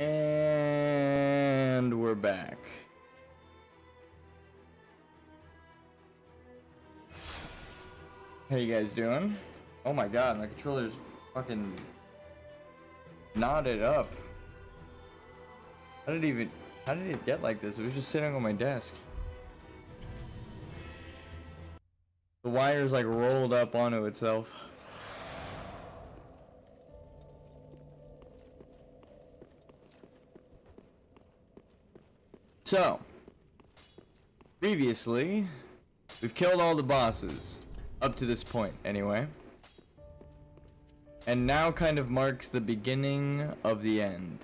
And we're back. How you guys doing? Oh my god, my controller's fucking knotted up. How did it get like this? It was just sitting on my desk. The wire's like rolled up onto itself. So, previously, we've killed all the bosses, up to this point anyway. And now kind of marks the beginning of the end.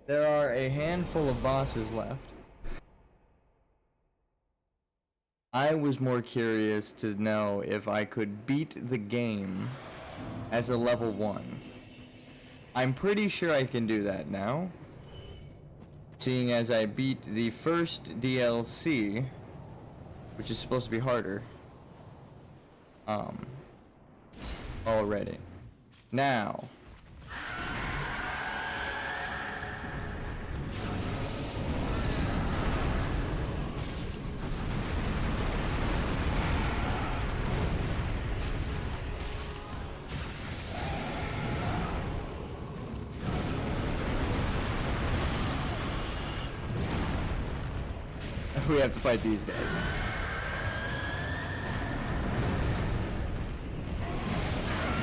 There are a handful of bosses left. I was more curious to know if I could beat the game as a level 1. I'm pretty sure I can do that now, seeing as I beat the first DLC, which is supposed to be harder, already. Now, we have to fight these guys.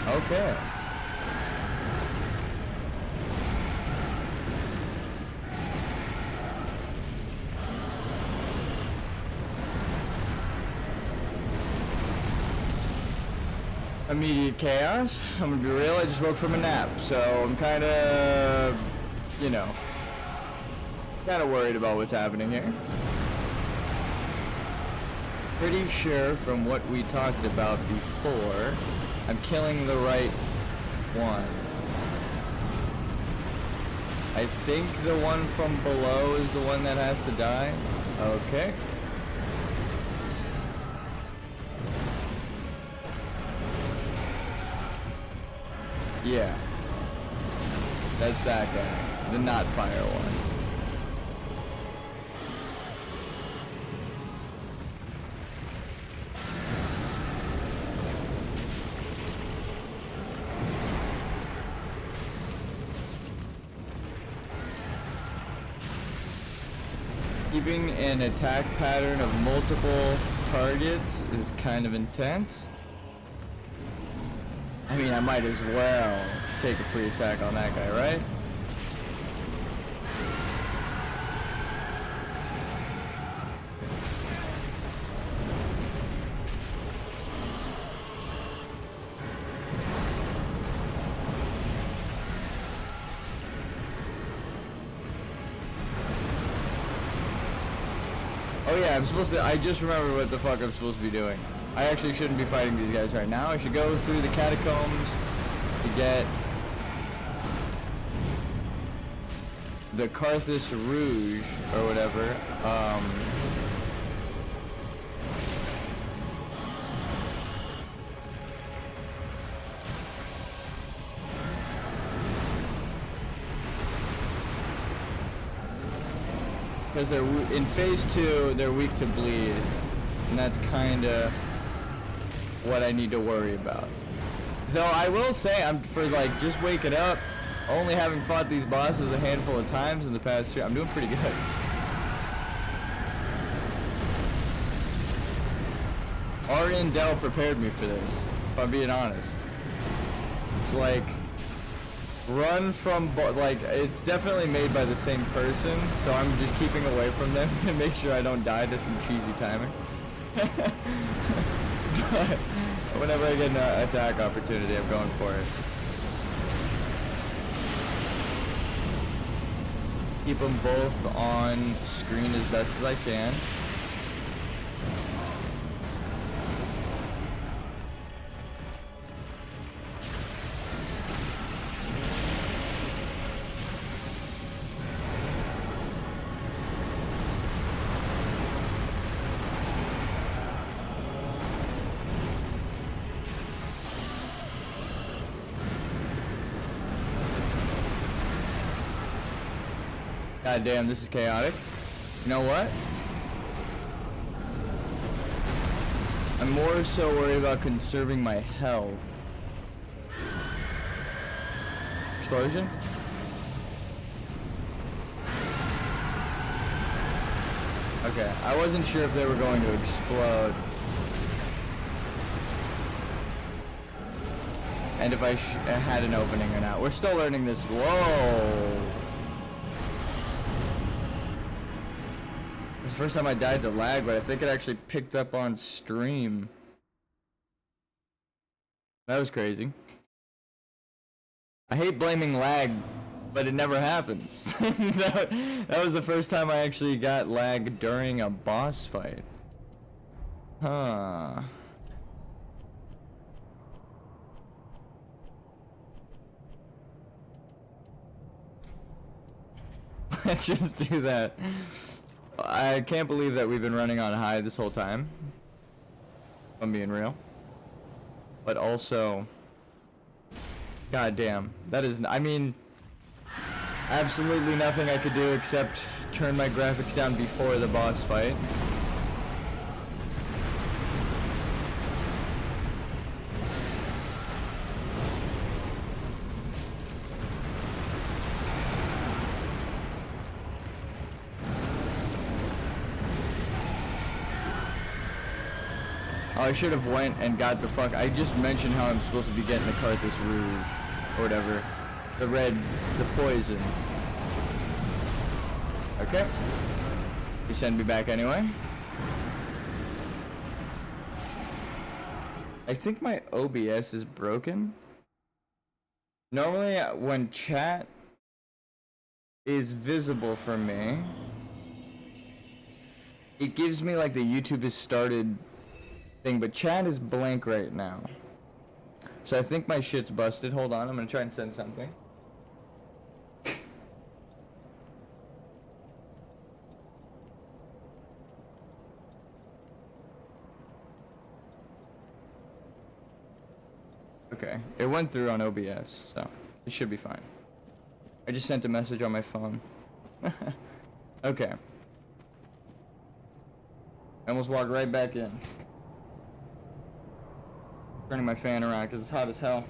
Okay. Immediate chaos. I'm gonna be real, I just woke from a nap, so I'm kinda, you know, kinda worried about what's happening here. Pretty sure from what we talked about before, I'm killing the right one. I think the one from below is the one that has to die. Okay. Yeah. That's that guy. The not fire one. Keeping an attack pattern of multiple targets is kind of intense. I mean, I might as well take a free attack on that guy, right? Oh yeah, I just remembered what the fuck I'm supposed to be doing. I actually shouldn't be fighting these guys right now. I should go through the catacombs to get the Carthus Rouge, or whatever. Because they're in phase 2, they're weak to bleed, and that's kind of what I need to worry about. Though I will say, I'm for like just waking up, only having fought these bosses a handful of times in the past year, I'm doing pretty good. Ari and Dell prepared me for this, if I'm being honest. It's like run from, like, it's definitely made by the same person, so I'm just keeping away from them to make sure I don't die to some cheesy timing. But whenever I get an attack opportunity, I'm going for it. Keep them both on screen as best as I can. God damn, this is chaotic. You know what? I'm more so worried about conserving my health. Explosion? Okay, I wasn't sure if they were going to explode. And if I had an opening or not. We're still learning this. Whoa! It's the first time I died to lag, but I think it actually picked up on stream. That was crazy. I hate blaming lag, but it never happens. that was the first time I actually got lag during a boss fight. Huh. Let's just do that. I can't believe that we've been running on high this whole time. If I'm being real. But also, goddamn, that is, I mean, absolutely nothing I could do except turn my graphics down before the boss fight. Oh, I should have went and got the fuck. I just mentioned how I'm supposed to be getting the Carthus Rouge, or whatever. The red, the poison. Okay. You send me back anyway. I think my OBS is broken. Normally, when chat is visible for me, it gives me like the YouTube is started thing, but chat is blank right now. So I think my shit's busted. Hold on, I'm gonna try and send something. Okay, it went through on OBS, so it should be fine. I just sent a message on my phone. Okay. I almost walked right back in. Turning my fan around because it's hot as hell.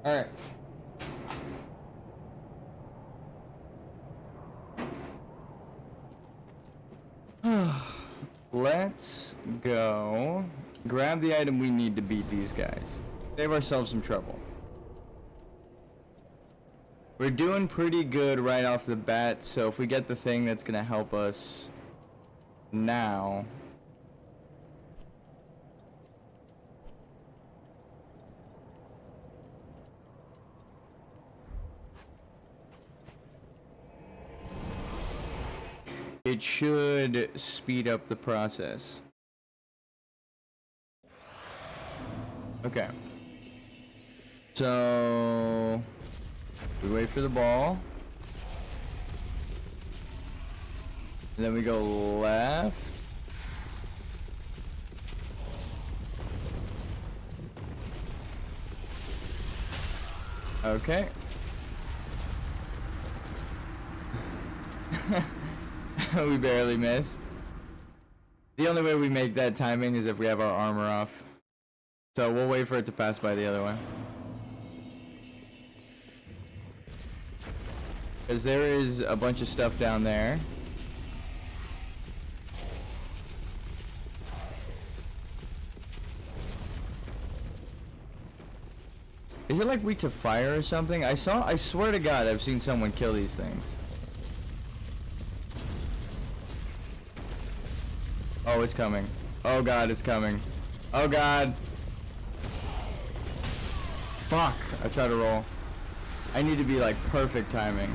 Alright. Let's go grab the item we need to beat these guys. Save ourselves some trouble. We're doing pretty good right off the bat, so if we get the thing that's gonna help us now. It should speed up the process. Okay. So we wait for the ball. And then we go left. Okay. We barely missed. The only way we make that timing is if we have our armor off. So we'll wait for it to pass by the other way. Because there is a bunch of stuff down there. Is it like weak to fire or something? I swear to God, I've seen someone kill these things. Oh, it's coming. Oh God, it's coming. Oh God. Fuck, I tried to roll. I need to be like perfect timing.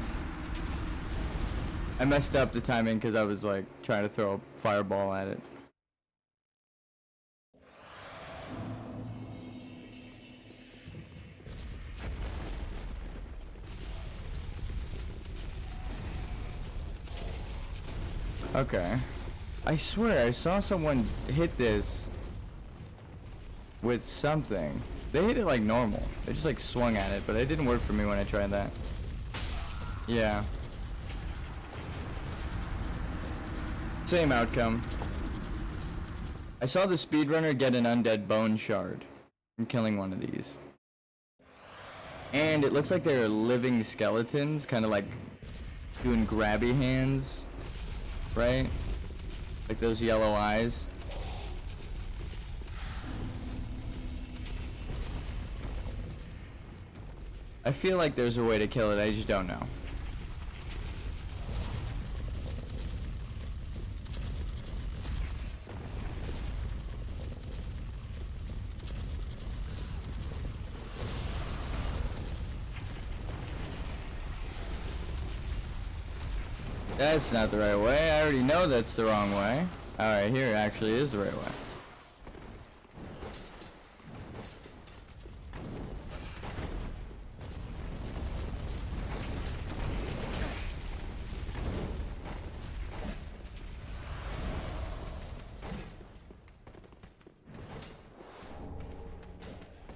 I messed up the timing because I was like trying to throw a fireball at it. Okay. I swear I saw someone hit this with something. They hit it like normal. They just like swung at it, but it didn't work for me when I tried that. Yeah. Same outcome. I saw the speedrunner get an undead bone shard from killing one of these. And it looks like they're living skeletons, kind of like doing grabby hands, right? Like those yellow eyes. I feel like there's a way to kill it, I just don't know. That's not the right way. I already know that's the wrong way. Alright, here actually is the right way.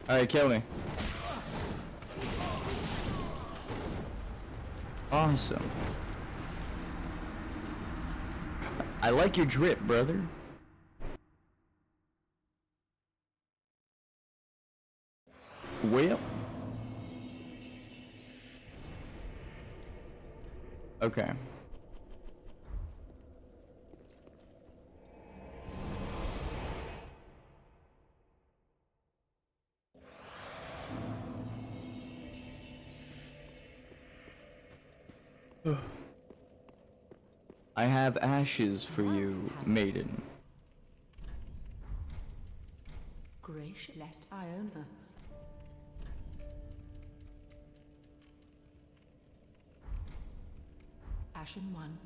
Alright, kill me. Awesome. I like your drip, brother. Well. Okay. I have ashes for you, maiden. Gracious, let Iona. Ashen one.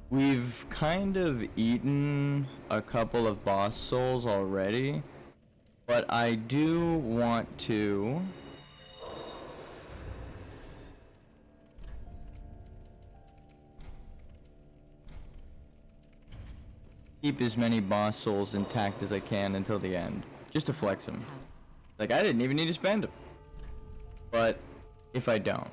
We've kind of eaten a couple of boss souls already, but I do want to keep as many boss souls intact as I can until the end, just to flex them. Like, I didn't even need to spend them. But if I don't,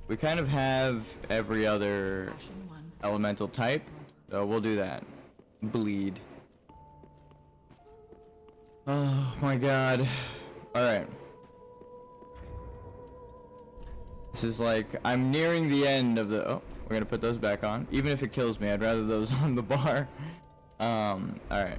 we kind of have every other elemental type, so we'll do that. Bleed. Oh my god. Alright. This is like, I'm nearing the end of the... Oh, we're gonna put those back on. Even if it kills me, I'd rather those on the bar. Alright.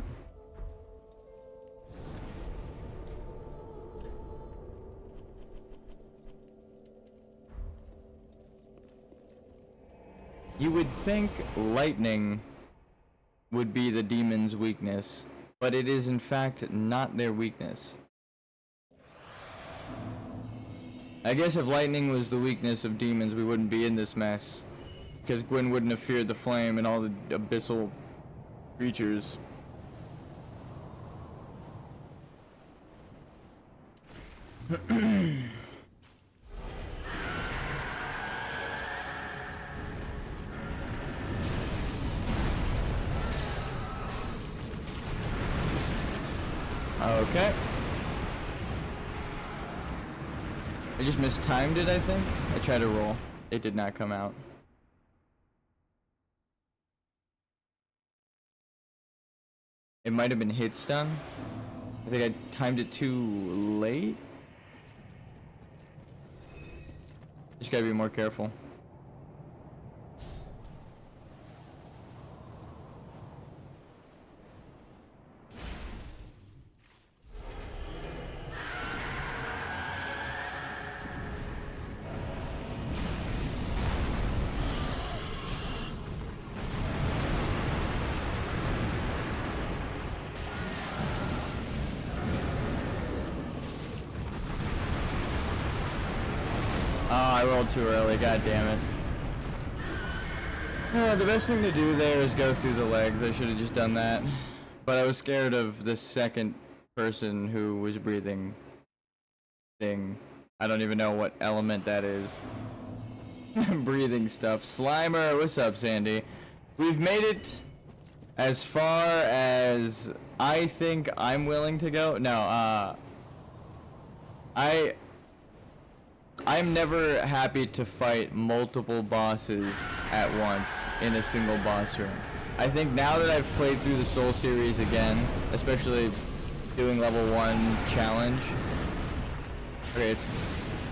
You would think lightning would be the demon's weakness, but it is in fact not their weakness. I guess if lightning was the weakness of demons, we wouldn't be in this mess, because Gwyn wouldn't have feared the flame and all the abyssal creatures. Okay. I just mistimed it, I think. I tried to roll. It did not come out. It might have been hit stun. I think I timed it too late. Just gotta be more careful. I rolled too early, god damn it. The best thing to do there is go through the legs. I should have just done that. But I was scared of the second person who was breathing thing. I don't even know what element that is. Breathing stuff. Slimer, what's up, Sandy? We've made it As far as I think I'm willing to go, no, I'm never happy to fight multiple bosses at once in a single boss room. I think now that I've played through the Soul series again, especially doing level 1 challenge. Okay, it's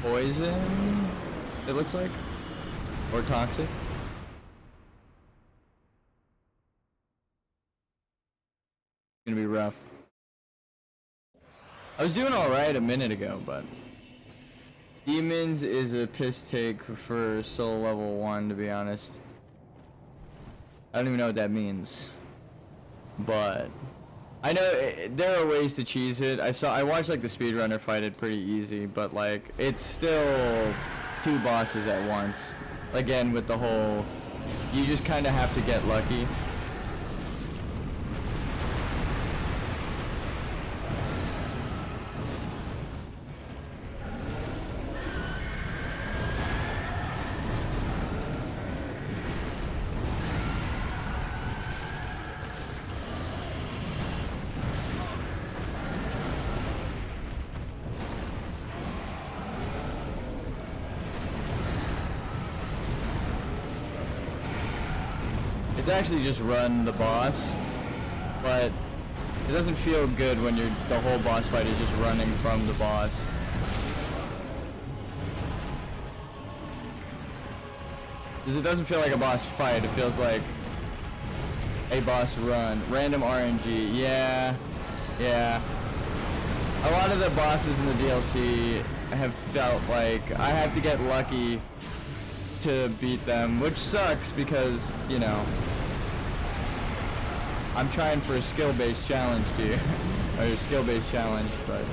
poison, it looks like, or toxic. It's gonna be rough. I was doing alright a minute ago, but Demons is a piss take for Soul level 1, to be honest. I don't even know what that means, but I know there are ways to cheese it. I watched like the speedrunner fight it pretty easy, but like it's still 2 bosses at once. Again, with the whole, you just kind of have to get lucky. It's actually just run the boss, but it doesn't feel good when the whole boss fight is just running from the boss. Because it doesn't feel like a boss fight, it feels like a boss run. Random RNG, yeah. A lot of the bosses in the DLC have felt like I have to get lucky to beat them, which sucks because, you know, I'm trying for a skill-based challenge here, or a skill-based challenge, but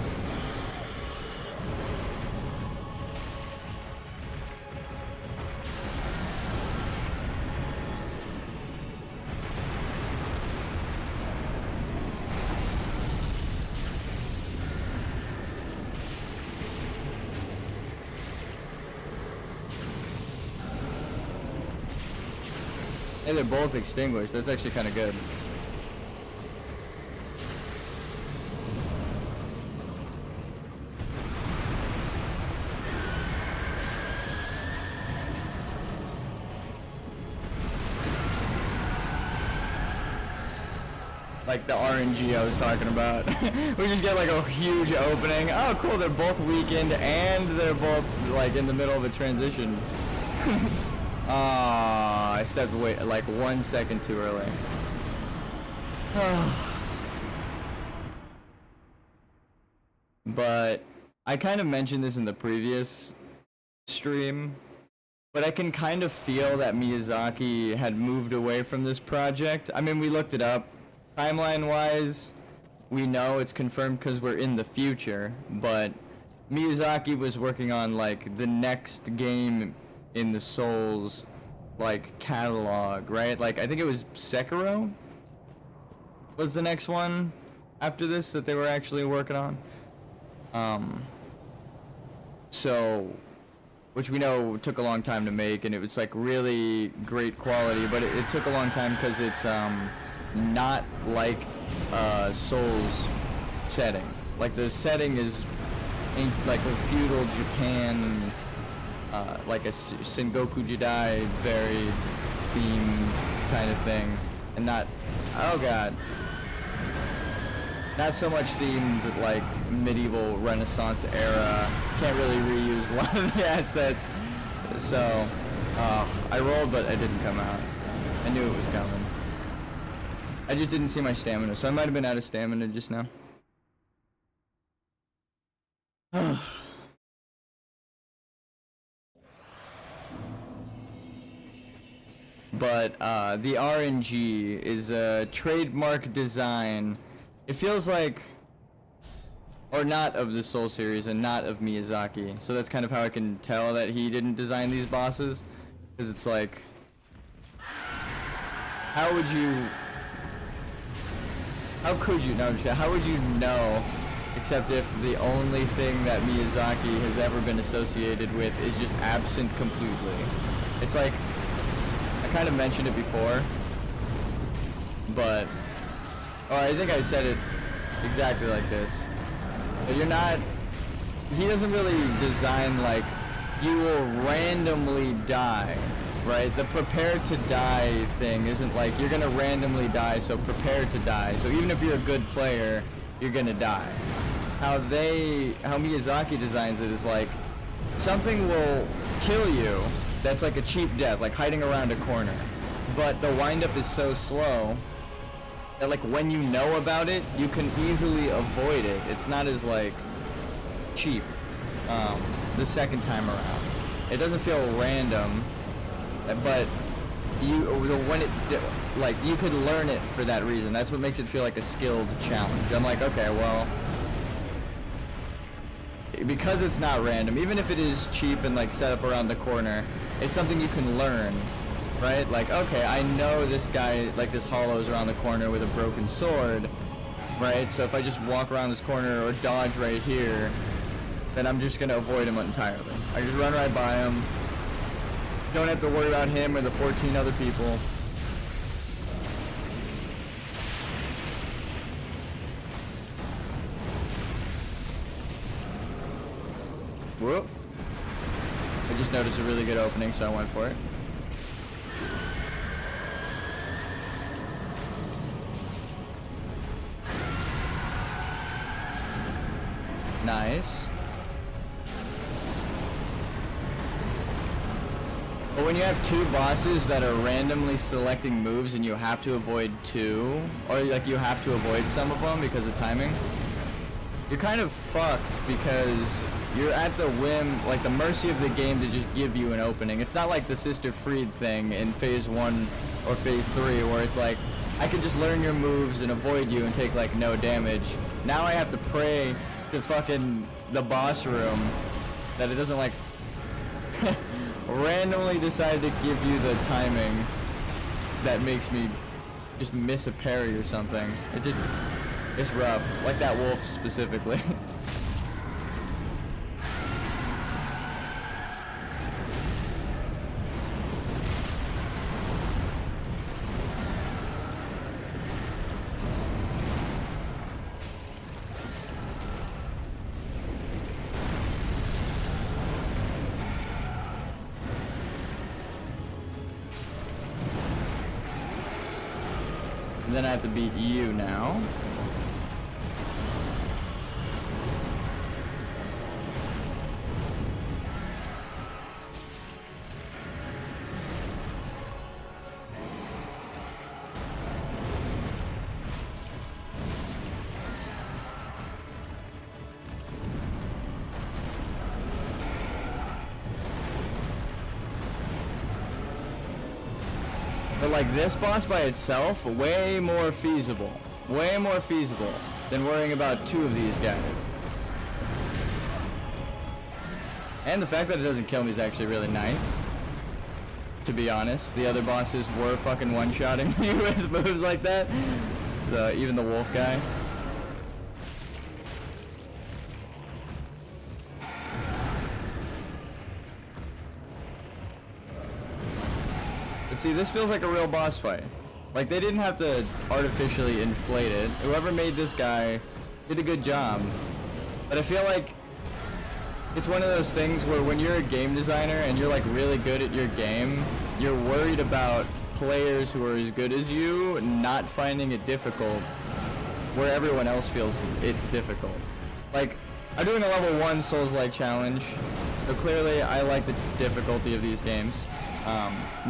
hey, they're both extinguished. That's actually kind of good. Like the RNG I was talking about. We just get like a huge opening. Oh cool, they're both weakened and they're both like in the middle of a transition. Ah, I stepped away like 1 second too early. But I kind of mentioned this in the previous stream, but I can kind of feel that Miyazaki had moved away from this project. I mean, we looked it up. Timeline-wise, we know it's confirmed because we're in the future, but Miyazaki was working on like the next game in the Souls like catalog, right? Like I think it was Sekiro was the next one after this that they were actually working on. So, which we know took a long time to make, and it was like really great quality, but it took a long time because it's not like Souls setting. Like the setting is in like a feudal Japan, like a Sengoku Jidai very themed kind of thing, and not, oh god, not so much themed like medieval Renaissance era. Can't really reuse a lot of the assets, so I rolled but I didn't come out. I knew it was coming. I just didn't see my stamina, so I might have been out of stamina just now. But the RNG is a trademark design. It feels like, or not of the Soul series and not of Miyazaki. So that's kind of how I can tell that he didn't design these bosses, because it's like, how would you? How could you? No, how would you know? Except if the only thing that Miyazaki has ever been associated with is just absent completely. It's like, I kind of mentioned it before, but, or I think I said it exactly like this. But you're not, he doesn't really design like, you will randomly die, right? The prepare to die thing isn't like, you're gonna randomly die, so prepare to die. So even if you're a good player, you're gonna die. How Miyazaki designs it is like, something will kill you that's like a cheap death, like hiding around a corner. But the windup is so slow that like when you know about it, you can easily avoid it. It's not as like cheap the second time around. It doesn't feel random, but like you could learn it for that reason. That's what makes it feel like a skilled challenge. I'm like, okay, well, because it's not random, even if it is cheap and like set up around the corner, it's something you can learn, right? Like, okay, I know this guy, like this hollow's around the corner with a broken sword, right? So if I just walk around this corner or dodge right here, then I'm just gonna avoid him entirely. I just run right by him. Don't have to worry about him or the 14 other people. Whoop. I just noticed a really good opening, so I went for it. Nice. But when you have two bosses that are randomly selecting moves and you have to avoid two, or like you have to avoid some of them because of timing, you're kind of fucked because you're at the whim, like the mercy of the game to just give you an opening. It's not like the Sister Freed thing in Phase 1 or Phase 3 where it's like, I could just learn your moves and avoid you and take like no damage. Now I have to pray to fucking the boss room that it doesn't like randomly decide to give you the timing that makes me just miss a parry or something. It's rough. Like that wolf specifically. And then I have to beat you now. But like this boss by itself, way more feasible than worrying about two of these guys. And the fact that it doesn't kill me is actually really nice, to be honest. The other bosses were fucking one-shotting me with moves like that. So even the wolf guy. But see, this feels like a real boss fight. Like, they didn't have to artificially inflate it. Whoever made this guy did a good job. But I feel like it's one of those things where when you're a game designer and you're like really good at your game, you're worried about players who are as good as you not finding it difficult where everyone else feels it's difficult. Like, I'm doing a level 1 Souls-like challenge, so clearly I like the difficulty of these games.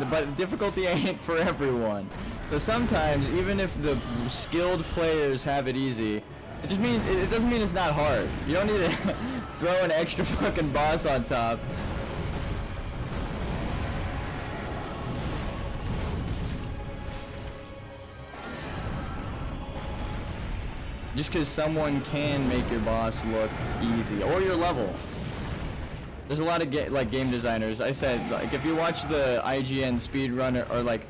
But difficulty ain't for everyone. So sometimes, even if the skilled players have it easy, it doesn't mean it's not hard. You don't need to throw an extra fucking boss on top. Just because someone can make your boss look easy, or your level. There's a lot of game designers. I said, like, if you watch the IGN speedrunner or like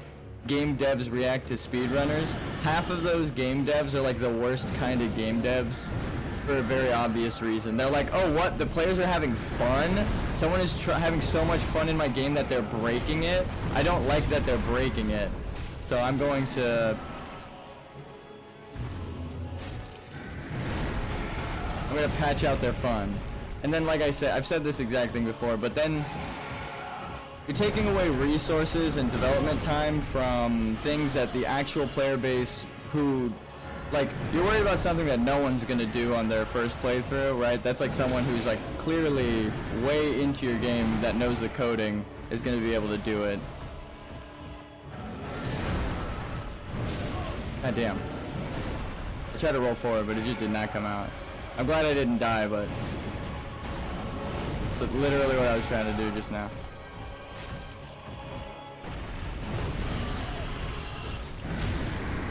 game devs react to speedrunners, half of those game devs are like the worst kind of game devs for a very obvious reason. They're like, oh, what? The players are having fun? Someone is having so much fun in my game that they're breaking it? I don't like that they're breaking it. So I'm going to I'm gonna patch out their fun. And then, like I said, I've said this exact thing before, but then you're taking away resources and development time from things that the actual player base who, like, you're worried about something that no one's gonna do on their first playthrough, right? That's like someone who's like clearly way into your game that knows the coding is gonna be able to do it. God damn. I tried to roll forward, but it just did not come out. I'm glad I didn't die, but it's literally what I was trying to do just now.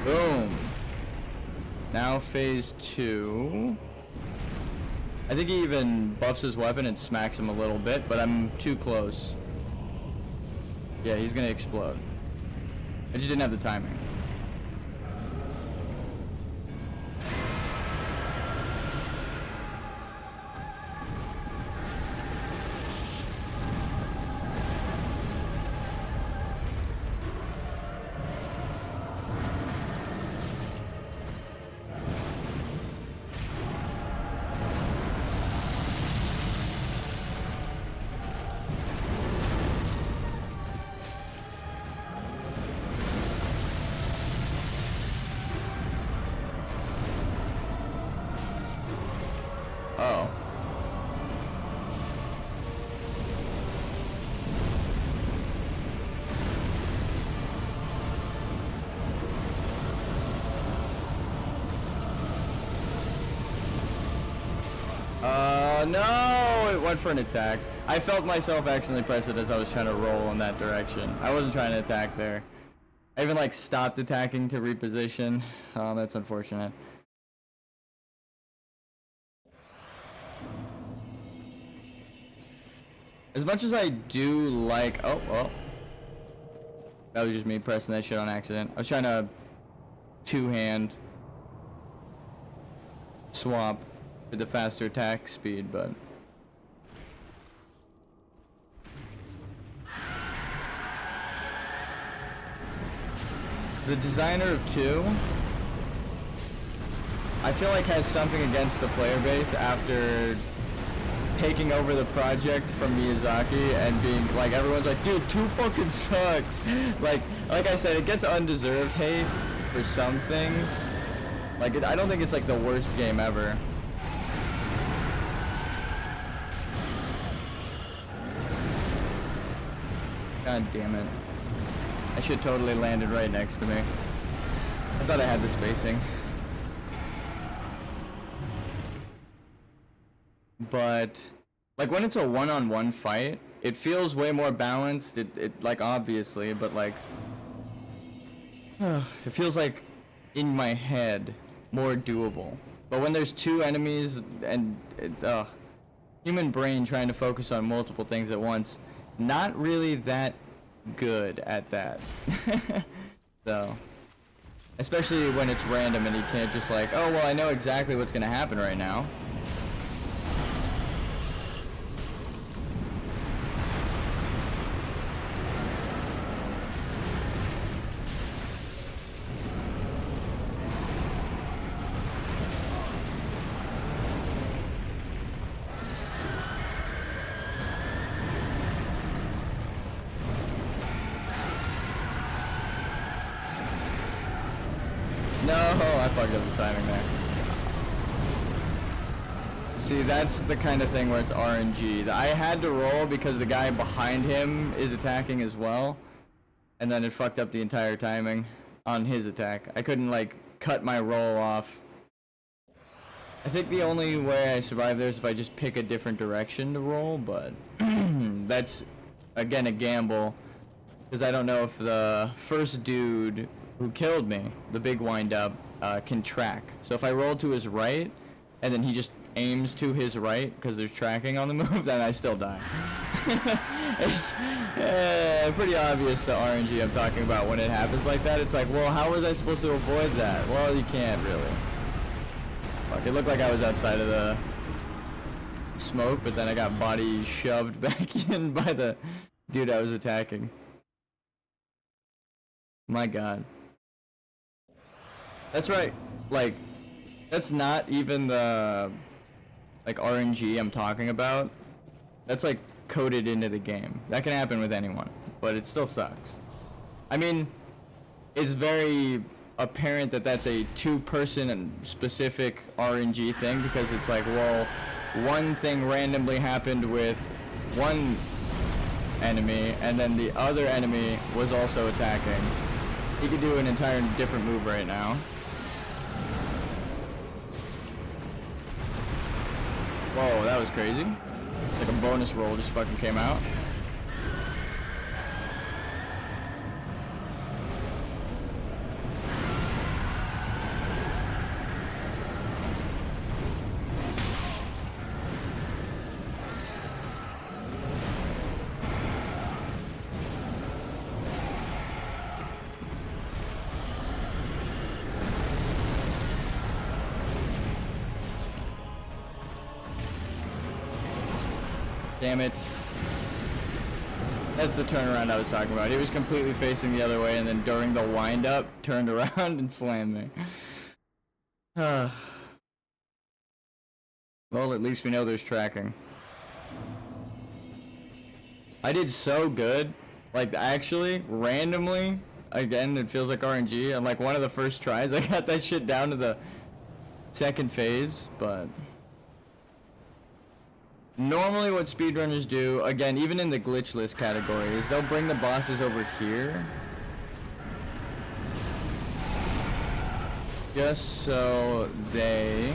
Boom. Now phase 2. I think he even buffs his weapon and smacks him a little bit, but I'm too close. Yeah, he's gonna explode. I just didn't have the timing. Oh. No! It went for an attack. I felt myself accidentally press it as I was trying to roll in that direction. I wasn't trying to attack there. I even, like, stopped attacking to reposition. Oh, that's unfortunate. As much as I do like... Oh, well. That was just me pressing that shit on accident. I was trying to two-hand swap with the faster attack speed, but... The designer of 2, I feel like has something against the player base after taking over the project from Miyazaki and being like, everyone's like, dude, 2 fucking sucks. like I said, it gets undeserved hate for some things. Like, I don't think it's like the worst game ever. God damn it. I should totally landed right next to me. I thought I had the spacing. But like when it's a one-on-one fight, it feels way more balanced. It like obviously, but like it feels like in my head more doable. But when there's 2 enemies and human brain trying to focus on multiple things at once, not really that good at that. So, especially when it's random and you can't just like, oh well, I know exactly what's gonna happen right now. No, I fucked up the timing there. See, that's the kind of thing where it's RNG. I had to roll because the guy behind him is attacking as well. And then it fucked up the entire timing on his attack. I couldn't, like, cut my roll off. I think the only way I survive there is if I just pick a different direction to roll, but that's, again, a gamble. Because I don't know if the first dude who killed me, the big wind-up, can track. So if I roll to his right, and then he just aims to his right, because there's tracking on the move, then I still die. It's pretty obvious the RNG I'm talking about when it happens like that. It's like, well, how was I supposed to avoid that? Well, you can't really. Fuck, it looked like I was outside of the smoke, but then I got body shoved back in by the dude I was attacking. My god. That's right. Like, that's not even the like RNG I'm talking about, that's like coded into the game. That can happen with anyone, but it still sucks. I mean, it's very apparent that that's a two-person and specific RNG thing, because it's like, well, one thing randomly happened with one enemy, and then the other enemy was also attacking. He could do an entire different move right now. Whoa, that was crazy. Like a bonus roll just fucking came out. Damn it. That's the turnaround I was talking about. He was completely facing the other way, and then during the wind-up, turned around and slammed me. Well, at least we know there's tracking. I did so good. Like, actually, randomly, again, it feels like RNG. On like one of the first tries, I got that shit down to the second phase, but... Normally what speedrunners do, again, even in the glitchless category, is they'll bring the bosses over here. Just so they...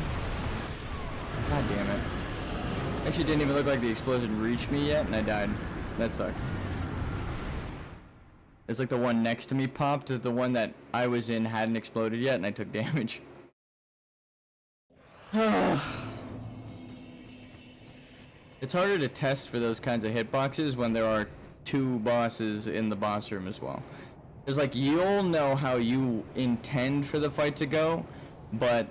God damn it. Actually didn't even look like the explosion reached me yet, and I died. That sucks. It's like the one next to me popped, the one that I was in hadn't exploded yet, and I took damage. It's harder to test for those kinds of hitboxes when there are two bosses in the boss room as well. It's like, you'll know how you intend for the fight to go, but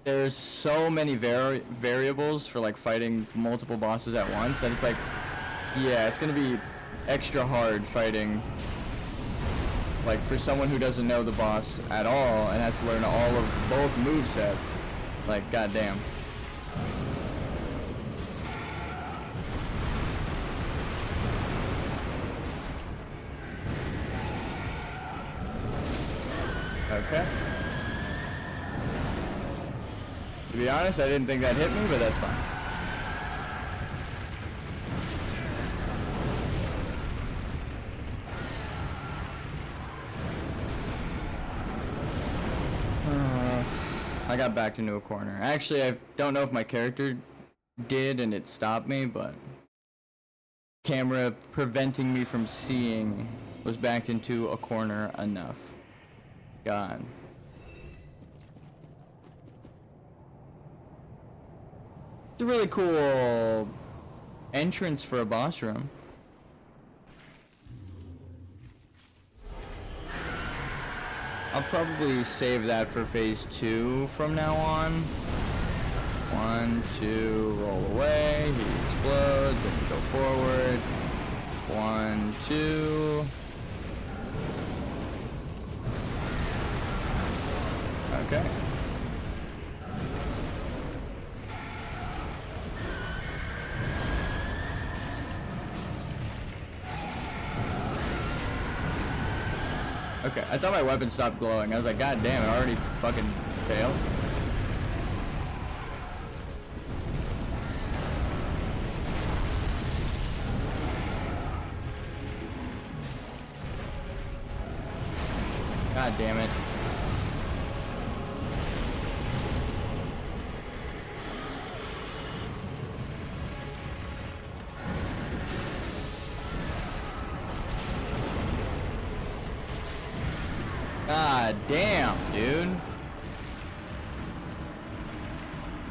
there's so many variables for like fighting multiple bosses at once that it's like, yeah, it's gonna be extra hard fighting like for someone who doesn't know the boss at all and has to learn all of both movesets. Like, goddamn. Okay. To be honest, I didn't think that hit me, but that's fine. I got backed into a corner. Actually, I don't know if my character did and it stopped me, but camera preventing me from seeing was backed into a corner enough. God. It's a really cool entrance for a boss room. I'll probably save that for phase 2 from now on. 1, 2, roll away, he explodes, and you go forward. 1, 2. Okay. Okay, I thought my weapon stopped glowing. I was like, God damn, it already fucking failed. God damn it. God damn, dude.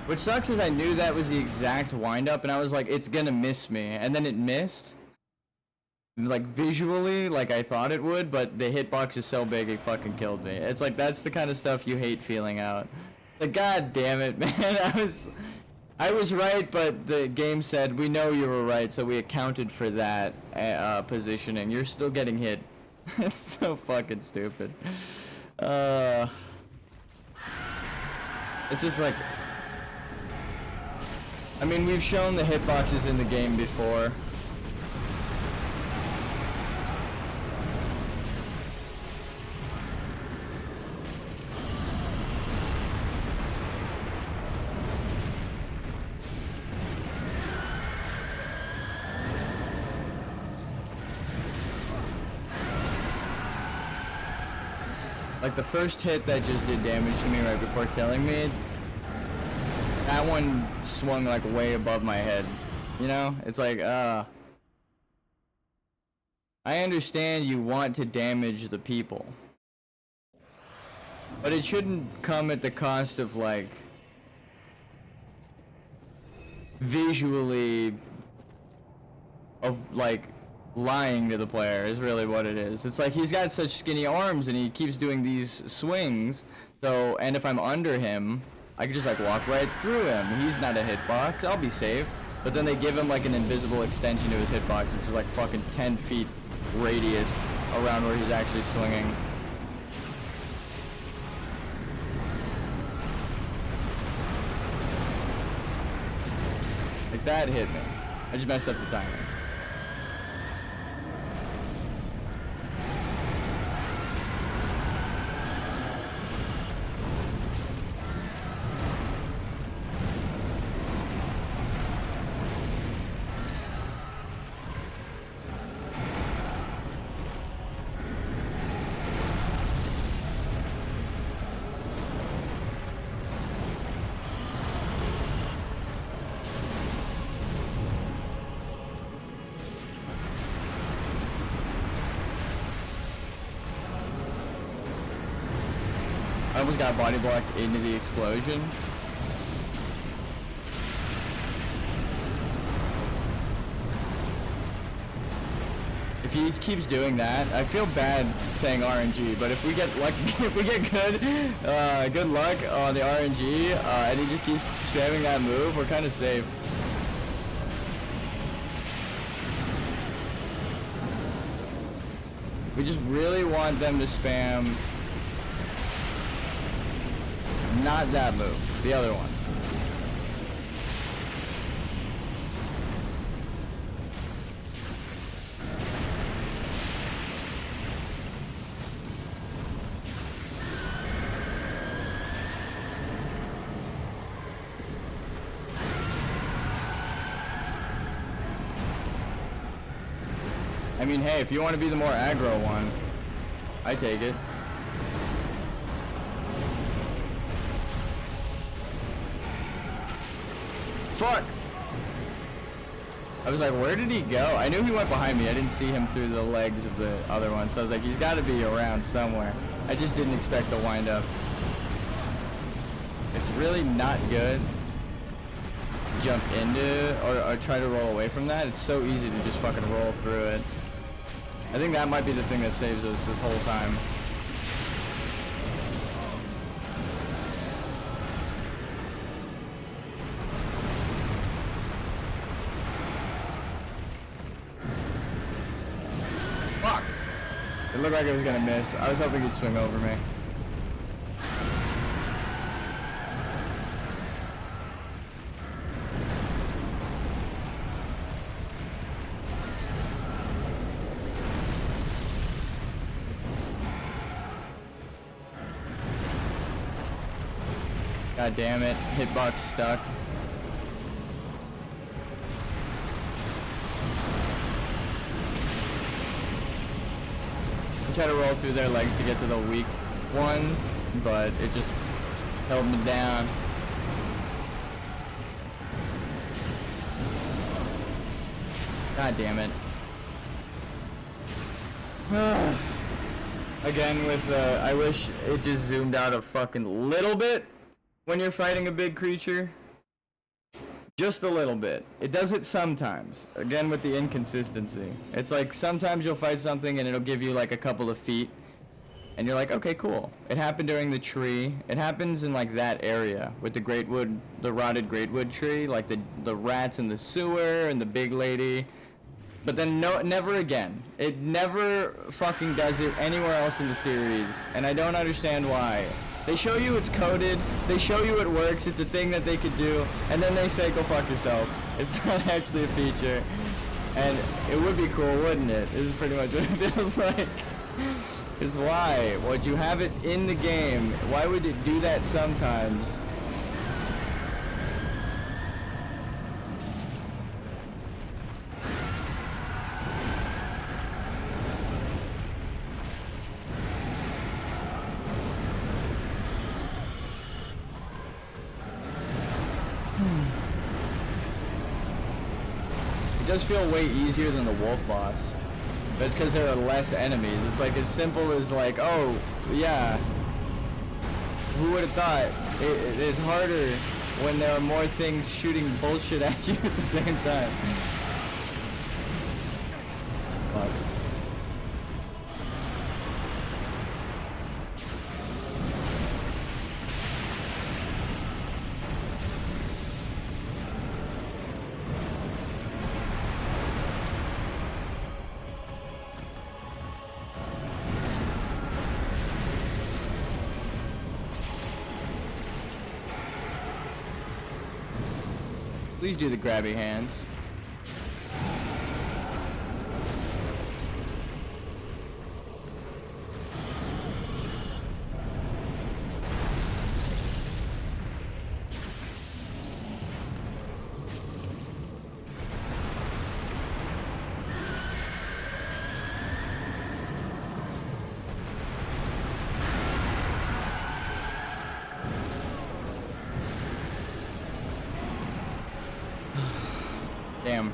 Which sucks is I knew that was the exact wind-up, and I was like, it's gonna miss me. And then it missed. Like, visually, like I thought it would, but the hitbox is so big it fucking killed me. It's like, that's the kind of stuff you hate feeling out. Like, god damn it, man. I was right, but the game said, we know you were right, so we accounted for that positioning. You're still getting hit. It's so fucking stupid. It's just like... I mean, we've shown the hitboxes in the game before. Like the first hit that just did damage to me right before killing me, that one swung like way above my head. You know? It's like, I understand you want to damage the people. But it shouldn't come at the cost of like visually of like lying to the player is really what it is. It's like he's got such skinny arms and he keeps doing these swings, so, and if I'm under him I can just like walk right through him. He's not a hitbox, I'll be safe. But then they give him like an invisible extension to his hitbox, which is like fucking 10 feet radius around where he's actually swinging. Like that hit me. I just messed up the timing. I almost got body blocked into the explosion. If he keeps doing that, I feel bad saying RNG, but if we get lucky, if we get good luck on the RNG, and he just keeps spamming that move, we're kind of safe. We just really want them to spam. Not that move, the other one. I mean, hey, if you want to be the more aggro one, I take it. Fuck! I was like, where did he go? I knew he went behind me. I didn't see him through the legs of the other one. So I was like, he's got to be around somewhere. I just didn't expect to wind up. It's really not good to jump into or try to roll away from that. It's so easy to just fucking roll through it. I think that might be the thing that saves us this whole time. Fuck! It looked like it was gonna miss. I was hoping he'd swing over me. God damn it, hitbox stuck. I tried to roll through their legs to get to the weak one, but it just held me down. God damn it. Again with, I wish it just zoomed out a fucking little bit when you're fighting a big creature. Just a little bit. It does it sometimes. Again with the inconsistency. It's like sometimes you'll fight something and it'll give you like a couple of feet. And you're like, okay, cool. It happened during the tree. It happens in like that area with the greatwood, the rotted greatwood tree. Like the rats in the sewer and the big lady. But then never again. It never fucking does it anywhere else in the series. And I don't understand why. They show you it's coded, they show you it works, it's a thing that they could do, and then they say go fuck yourself. It's not actually a feature. And it would be cool, wouldn't it? This is pretty much what it feels like. Is why? Would you have it in the game? Why would it do that sometimes? It does feel way easier than the wolf boss. But it's because there are less enemies. It's like as simple as like, oh, yeah. Who would have thought? It's harder when there are more things shooting bullshit at you at the same time. Fuck. Please do the grabby hands. Damn.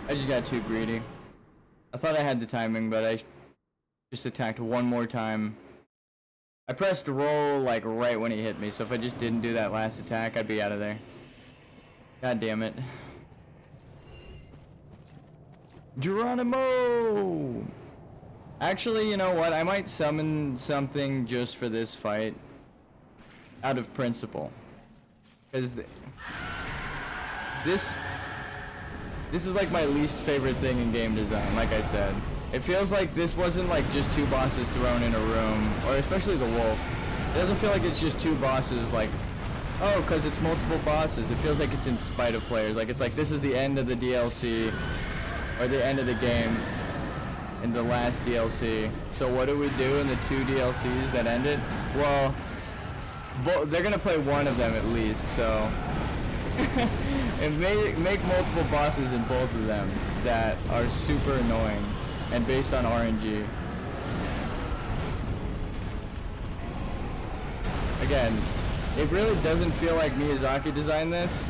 I just got too greedy. I thought I had the timing, but I just attacked one more time. I pressed roll like right when he hit me, so if I just didn't do that last attack, I'd be out of there. God damn it. Geronimo! Actually, you know what? I might summon something just for this fight. Out of principle. Because this is like my least favorite thing in game design, like I said. It feels like this wasn't like just two bosses thrown in a room, or especially the wolf. It doesn't feel like it's just two bosses like, oh, because it's multiple bosses. It feels like it's in spite of players. Like it's like this is the end of the DLC, or the end of the game, in the last DLC. So what do we do in the two DLCs that ended? Well, they're gonna play one of them at least, so... and make multiple bosses in both of them that are super annoying and based on RNG. Again, it really doesn't feel like Miyazaki designed this.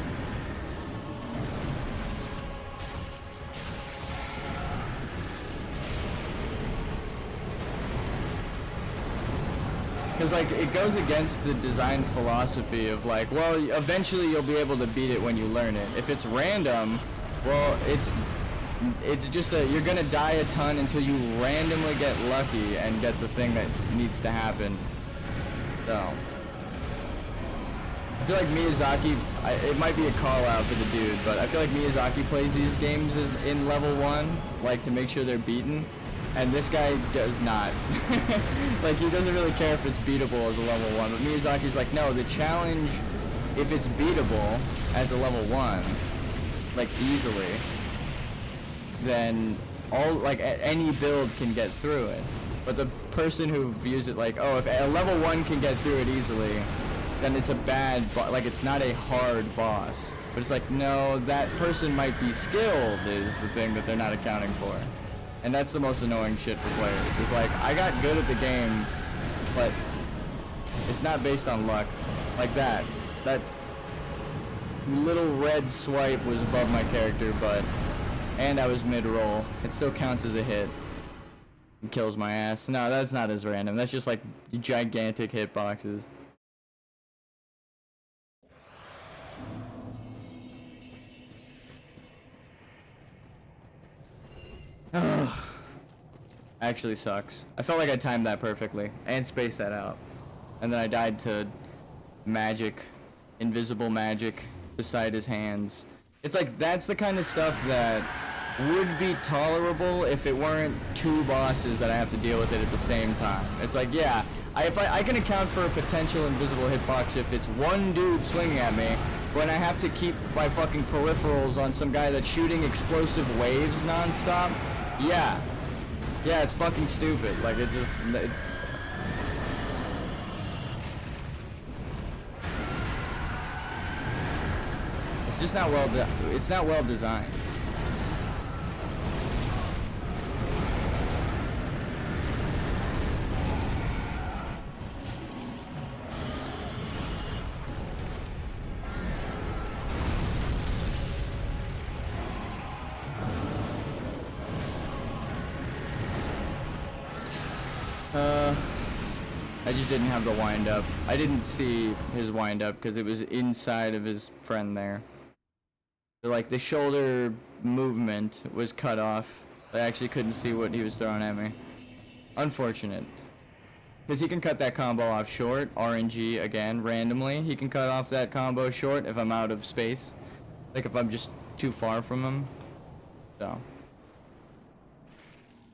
Because like it goes against the design philosophy of like, well, eventually you'll be able to beat it when you learn it. If it's random, well, it's just you're gonna die a ton until you randomly get lucky and get the thing that needs to happen. So I feel like Miyazaki, it might be a call out for the dude, but I feel like Miyazaki plays these games in level 1, like to make sure they're beaten. And this guy does not. Like, he doesn't really care if it's beatable as a level 1. But Miyazaki's like, no, the challenge, if it's beatable as a level 1, like, easily, then any build can get through it. But the person who views it like, oh, if a level 1 can get through it easily, then it's a bad like, it's not a hard boss. But it's like, no, that person might be skilled is the thing that they're not accounting for. And that's the most annoying shit for players. It's like, I got good at the game, but it's not based on luck. Like that. That little red swipe was above my character, and I was mid-roll. It still counts as a hit. It kills my ass. No, that's not as random. That's just like gigantic hitboxes. Ugh. Actually sucks. I felt like I timed that perfectly and spaced that out. And then I died to magic, invisible magic beside his hands. It's like that's the kind of stuff that would be tolerable if it weren't two bosses that I have to deal with it at the same time. It's like, yeah, I can account for a potential invisible hitbox if it's one dude swinging at me, when I have to keep my fucking peripherals on some guy that's shooting explosive waves nonstop. Yeah, it's fucking stupid. Like it's just not it's not well designed. I just didn't have the wind up. I didn't see his wind up because it was inside of his friend there. So, like, the shoulder movement was cut off. I actually couldn't see what he was throwing at me. Unfortunate. Because he can cut that combo off short. RNG again, randomly. He can cut off that combo short if I'm out of space. Like if I'm just too far from him. So.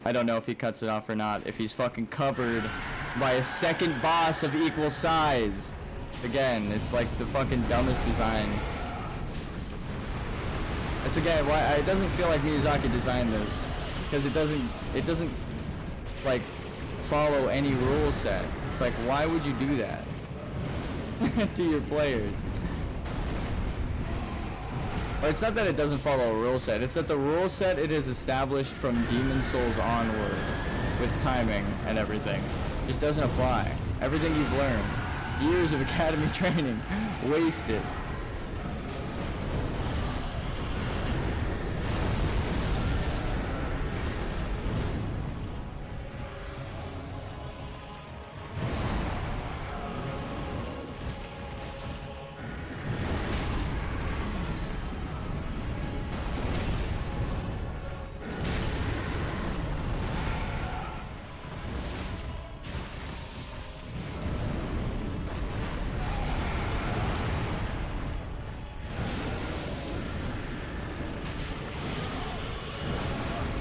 I don't know if he cuts it off or not. If he's fucking covered by a second boss of equal size. Again, it's like the fucking dumbest design. That's again why it doesn't feel like Miyazaki designed this. Because it doesn't like follow any rule set. It's like, why would you do that to your players? Or it's not that it doesn't follow a rule set, it's that the rule set it is established from Demon Souls onward with timing and everything just doesn't apply. Everything you've learned, years of academy training, wasted.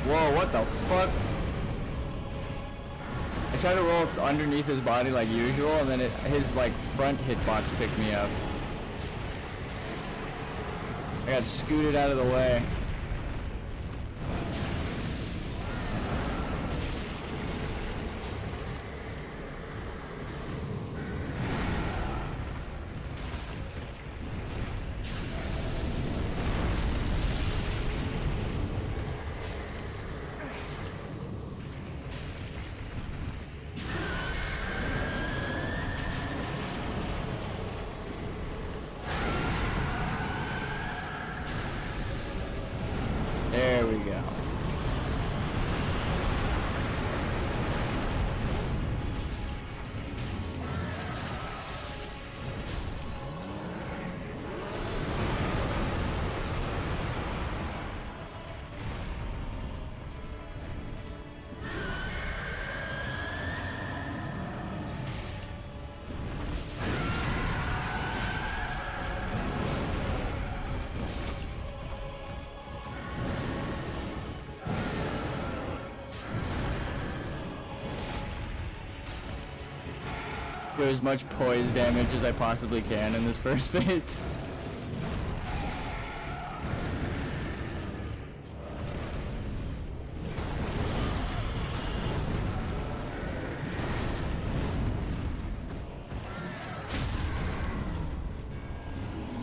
Whoa, what the fuck? I tried to roll underneath his body like usual, and then his like front hitbox picked me up. I got scooted out of the way. There we go. Do as much poise damage as I possibly can in this first phase.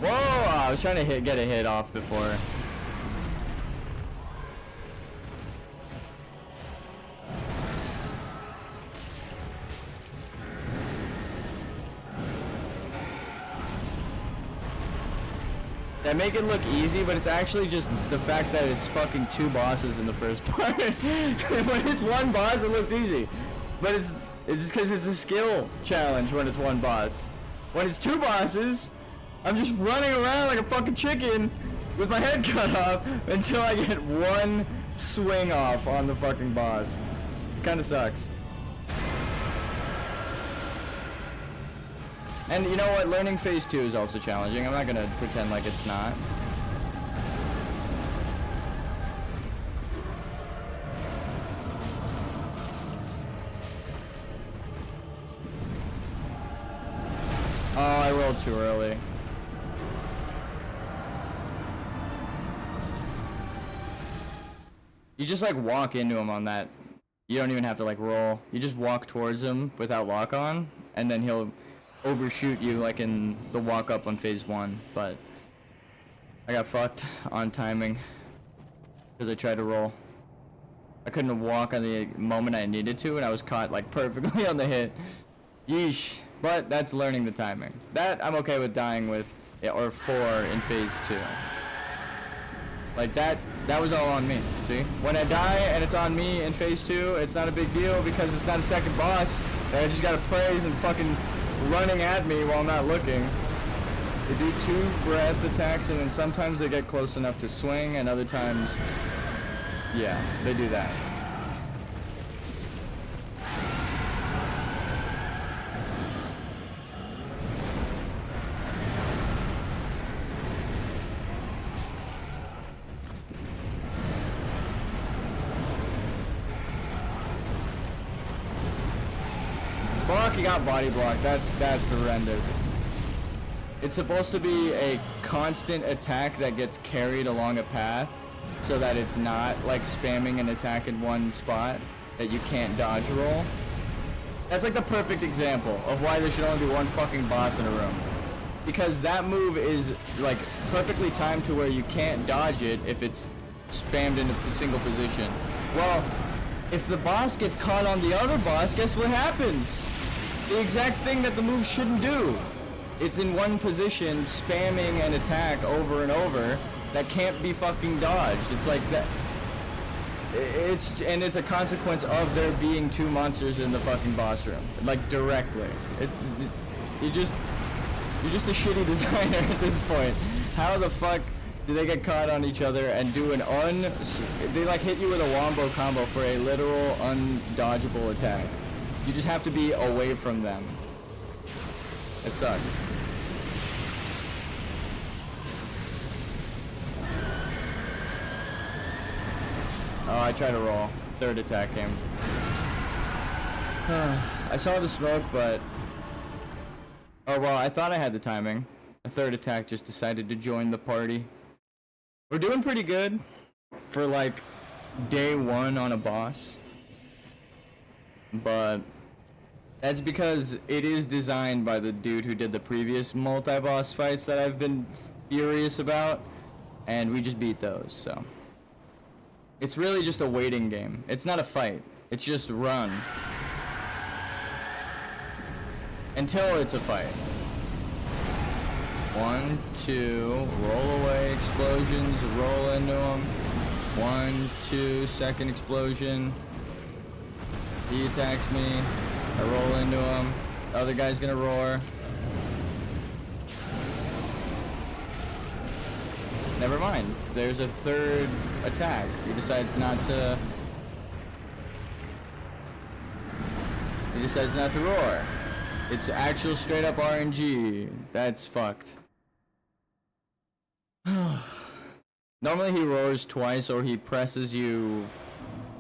Whoa! I was trying to get a hit off before. They make it look easy, but it's actually just the fact that it's fucking two bosses in the first part. When it's one boss, it looks easy. But it's just because it's a skill challenge when it's one boss. When it's two bosses, I'm just running around like a fucking chicken with my head cut off until I get one swing off on the fucking boss. Kinda sucks. And you know what? Learning phase 2 is also challenging. I'm not gonna pretend like it's not. little too early. You just like walk into him on that. You don't even have to like roll. You just walk towards him without lock on, and then he'll overshoot you like in the walk up on phase 1. But I got fucked on timing because I tried to roll. I couldn't walk on the moment I needed to, and I was caught like perfectly on the hit. Yeesh. But that's learning the timing. That I'm okay with dying with, or 4 in phase 2. Like that was all on me. See? When I die and it's on me in phase 2, it's not a big deal because it's not a second boss. And I just gotta praise and fucking running at me while I'm not looking. They do 2 breath attacks, and then sometimes they get close enough to swing, and other times, yeah, they do that. Fuck, he got body blocked. That's horrendous. It's supposed to be a constant attack that gets carried along a path so that it's not like spamming an attack in one spot that you can't dodge roll. That's like the perfect example of why there should only be one fucking boss in a room. Because that move is like perfectly timed to where you can't dodge it if it's spammed in a single position. Well, if the boss gets caught on the other boss, guess what happens? The exact thing that the move shouldn't do. It's in one position, spamming an attack over and over that can't be fucking dodged. It's like that. It's a consequence of there being 2 monsters in the fucking boss room, like directly. You're just a shitty designer at this point. How the fuck do they get caught on each other and do they like hit you with a wombo combo for a literal undodgeable attack? You just have to be away from them. It sucks. Oh, I tried to roll. 3rd attack came. I saw the smoke, but... Oh, well, I thought I had the timing. A 3rd attack just decided to join the party. We're doing pretty good for, like, day 1 on a boss. But... that's because it is designed by the dude who did the previous multi-boss fights that I've been furious about. And we just beat those, so... it's really just a waiting game. It's not a fight. It's just run. Until it's a fight. 1, 2, roll away, explosions, roll into them. 1, 2, second explosion. He attacks me. I roll into him. The other guy's gonna roar. Never mind. There's a 3rd attack. He decides not to... he decides not to roar. It's actual straight up RNG. That's fucked. Normally he roars twice, or he presses you,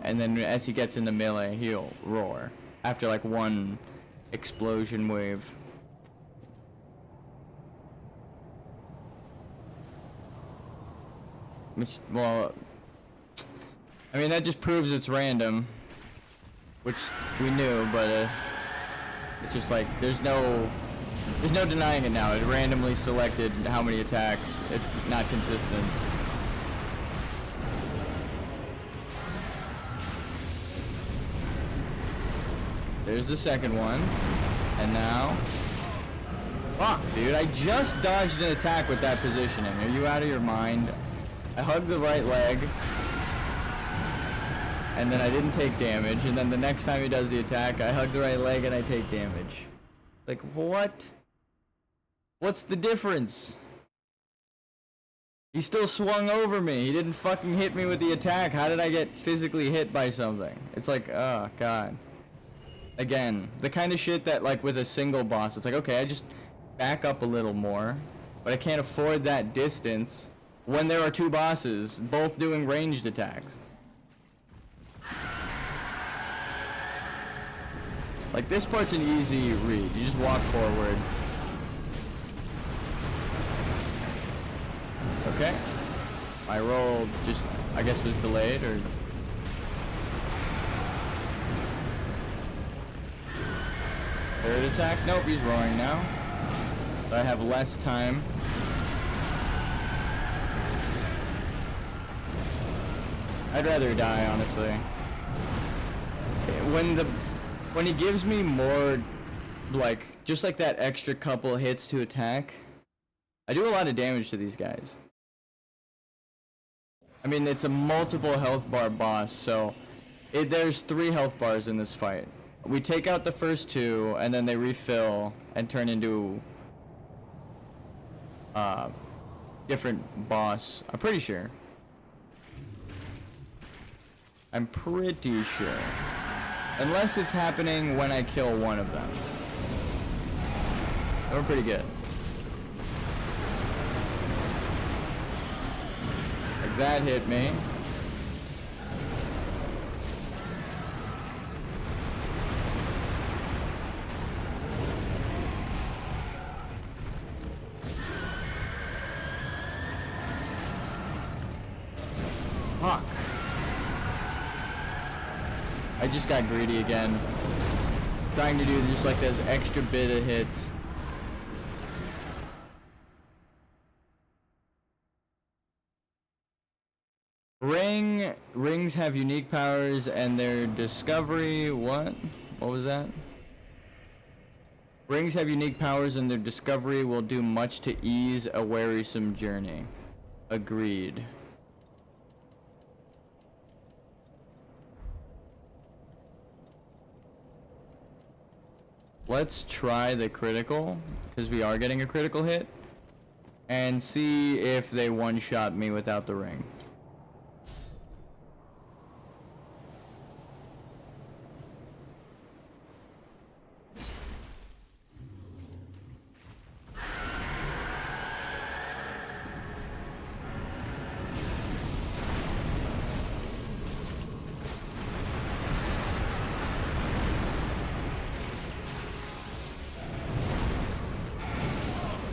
and then as he gets into melee, he'll roar. After like 1 explosion wave. Well, I mean, that just proves it's random, which we knew, but it's just like there's no denying it now. It randomly selected how many attacks. It's not consistent. There's the second one, and now, fuck, dude! I just dodged an attack with that positioning. Are you out of your mind? I hugged the right leg, and then I didn't take damage, and then the next time he does the attack, I hug the right leg and I take damage. Like, what? What's the difference? He still swung over me. He didn't fucking hit me with the attack. How did I get physically hit by something? It's like, oh, God. Again, the kind of shit that, like, with a single boss, it's like, okay, I just back up a little more, but I can't afford that distance when there are 2 bosses, both doing ranged attacks. Like, this part's an easy read. You just walk forward. Okay. My roll just, I guess, was delayed, or... Third attack? Nope, he's roaring now. So I have less time. I'd rather die, honestly. When he gives me more, like, just like that extra couple hits to attack, I do a lot of damage to these guys. I mean, it's a multiple health bar boss, so there's 3 health bars in this fight. We take out the first 2, and then they refill and turn into different boss. I'm pretty sure. I'm pretty sure. Unless it's happening when I kill one of them. We're pretty good. Like that hit me. Fuck. I just got greedy again. Trying to do just like those extra bit of hits. Rings have unique powers and their discovery, what? What was that? Rings have unique powers and their discovery will do much to ease a wearisome journey. Agreed. Let's try the critical, because we are getting a critical hit, and see if they one-shot me without the ring.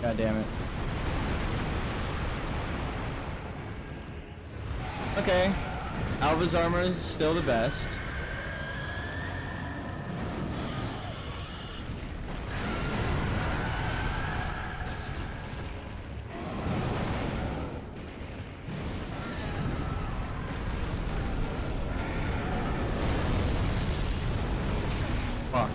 God damn it. Okay. Alva's armor is still the best. Fuck.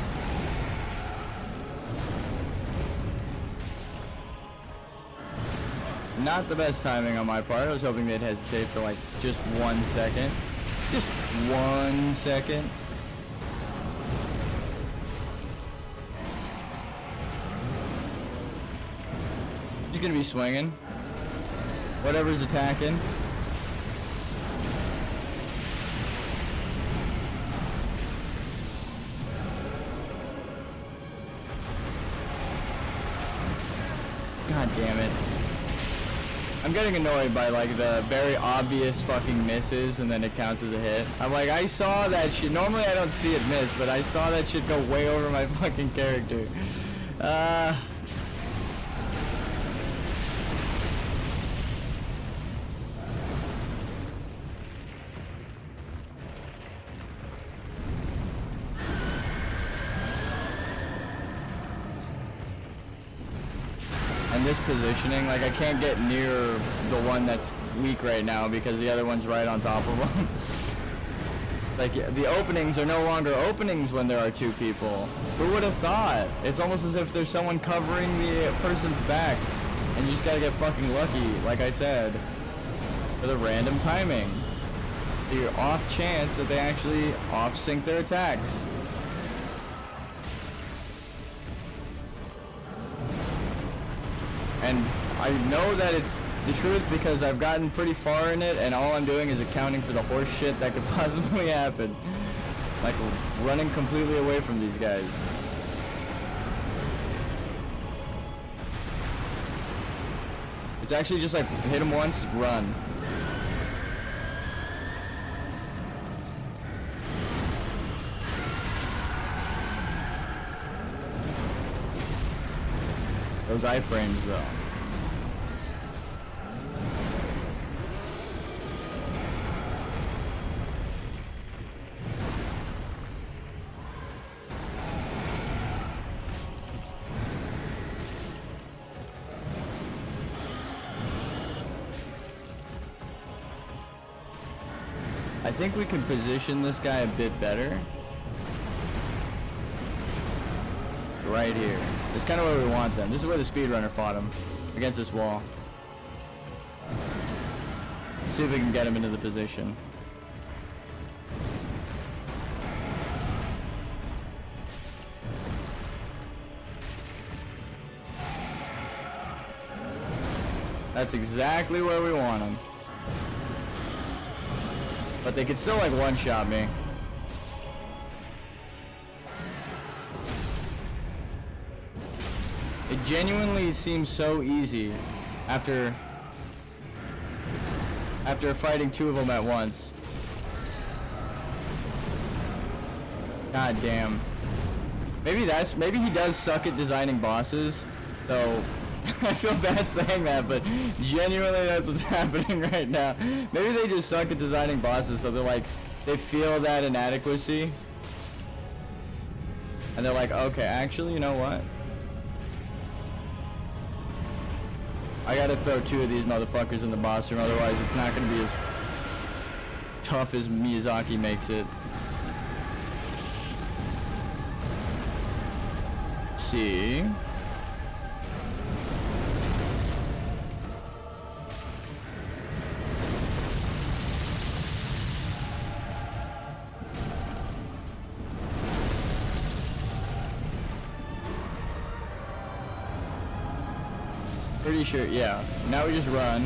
Not the best timing on my part. I was hoping they'd hesitate for like just 1 second. Just 1 second. He's gonna be swinging. Whatever's attacking. God damn it. I'm getting annoyed by like the very obvious fucking misses and then it counts as a hit. I'm like, I saw that shit. Normally I don't see it miss, but I saw that shit go way over my fucking character. And this positioning, like I can't get near the one that's weak right now because the other one's right on top of him. Like the openings are no longer openings when there are 2 people. Who would have thought? It's almost as if there's someone covering the person's back and you just gotta get fucking lucky, like I said, for the random timing. The off chance that they actually off-sync their attacks. And I know that it's the truth because I've gotten pretty far in it and all I'm doing is accounting for the horse shit that could possibly happen. Like running completely away from these guys. It's actually just like hit them once, run. Those iframes though. I think we can position this guy a bit better. Right here. It's kind of where we want them. This is where the speedrunner fought him. Against this wall. See if we can get him into the position. That's exactly where we want him. But they could still like one-shot me. It genuinely seems so easy after fighting two of them at once. God damn. Maybe he does suck at designing bosses, so I feel bad saying that, but genuinely that's what's happening right now. Maybe they just suck at designing bosses, so they're like, they feel that inadequacy. And they're like, okay, actually, you know what? I gotta throw two of these motherfuckers in the boss room, otherwise it's not gonna be as tough as Miyazaki makes it. See? Pretty sure, yeah. Now we just run.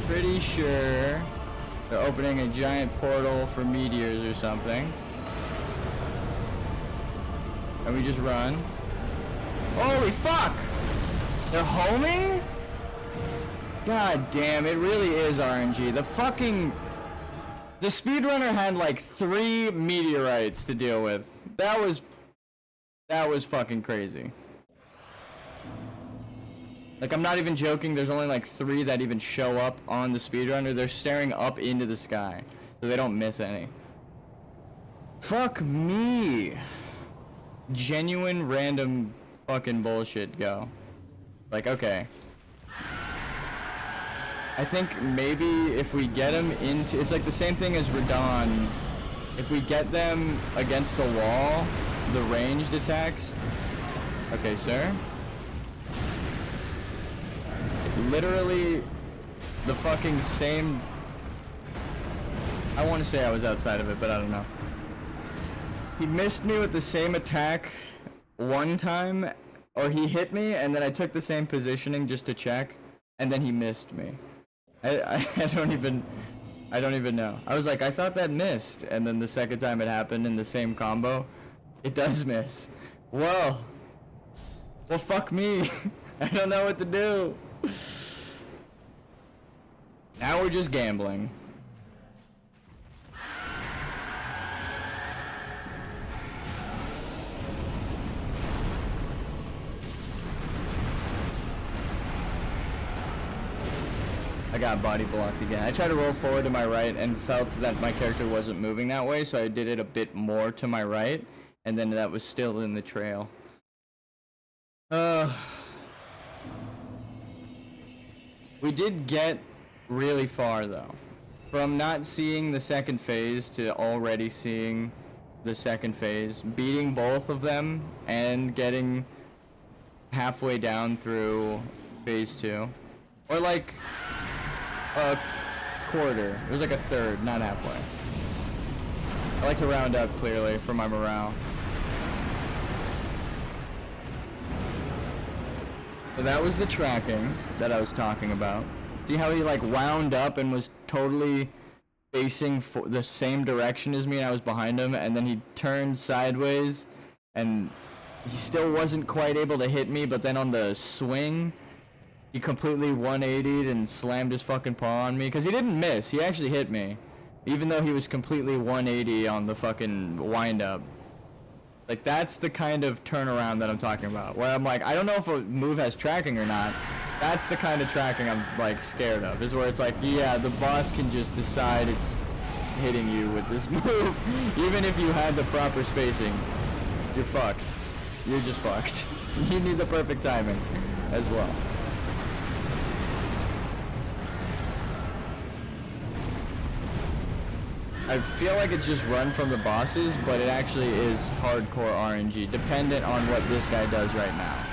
Pretty sure they're opening a giant portal for meteors or something. And we just run. Holy fuck! They're homing? God damn, it really is RNG. The speedrunner had like 3 meteorites to deal with. That was fucking crazy. Like, I'm not even joking, there's only like 3 that even show up on the speedrunner. They're staring up into the sky, so they don't miss any. Fuck me. Genuine random fucking bullshit go. Like, okay. I think maybe if we get them into... It's like the same thing as Radon. If we get them against the wall, the ranged attacks... Okay, sir. Literally the fucking same... I want to say I was outside of it, but I don't know. He missed me with the same attack one time, or he hit me, and then I took the same positioning just to check, and then he missed me. I don't even know. I was like, I thought that missed, and then the second time it happened in the same combo, it does miss. Whoa. Well, fuck me. I don't know what to do. Now we're just gambling. I got body blocked again. I tried to roll forward to my right and felt that my character wasn't moving that way, so I did it a bit more to my right, and then that was still in the trail. We did get really far though. From not seeing the second phase to already seeing the second phase, beating both of them and getting halfway down through phase 2. Or like a quarter. It was like a third, not halfway. I like to round up clearly for my morale. So that was the tracking that I was talking about. See how he like wound up and was totally facing the same direction as me, and I was behind him, and then he turned sideways and he still wasn't quite able to hit me, but then on the swing he completely 180'd and slammed his fucking paw on me, because he didn't miss, he actually hit me, even though he was completely 180 on the fucking wind-up. Like, that's the kind of turnaround that I'm talking about, where I'm like, I don't know if a move has tracking or not. That's the kind of tracking I'm, like, scared of, is where it's like, yeah, the boss can just decide it's hitting you with this move, even if you had the proper spacing. you're fucked. You're just fucked. You need the perfect timing as well. I feel like it's just run from the bosses, but it actually is hardcore RNG, dependent on what this guy does right now.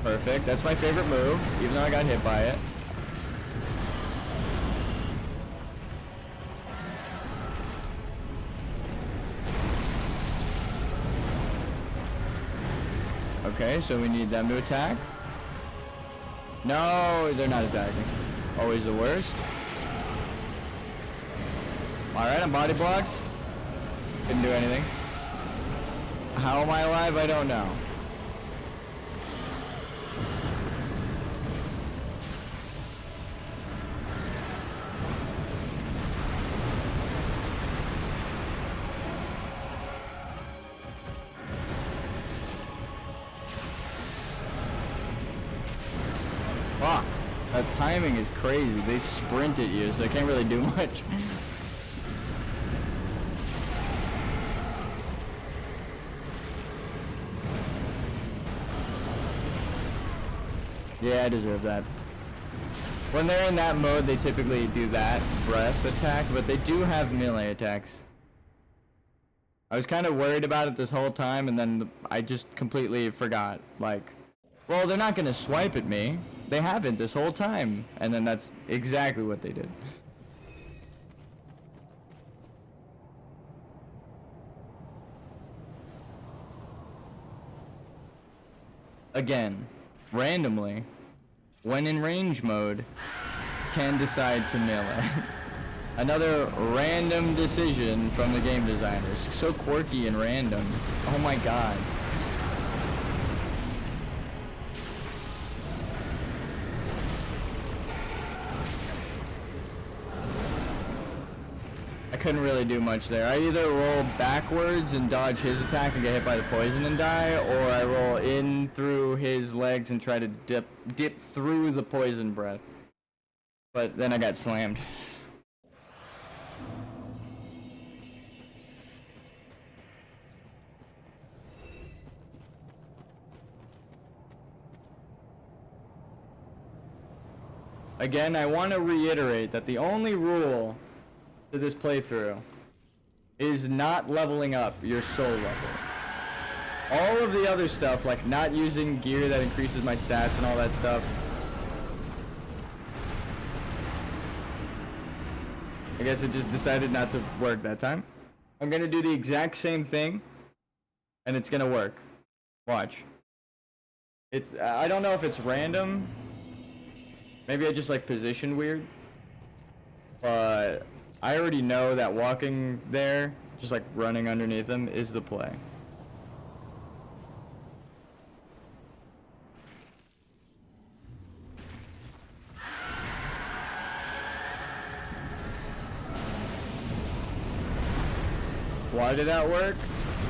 Perfect. That's my favorite move, even though I got hit by it. Okay, so we need them to attack. No, they're not attacking. Always the worst. Alright, I'm body blocked. Couldn't do anything. How am I alive? I don't know. Fuck. That timing is crazy. They sprint at you, so I can't really do much. Yeah, I deserve that. When they're in that mode, they typically do that breath attack, but they do have melee attacks. I was kind of worried about it this whole time, and then I just completely forgot. Like, well, they're not gonna swipe at me. They haven't this whole time. And then that's exactly what they did. Again, randomly, when in range mode, can decide to melee. Another random decision from the game designers. So quirky and random. Oh my god. I couldn't really do much there. I either roll backwards and dodge his attack and get hit by the poison and die, or I roll in through his legs and try to dip through the poison breath. But then I got slammed. Again, I want to reiterate that the only rule to this playthrough is not leveling up your soul level. All of the other stuff, like not using gear that increases my stats and all that stuff, I guess it just decided not to work that time. I'm gonna do the exact same thing, and it's gonna work. Watch. It's, I don't know if it's random. Maybe I just like position weird. But I already know that walking there, just like running underneath them, is the play. Why did that work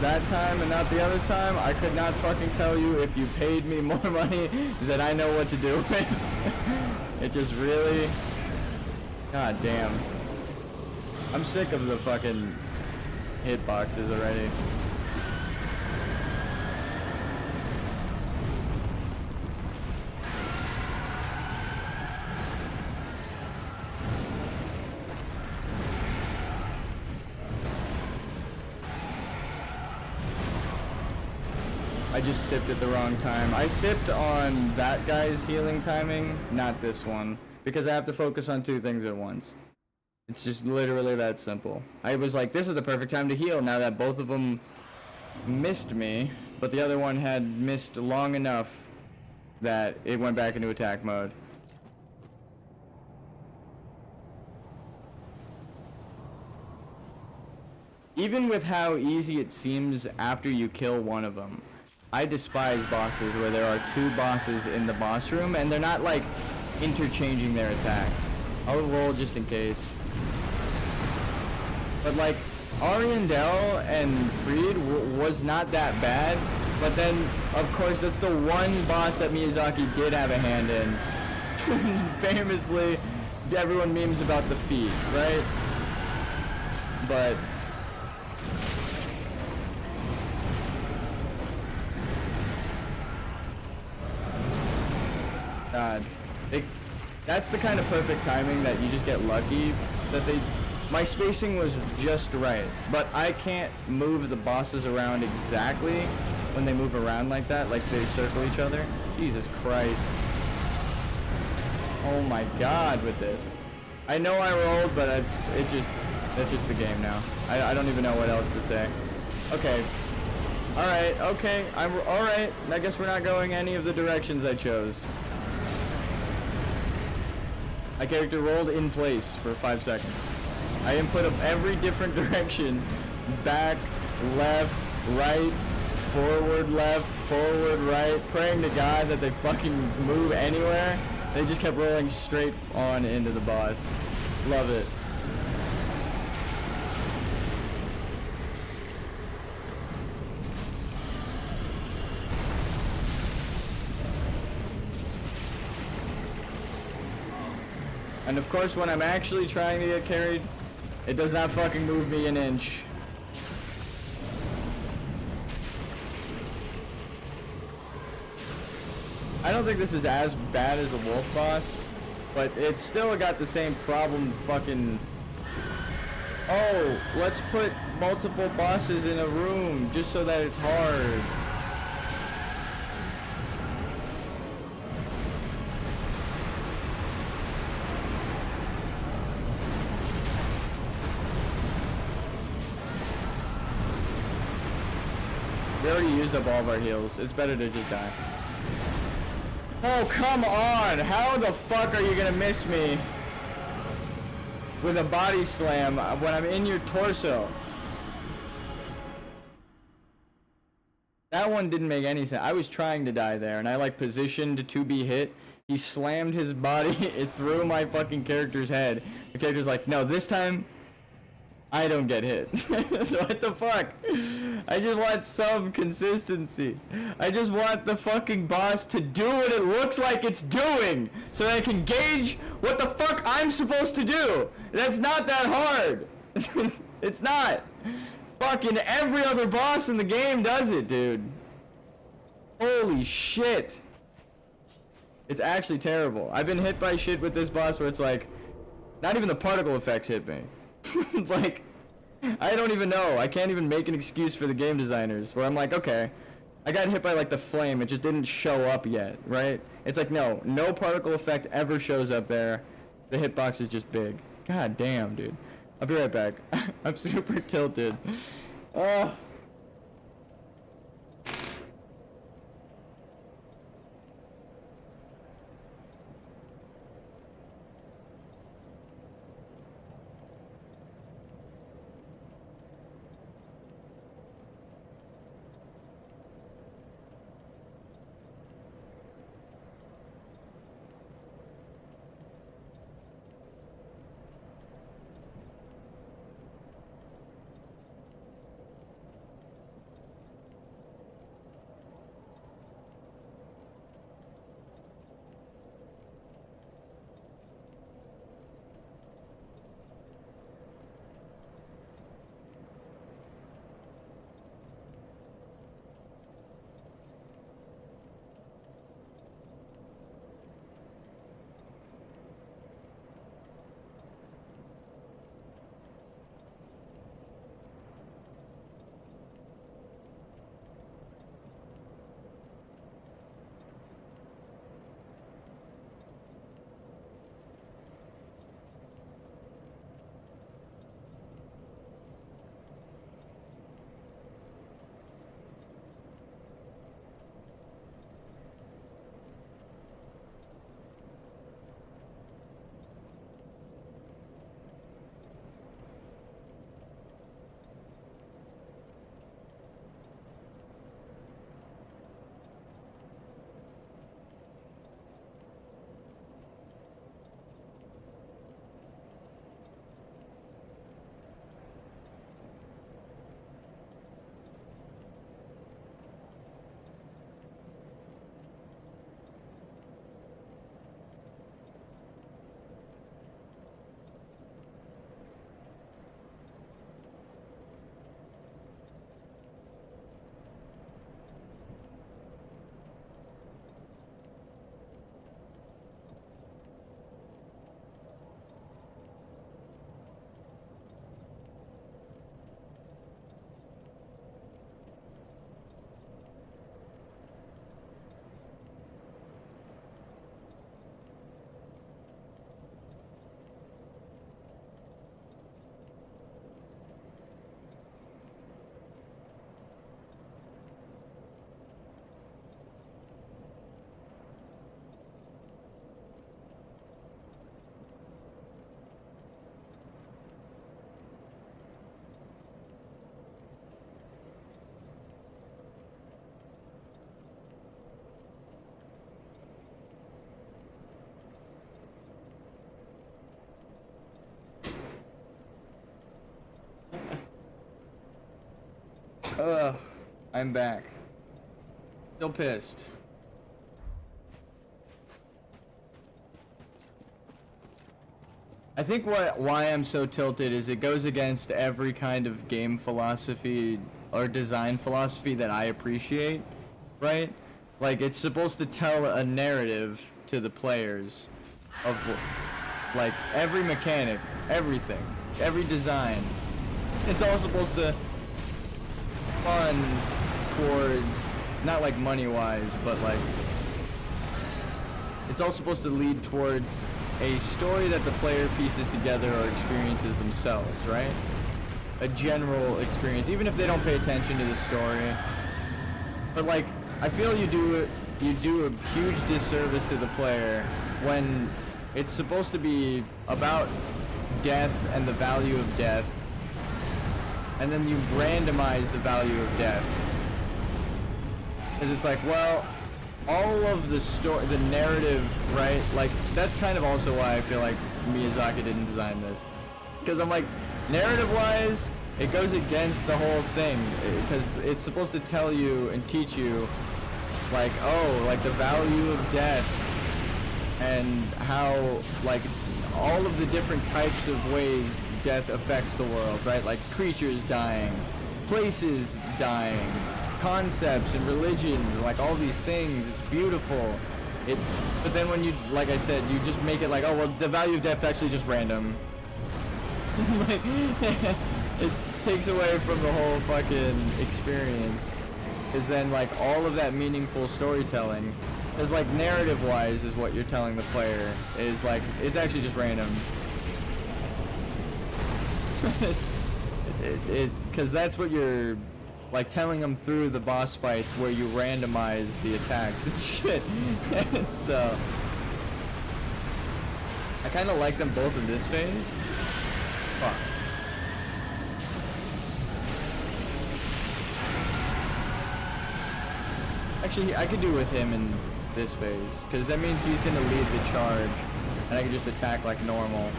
that time and not the other time? I could not fucking tell you. If you paid me more money, that I know what to do with. It just really... God damn. I'm sick of the fucking hitboxes already. I just sipped at the wrong time. I sipped on that guy's healing timing, not this one, because I have to focus on two things at once. It's just literally that simple. I was like, this is the perfect time to heal now that both of them missed me, but the other one had missed long enough that it went back into attack mode. Even with how easy it seems after you kill one of them, I despise bosses where there are two bosses in the boss room and they're not like interchanging their attacks. I'll roll just in case. But like, Ariandel and Fried was not that bad, but then of course that's the one boss that Miyazaki did have a hand in. Famously, everyone memes about the feet, right? But god. That's the kind of perfect timing that you just get lucky that my spacing was just right, but I can't move the bosses around exactly when they move around like that, like they circle each other. Jesus Christ. Oh my god with this. I know I rolled, but that's just the game now. I don't even know what else to say. Okay. Alright, okay. Alright. I guess we're not going any of the directions I chose. My character rolled in place for 5 seconds. I input of every different direction. Back, left, right, forward, left, forward, right. Praying to God that they fucking move anywhere. They just kept rolling straight on into the boss. Love it. And of course, when I'm actually trying to get carried, it does not fucking move me an inch. I don't think this is as bad as a wolf boss, but it's still got the same problem fucking... Oh, let's put multiple bosses in a room just so that it's hard. We already used up all of our heals. It's better to just die. Oh, come on! How the fuck are you gonna miss me with a body slam when I'm in your torso? That one didn't make any sense. I was trying to die there, and I like positioned to be hit. He slammed his body through my fucking character's head. The character's like, no, this time I don't get hit. So what the fuck? I just want some consistency. I just want the fucking boss to do what it looks like it's doing so that I can gauge what the fuck I'm supposed to do. That's not that hard. It's not. Fucking every other boss in the game does it, dude. Holy shit. It's actually terrible. I've been hit by shit with this boss where it's like, not even the particle effects hit me. Like, I don't even know. I can't even make an excuse for the game designers where I'm like, okay, I got hit by like the flame. It just didn't show up yet, right? It's like, no particle effect ever shows up there. The hitbox is just big. God damn, dude. I'll be right back. I'm super tilted. Ugh, I'm back. Still pissed. I think why I'm so tilted is it goes against every kind of game philosophy or design philosophy that I appreciate, right? Like, it's supposed to tell a narrative to the players of, like, every mechanic, everything, every design. It's all supposed to fund towards, not like money-wise, but like, it's all supposed to lead towards a story that the player pieces together or experiences themselves, right? A general experience, even if they don't pay attention to the story. But like, I feel you do a huge disservice to the player when it's supposed to be about death and the value of death, and then you randomize the value of death. Because it's like, well, all of the story, the narrative, right? Like, that's kind of also why I feel like Miyazaki didn't design this. Because I'm like, narrative-wise, it goes against the whole thing. Because it's supposed to tell you and teach you, like, oh, like the value of death. And how, like, all of the different types of ways death affects the world, right? Like, creatures dying, places dying, concepts and religions, like all these things. It's beautiful. But then when you, like I said, you just make it like, oh well, the value of death's actually just random. Like, it takes away from the whole fucking experience. Is then like all of that meaningful storytelling, is like narrative-wise, is what you're telling the player is like it's actually just random. Because that's what you're like telling them through the boss fights where you randomize the attacks and shit. So I kind of like them both in this phase. Fuck. Actually, I could do with him in this phase, because that means he's gonna lead the charge and I can just attack like normal.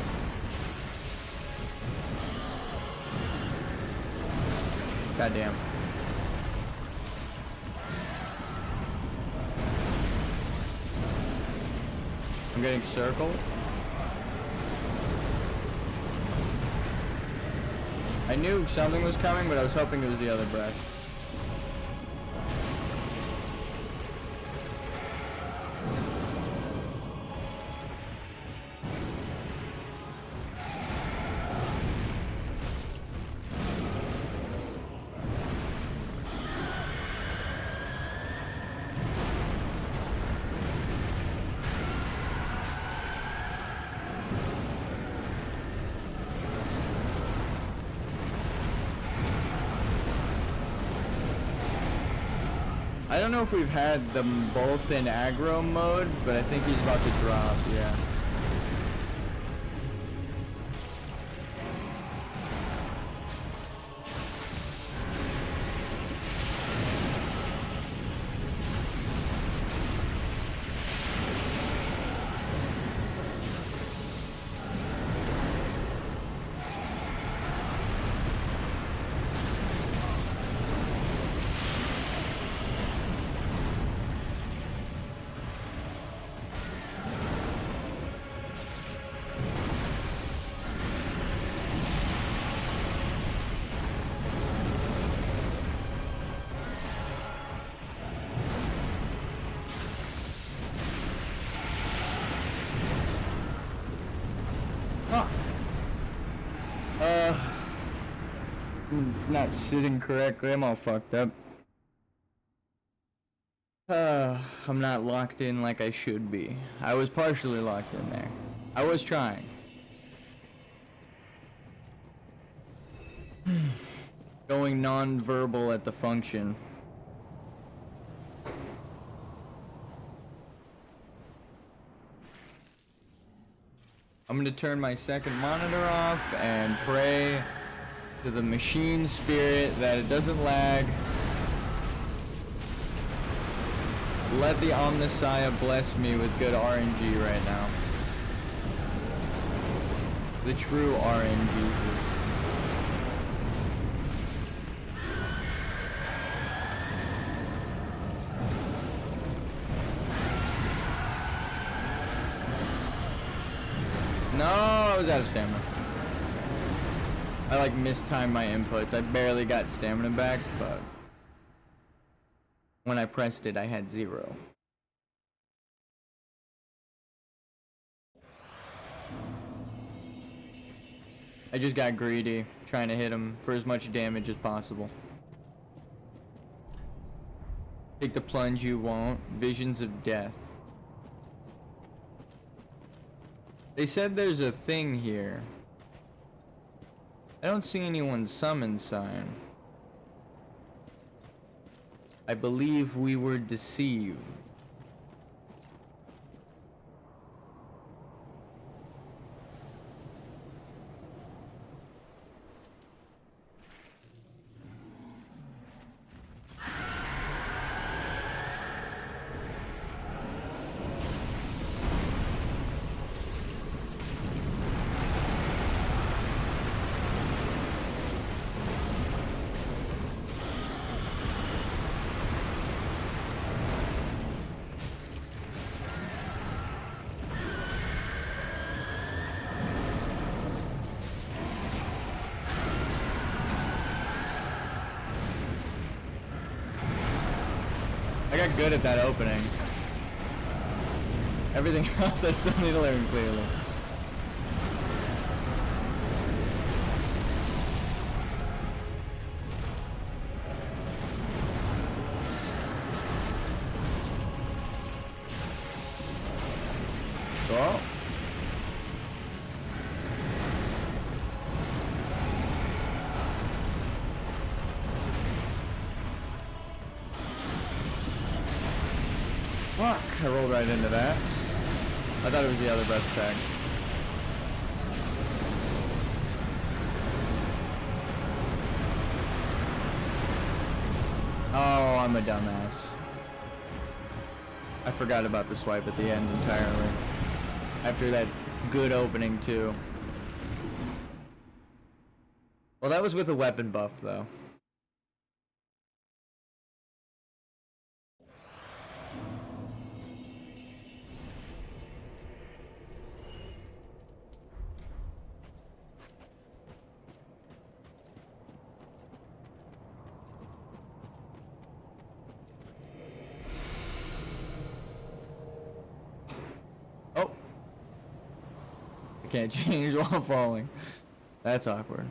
Goddamn. I'm getting circled. I knew something was coming, but I was hoping it was the other breath. I don't know if we've had them both in aggro mode, but I think he's about to drop, yeah. Not sitting correctly. I'm all fucked up. I'm not locked in like I should be. I was partially locked in there. I was trying. Going non-verbal at the function. I'm gonna turn my second monitor off and pray to the machine spirit that it doesn't lag. Let the Omnissiah bless me with good RNG right now. The true RNGesus. was out of stamina. I like mistimed my inputs. I barely got stamina back, but when I pressed it, I had 0. I just got greedy, trying to hit him for as much damage as possible. Take the plunge you won't. Visions of death. They said there's a thing here. I don't see anyone's summon sign. I believe we were deceived. I got good at that opening. Everything else I still need to learn clearly. Cool. Fuck, I rolled right into that. I thought it was the other breath attack. Oh, I'm a dumbass. I forgot about the swipe at the end entirely. After that good opening too. Well, that was with a weapon buff though. Oh. I can't change while falling. That's awkward.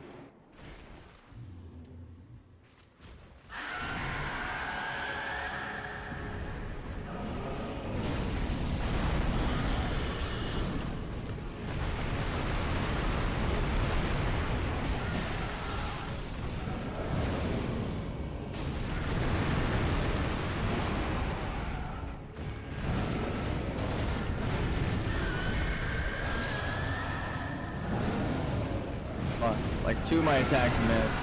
Fuck, like 2 of my attacks missed.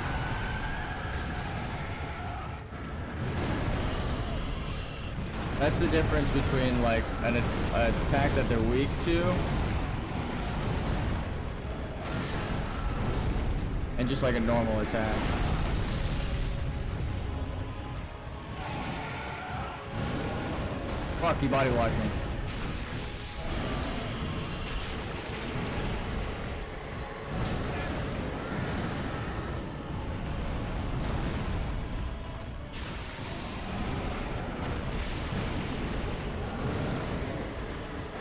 That's the difference between like an attack that they're weak to and just like a normal attack. Fuck, he body blocked me.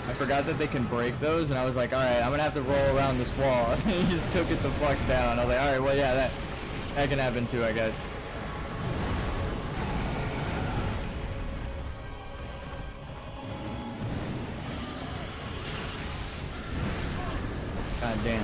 I forgot that they can break those, and I was like, alright, I'm gonna have to roll around this wall. And he just took it the fuck down. I was like, alright, well, yeah, that can happen too, I guess. God damn.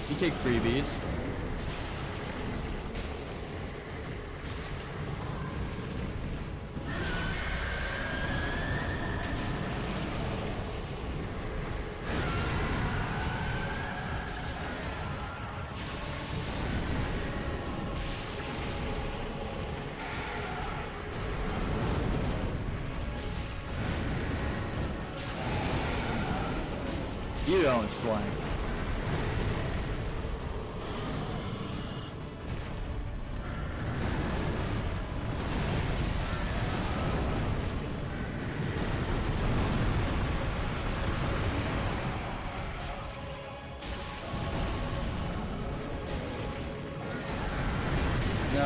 You take freebies. You don't swing.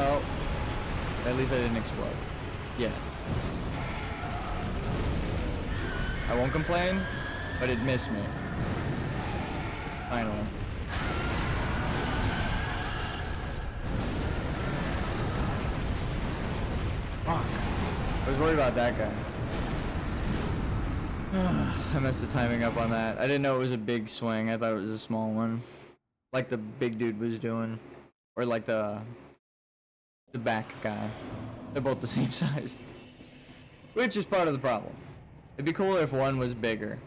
No. At least I didn't explode. Yeah. I won't complain, but it missed me. Finally. Fuck. I was worried about that guy. I messed the timing up on that. I didn't know it was a big swing. I thought it was a small one. Like the big dude was doing. Or like the back guy. They're both the same size. Which is part of the problem. It'd be cooler if one was bigger.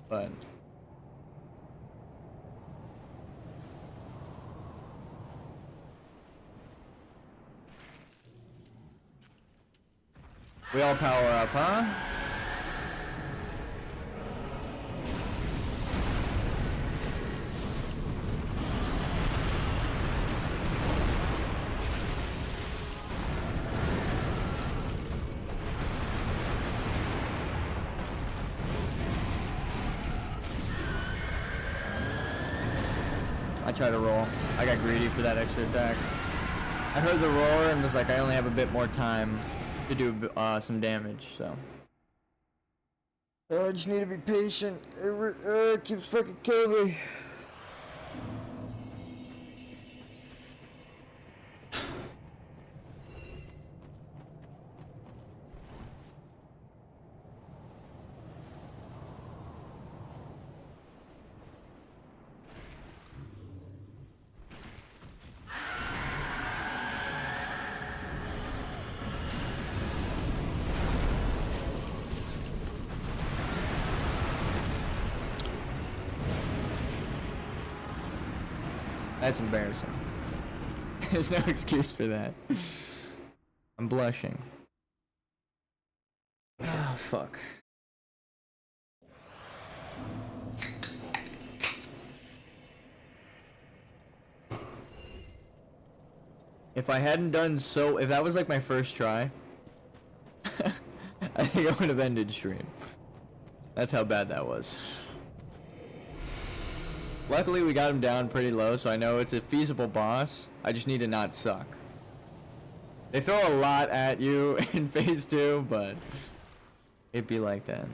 But... we all power up, huh? I tried to roll. I got greedy for that extra attack. I heard the roar and was like, I only have a bit more time to do some damage, so. I just need to be patient. It keeps fucking killing me. That's embarrassing. There's no excuse for that. I'm blushing. Oh, fuck. If I hadn't done so, if that was like my first try, I think I would have ended stream. That's how bad that was. Luckily, we got him down pretty low, so I know it's a feasible boss. I just need to not suck. They throw a lot at you in phase 2, but it'd be like that.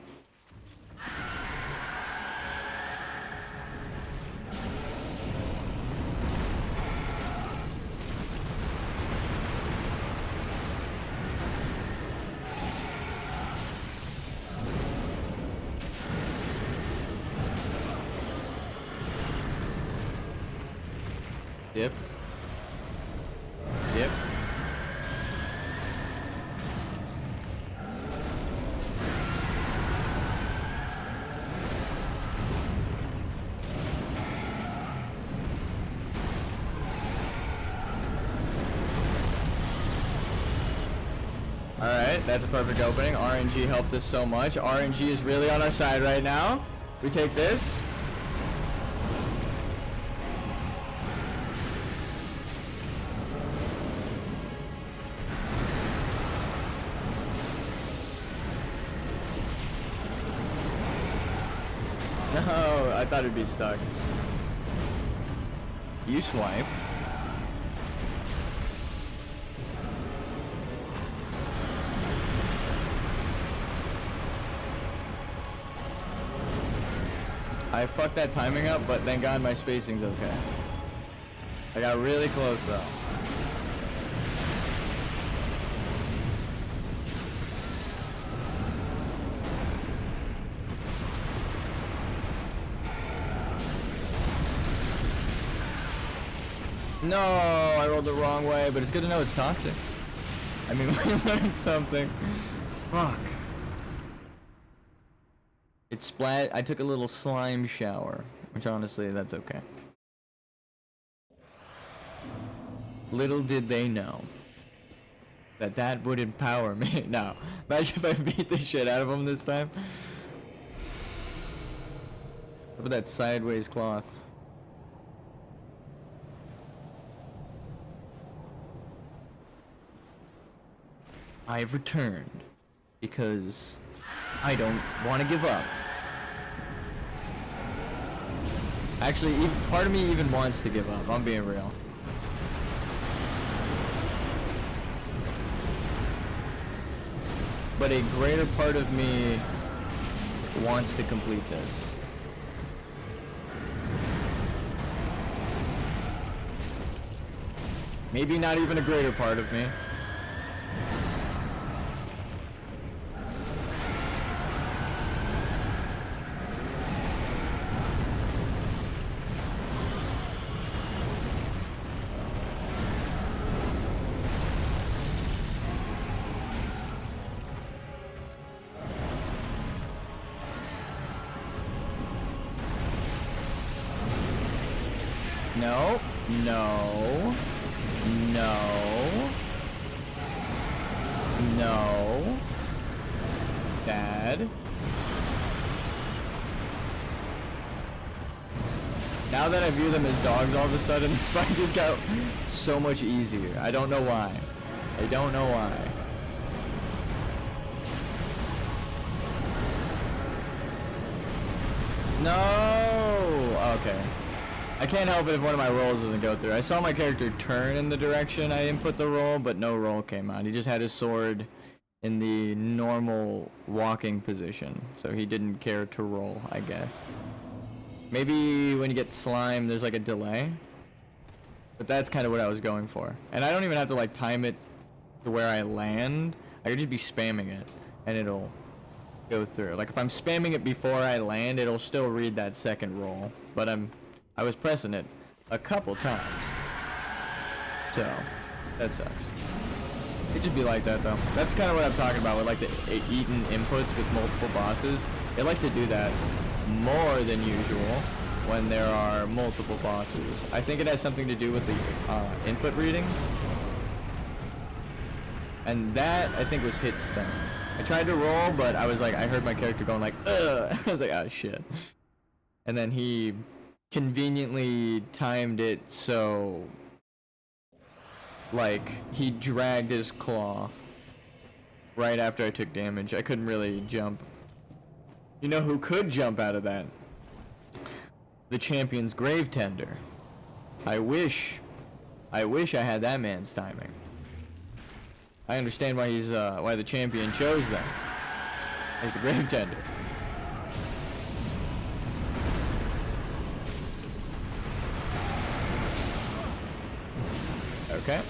Yep. Yep. Alright, that's a perfect opening. RNG helped us so much. RNG is really on our side right now. We take this. No, I thought it'd be stuck. You swipe. I fucked that timing up, but thank God my spacing's okay. I got really close though. No, I rolled the wrong way, but it's good to know it's toxic. I mean, we learned something. Fuck. It splat. I took a little slime shower, which honestly, that's okay. Little did they know that that would empower me. Now, imagine if I beat the shit out of him this time. Look at that sideways cloth. I've returned because I don't want to give up. Actually, part of me even wants to give up. I'm being real. but a greater part of me wants to complete this. Maybe not even a greater part of me. No, no, no, no, Dad. Now that I view them as dogs all of a sudden, this fight just got so much easier. I don't know why. I don't know why. No! Okay. I can't help it if one of my rolls doesn't go through. I saw my character turn in the direction I input the roll, but no roll came out. He just had his sword in the normal walking position, so he didn't care to roll, I guess. Maybe when you get slime, there's like a delay. But that's kind of what I was going for. And I don't even have to like time it to where I land. I could just be spamming it, and it'll go through. Like if I'm spamming it before I land, it'll still read that second roll. But I was pressing it a couple times. So, that sucks. It just be like that though. That's kind of what I'm talking about with like the eaten inputs with multiple bosses. It likes to do that more than usual when there are multiple bosses. I think it has something to do with the input reading. And that, I think, was hit stun. I tried to roll, but I was like, I heard my character going like, ugh. I was like, oh shit. And then he conveniently timed it so like he dragged his claw right after I took damage. I couldn't really jump. You know who could jump out of that? The champion's grave tender. I wish I had that man's timing. I understand why he's why the champion chose them as the grave tender. Okay.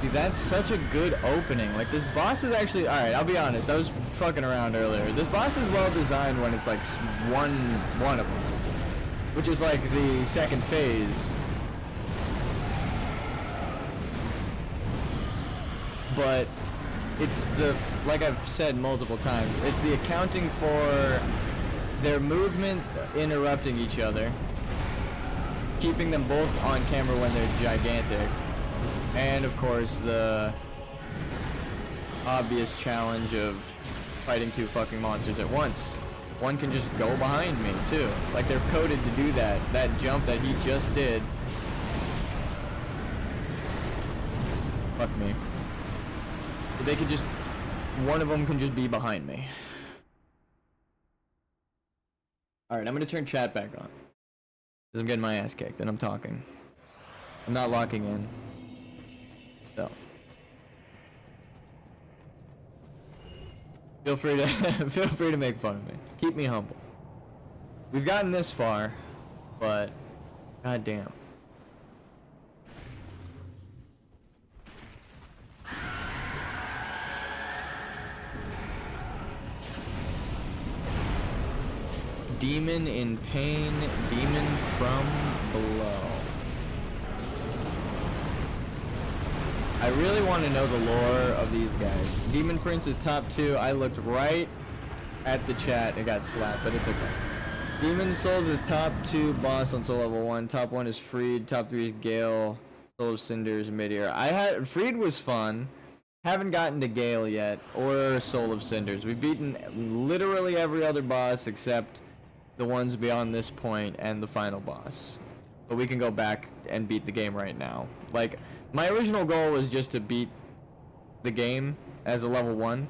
Dude, that's such a good opening. Like, this boss is actually... Alright, I'll be honest. I was fucking around earlier. This boss is well designed when it's, like, one of them. Which is, like, the second phase. But... it's the... like I've said multiple times, it's the accounting for their movement interrupting each other, keeping them both on camera when they're gigantic, and of course the obvious challenge of fighting two fucking monsters at once. One can just go behind me too. Like, they're coded to do that. That jump that he just did. Fuck me. They could just... one of them can just be behind me. Alright, I'm gonna turn chat back on. Because I'm getting my ass kicked and I'm talking. I'm not locking in. So. Feel free to make fun of me. Keep me humble. We've gotten this far, but goddamn. Demon in pain, demon from below. I really want to know the lore of these guys. Demon Prince is top 2. I looked right at the chat and got slapped, but it's okay. Demon Souls is top 2 boss on Soul Level 1. Top 1 is Freed. Top 3 is Gale. Soul of Cinders, Mid-Ear. Freed was fun. Haven't gotten to Gale yet, or Soul of Cinders. We've beaten literally every other boss except the ones beyond this point and the final boss. But we can go back and beat the game right now. Like, my original goal was just to beat the game as a level 1.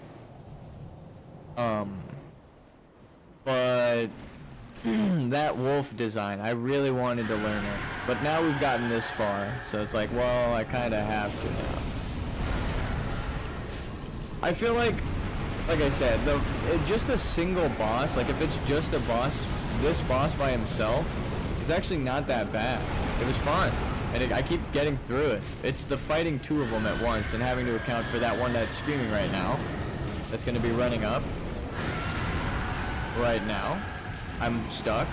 But that wolf design, I really wanted to learn it. But now we've gotten this far, so it's like, well, I kind of have to now. I feel like I said, just a single boss, like if it's just a boss, this boss by himself, it's actually not that bad. It was fun, and I keep getting through it. It's the fighting two of them at once and having to account for that one that's screaming right now. That's going to be running up right now. I'm stuck.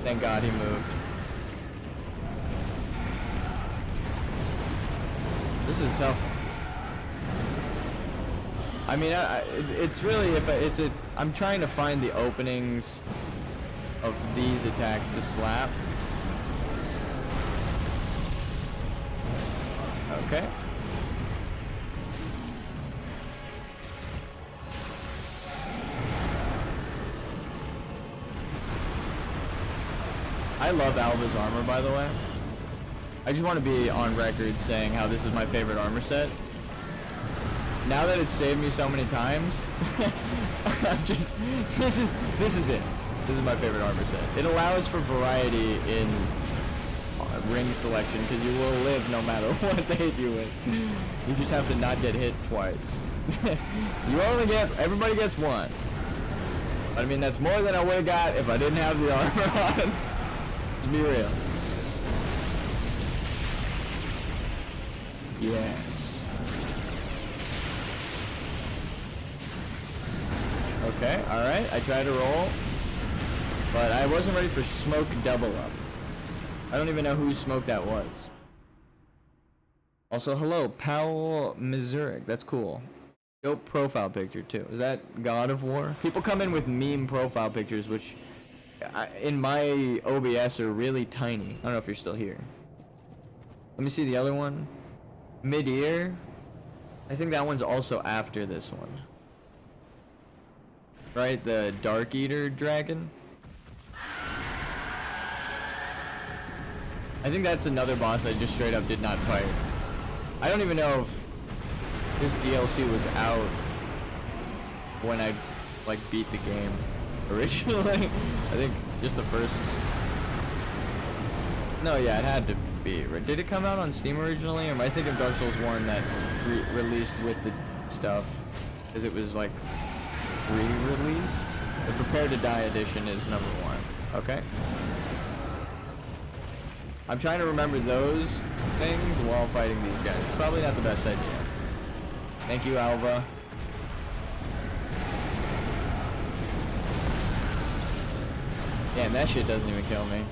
Thank God he moved. This is tough. I mean, it's really, I'm trying to find the openings of these attacks to slap. Okay. I love Alva's armor, by the way. I just want to be on record saying how this is my favorite armor set. Now that it's saved me so many times, I'm just, this is it. This is my favorite armor set. It allows for variety in ring selection because you will live no matter what they hit you with. You just have to not get hit twice. Everybody gets one. But I mean, that's more than I would have got if I didn't have the armor on. Let's be real. Yes. Okay, alright, I tried to roll, but I wasn't ready for smoke double up. I don't even know whose smoke that was. Also, hello, Powell, Missouri. That's cool. Dope profile picture, too. Is that God of War? People come in with meme profile pictures, which in my OBS are really tiny. I don't know if you're still here. Let me see the other one. Mid-ear. I think that one's also after this one. Right, the Dark Eater dragon. I think that's another boss I just straight up did not fight. I don't even know if this DLC was out when I like beat the game originally. I think just the first. No, yeah, it had to be. Did it come out on Steam originally, or am I thinking Dark Souls 1 that released with the stuff? Because it was like re-released. The Prepare to Die edition is number 1. Okay. I'm trying to remember those things while fighting these guys. Probably not the best idea. Thank you, Alva. Damn, that shit doesn't even kill me.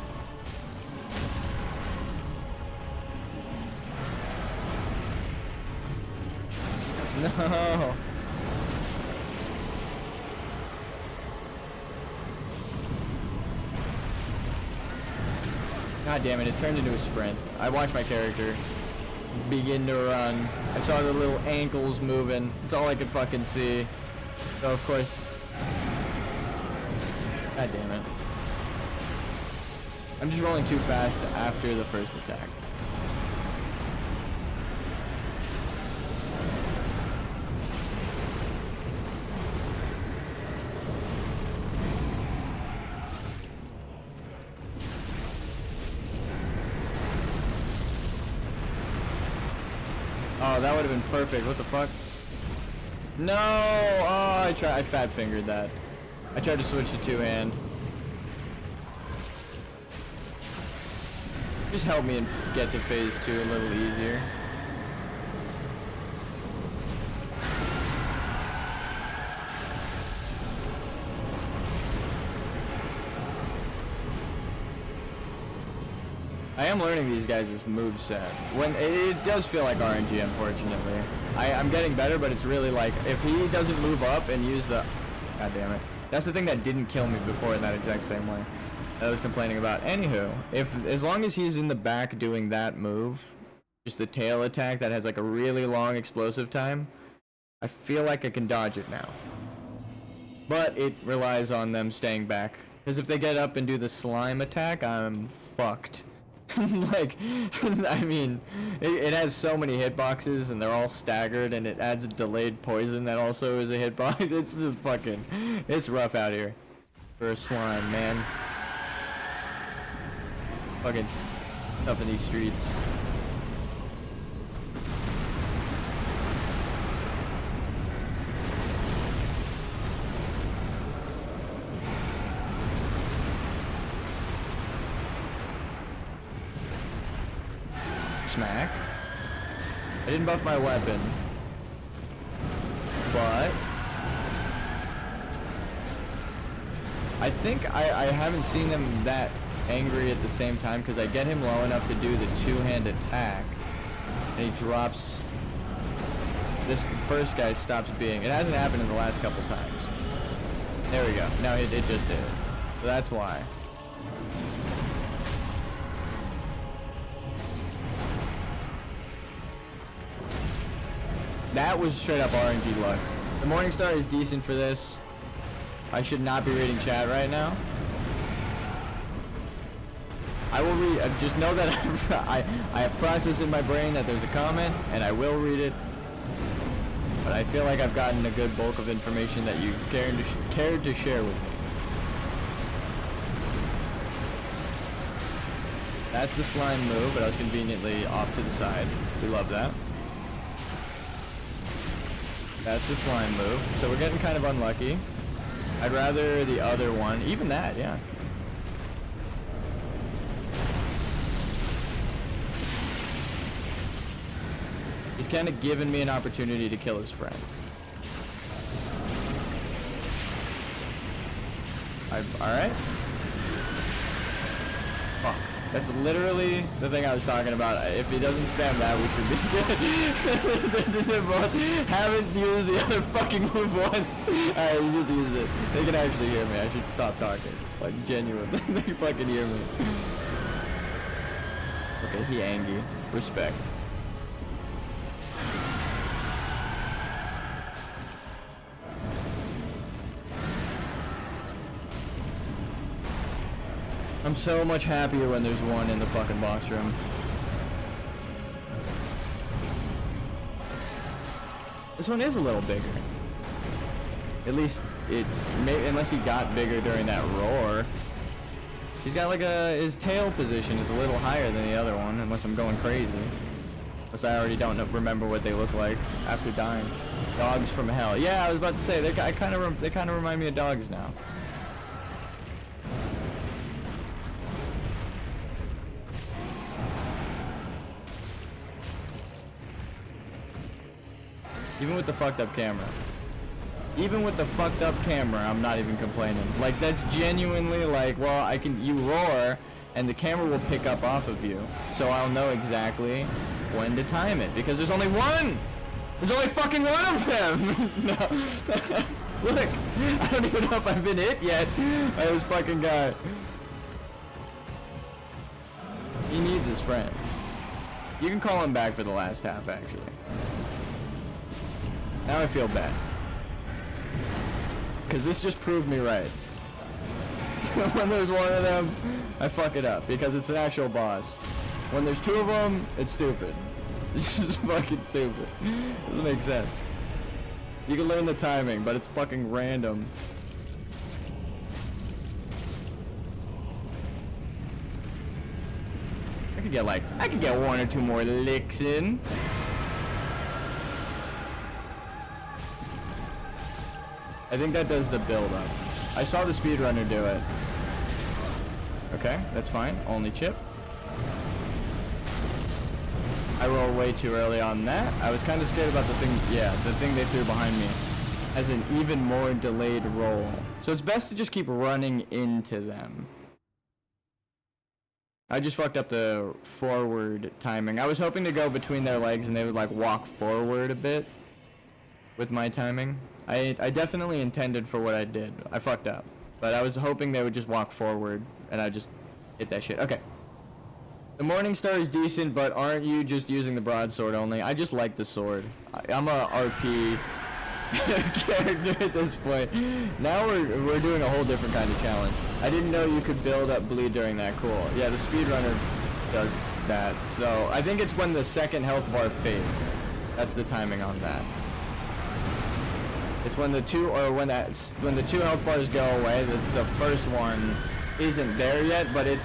No. God damn it, it turned into a sprint. I watched my character begin to run. I saw the little ankles moving. That's all I could fucking see. So of course. God damn it. I'm just rolling too fast after the first attack. Oh, that would have been perfect. What the fuck? No! Oh, I fat fingered that. I tried to switch to two-hand. Just help me and get to phase 2 a little easier. I am learning these guys' moveset. When it does feel like RNG, unfortunately. I'm getting better, but it's really like if he doesn't move up and use the, god damn it. That's the thing that didn't kill me before in that exact same way. That I was complaining about. Anywho, as long as he's in the back doing that move, just the tail attack that has like a really long explosive time, I feel like I can dodge it now. But it relies on them staying back. Because if they get up and do the slime attack, I'm fucked. Like, I mean, it has so many hitboxes and they're all staggered, and it adds a delayed poison that also is a hitbox. It's just fucking, it's rough out here. for a slime, man. Fucking tough in these streets. Smack. I didn't buff my weapon, but I think I haven't seen them that angry at the same time, because I get him low enough to do the two-hand attack, and he drops. This first guy stops being. It hasn't happened in the last couple times. There we go. No, it just did. So that's why. That was straight up RNG luck. The Morningstar is decent for this. I should not be reading chat right now. I will read. Just know that I have processed in my brain that there's a comment, and I will read it. But I feel like I've gotten a good bulk of information that you cared to share with me. That's the slime move, but I was conveniently off to the side. We love that. That's the slime move. So we're getting kind of unlucky. I'd rather the other one. Even that, yeah. He's kind of given me an opportunity to kill his friend. Alright. Fuck. That's literally the thing I was talking about. If he doesn't spam that, we should be good. They both haven't used the other fucking move once. Alright, you just used it. They can actually hear me. I should stop talking. Like, genuinely. They can fucking hear me. Okay, he angry. Respect. I'm so much happier when there's one in the fucking boss room. This one is a little bigger. At least it's, unless he got bigger during that roar. He's got like his tail position is a little higher than the other one, unless I'm going crazy. Unless I already don't remember what they look like after dying. Dogs from hell. Yeah, I was about to say, they kind of remind me of dogs now. Even with the fucked up camera. Even with the fucked up camera, I'm not even complaining. Like, that's genuinely like, well, you roar, and the camera will pick up off of you. So I'll know exactly when to time it. Because there's only one! There's only fucking one of them! No. Look, I don't even know if I've been hit yet by this fucking guy. He needs his friend. You can call him back for the last half, actually. Now I feel bad. Because this just proved me right. When there's one of them, I fuck it up. Because it's an actual boss. When there's two of them, it's stupid. It's just fucking stupid. Doesn't make sense. You can learn the timing, but it's fucking random. I could get one or two more licks in. I think that does the build up. I saw the speedrunner do it. Okay, that's fine. Only chip. I rolled way too early on that. I was kind of scared about the thing. Yeah, the thing they threw behind me has an even more delayed roll. So it's best to just keep running into them. I just fucked up the forward timing. I was hoping to go between their legs and they would like walk forward a bit with my timing. I definitely intended for what I did. I fucked up. But I was hoping they would just walk forward, and I just hit that shit. Okay. The Morningstar is decent, but aren't you just using the broadsword only? I just like the sword. I'm a RP character at this point. Now we're doing a whole different kind of challenge. I didn't know you could build up bleed during that. Cool. Yeah, the speedrunner does that. So I think it's when the second health bar fades. That's the timing on that. It's when the two when the two health bars go away. The first one isn't there yet, but it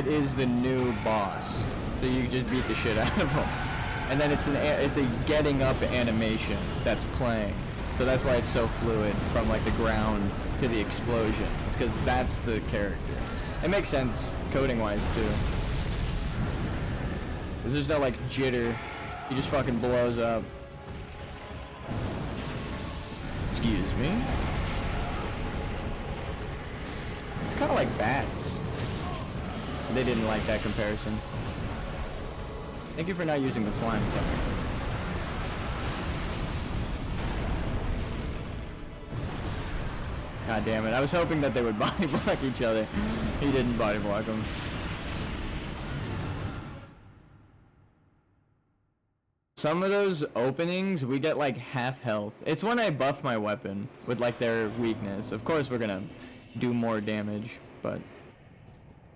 is the new boss. So you just beat the shit out of him. And then it's a getting up animation that's playing. So that's why it's so fluid from like the ground to the explosion. It's because that's the character. It makes sense coding wise too. Cause there's no like jitter. He just fucking blows up. Excuse me. Kind of like bats. They didn't like that comparison. Thank you for not using the slime attack. God damn it. I was hoping that they would body block each other. He didn't body block them. Some of those openings, we get like half health. It's when I buff my weapon with like their weakness. Of course we're gonna do more damage, but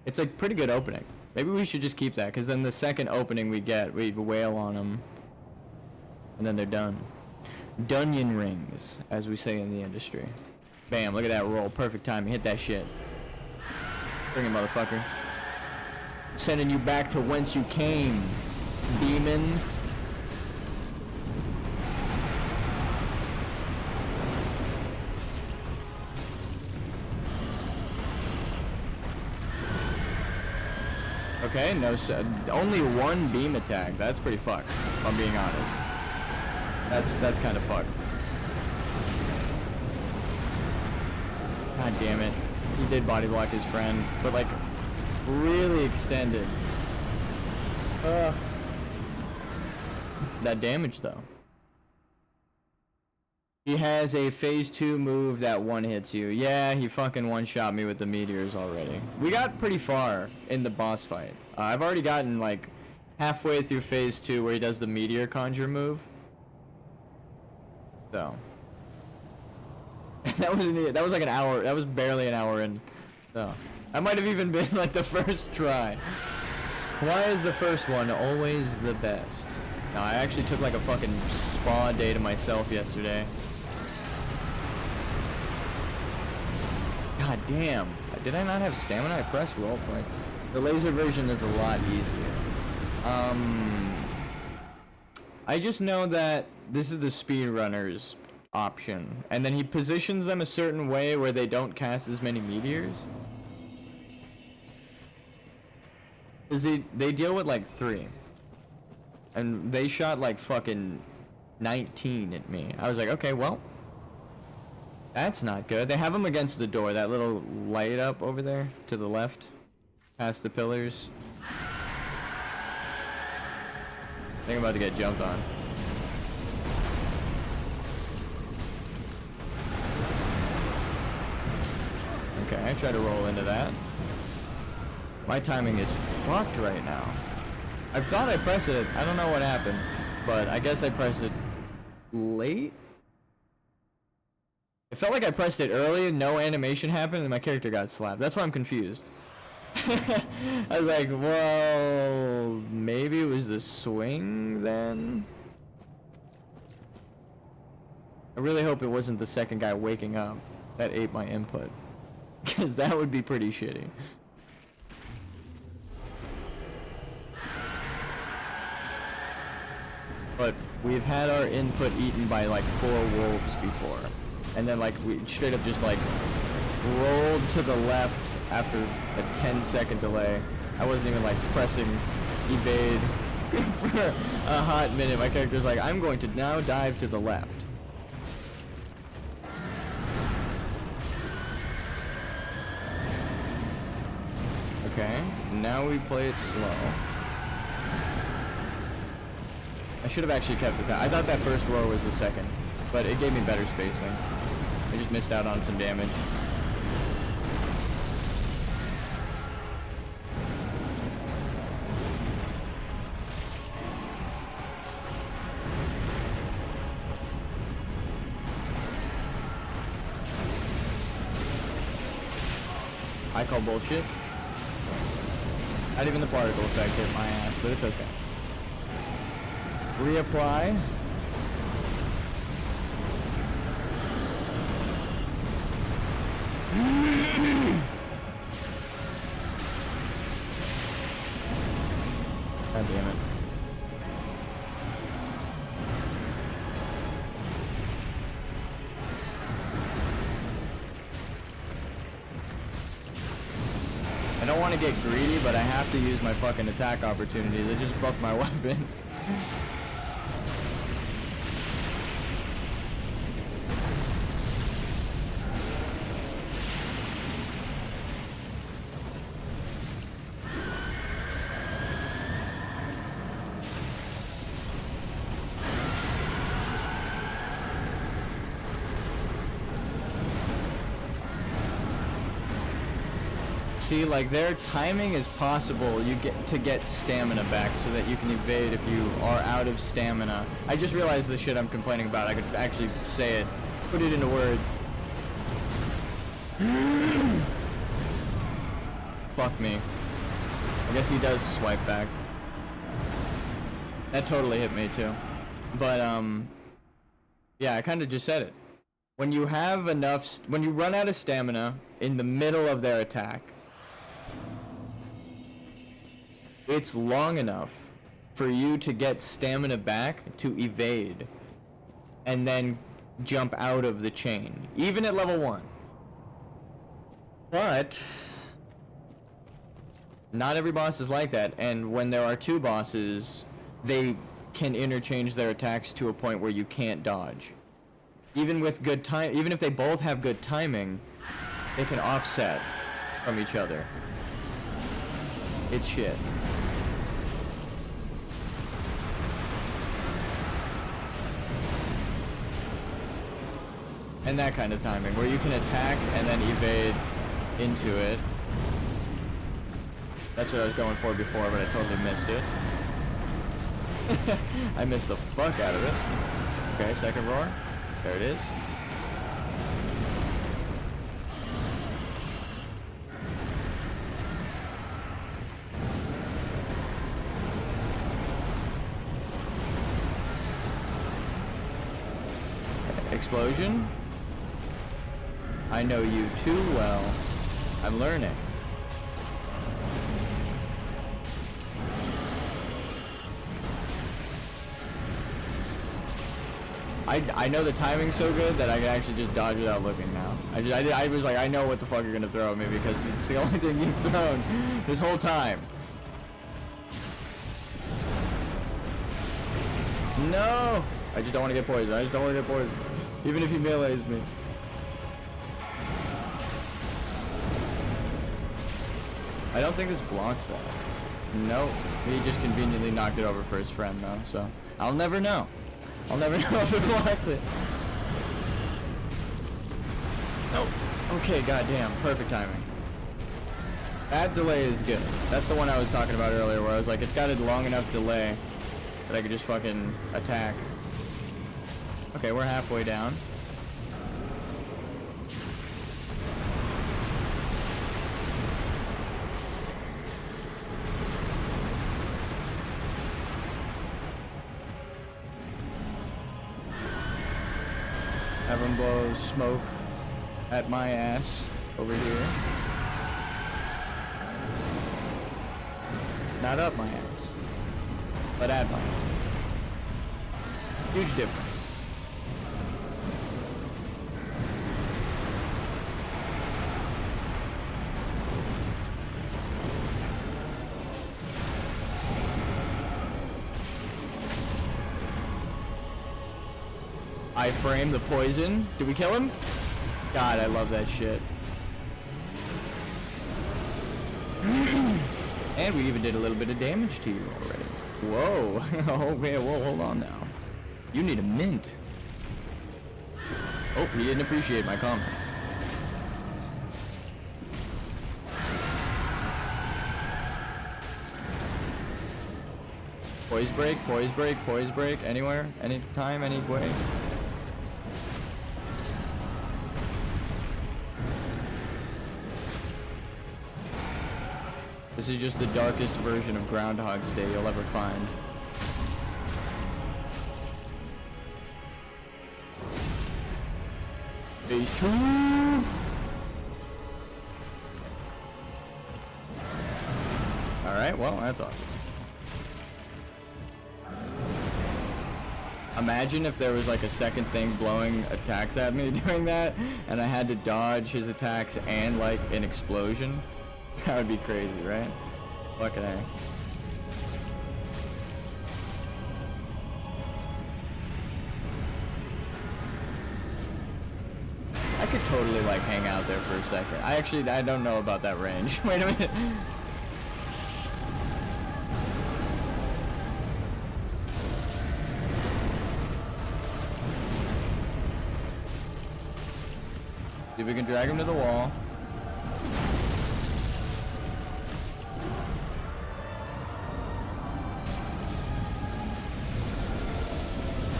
it's a pretty good opening. Maybe we should just keep that, because then the second opening we get, we wail on them, and then they're done. Dunyan rings, as we say in the industry. Bam, look at that roll. Perfect timing. Hit that shit. Bring it, motherfucker. Sending you back to whence you came, demon. Okay, no, only one beam attack. That's pretty fucked, if I'm being honest. That's kind of fucked. God damn it. He did body block his friend, but like really extended. That damage though. He has a phase 2 move that one hits you. Yeah, he fucking one-shot me with the meteors already. We got pretty far in the boss fight. I've already gotten like halfway through phase 2 where he does the meteor conjure move. So that was like an hour. That was barely an hour in. So that might have even been like the first try. Why is the first one always the best? No, I actually took like a fucking spa day to myself yesterday. God damn. Did I not have stamina? I pressed roll play. The laser version is a lot easier. I just know that this is the speedrunner's option. And then he positions them a certain way where they don't cast as many meteors. Because they deal with like 3. And they shot like fucking 19 at me. I was like, okay, well, that's not good. They have them against the door, that little light up over there to the left, past the pillars. I think I'm about to get jumped on. Okay, I try to roll into that. My timing is fucked right now. I thought I pressed it. I don't know what happened, but I guess I pressed it late. It felt like I pressed it early and no animation happened and my character got slapped. That's why I'm confused. I was like, well, maybe it was the swing then? I really hope it wasn't the second guy waking up that ate my input. Because that would be pretty shitty. But we've had our input eaten by like 4 wolves before. And then like we straight up just like rolled to the left after a 10-second delay. I wasn't even like pressing evade for a hot minute. My character's like, I'm going to now dive to the left. Okay, now we play it slow. I should have actually kept it. I thought that first roar was the second, but it gave me better spacing. I just missed out on some damage. I call bullshit. Not even the particle effect hit my ass, but it's okay. Reapply. God damn it. I don't want to get greedy, but I have to use my fucking attack opportunities. I just buffed my weapon. See, like, their timing is possible. You get to get stamina back so that you can evade if you are out of stamina. I just realized the shit I'm complaining about. I could actually say it, put it into words. Fuck me. I guess he does swipe back. That totally hit me too. But yeah, I kind of just said it. When you have enough, when you run out of stamina in the middle of their attack, it's long enough for you to get stamina back to evade and then jump out of the chain, even at level 1. But not every boss is like that, and when there are 2 bosses, they can interchange their attacks to a point where you can't dodge. Even with good time, even if they both have good timing, they can offset from each other. It's shit. And that kind of timing, where you can attack and then evade into it. That's what I was going for before, but I totally missed it. I missed the fuck out of it. Okay, second roar. There it is. Explosion. I know you too well. I'm learning. I know the timing so good that I can actually just dodge without looking now. I was like, I know what the fuck you're gonna throw at me because it's the only thing you've thrown this whole time. No! I just don't want to get poisoned. I just don't want to get poisoned. Even if he melees me. I don't think this blocks that. Nope. He just conveniently knocked it over for his friend though, so I'll never know. I'll never know if it blocks it. Nope. Okay, goddamn. Perfect timing. That delay is good. That's the one I was talking about earlier where I was like, it's got a long enough delay that I could just fucking attack. Okay, we're halfway down. Have him blow smoke at my ass over here. Not up my ass, but at my ass. Huge difference. I frame the poison. Did we kill him? God, I love that shit. And we even did a little bit of damage to you already. Whoa. Okay, whoa, hold on now. You need a mint. Oh, he didn't appreciate my comment. Poise break, poise break, poise break. Anywhere, anytime, any way. This is just the darkest version of Groundhog's Day you'll ever find. Phase 2! Alright, well, that's awesome. Imagine if there was like a second thing blowing attacks at me doing that, and I had to dodge his attacks and like an explosion. That would be crazy, right? Fucking A. I could totally like hang out there for a second. I don't know about that range. Wait a minute. See if we can drag him to the wall.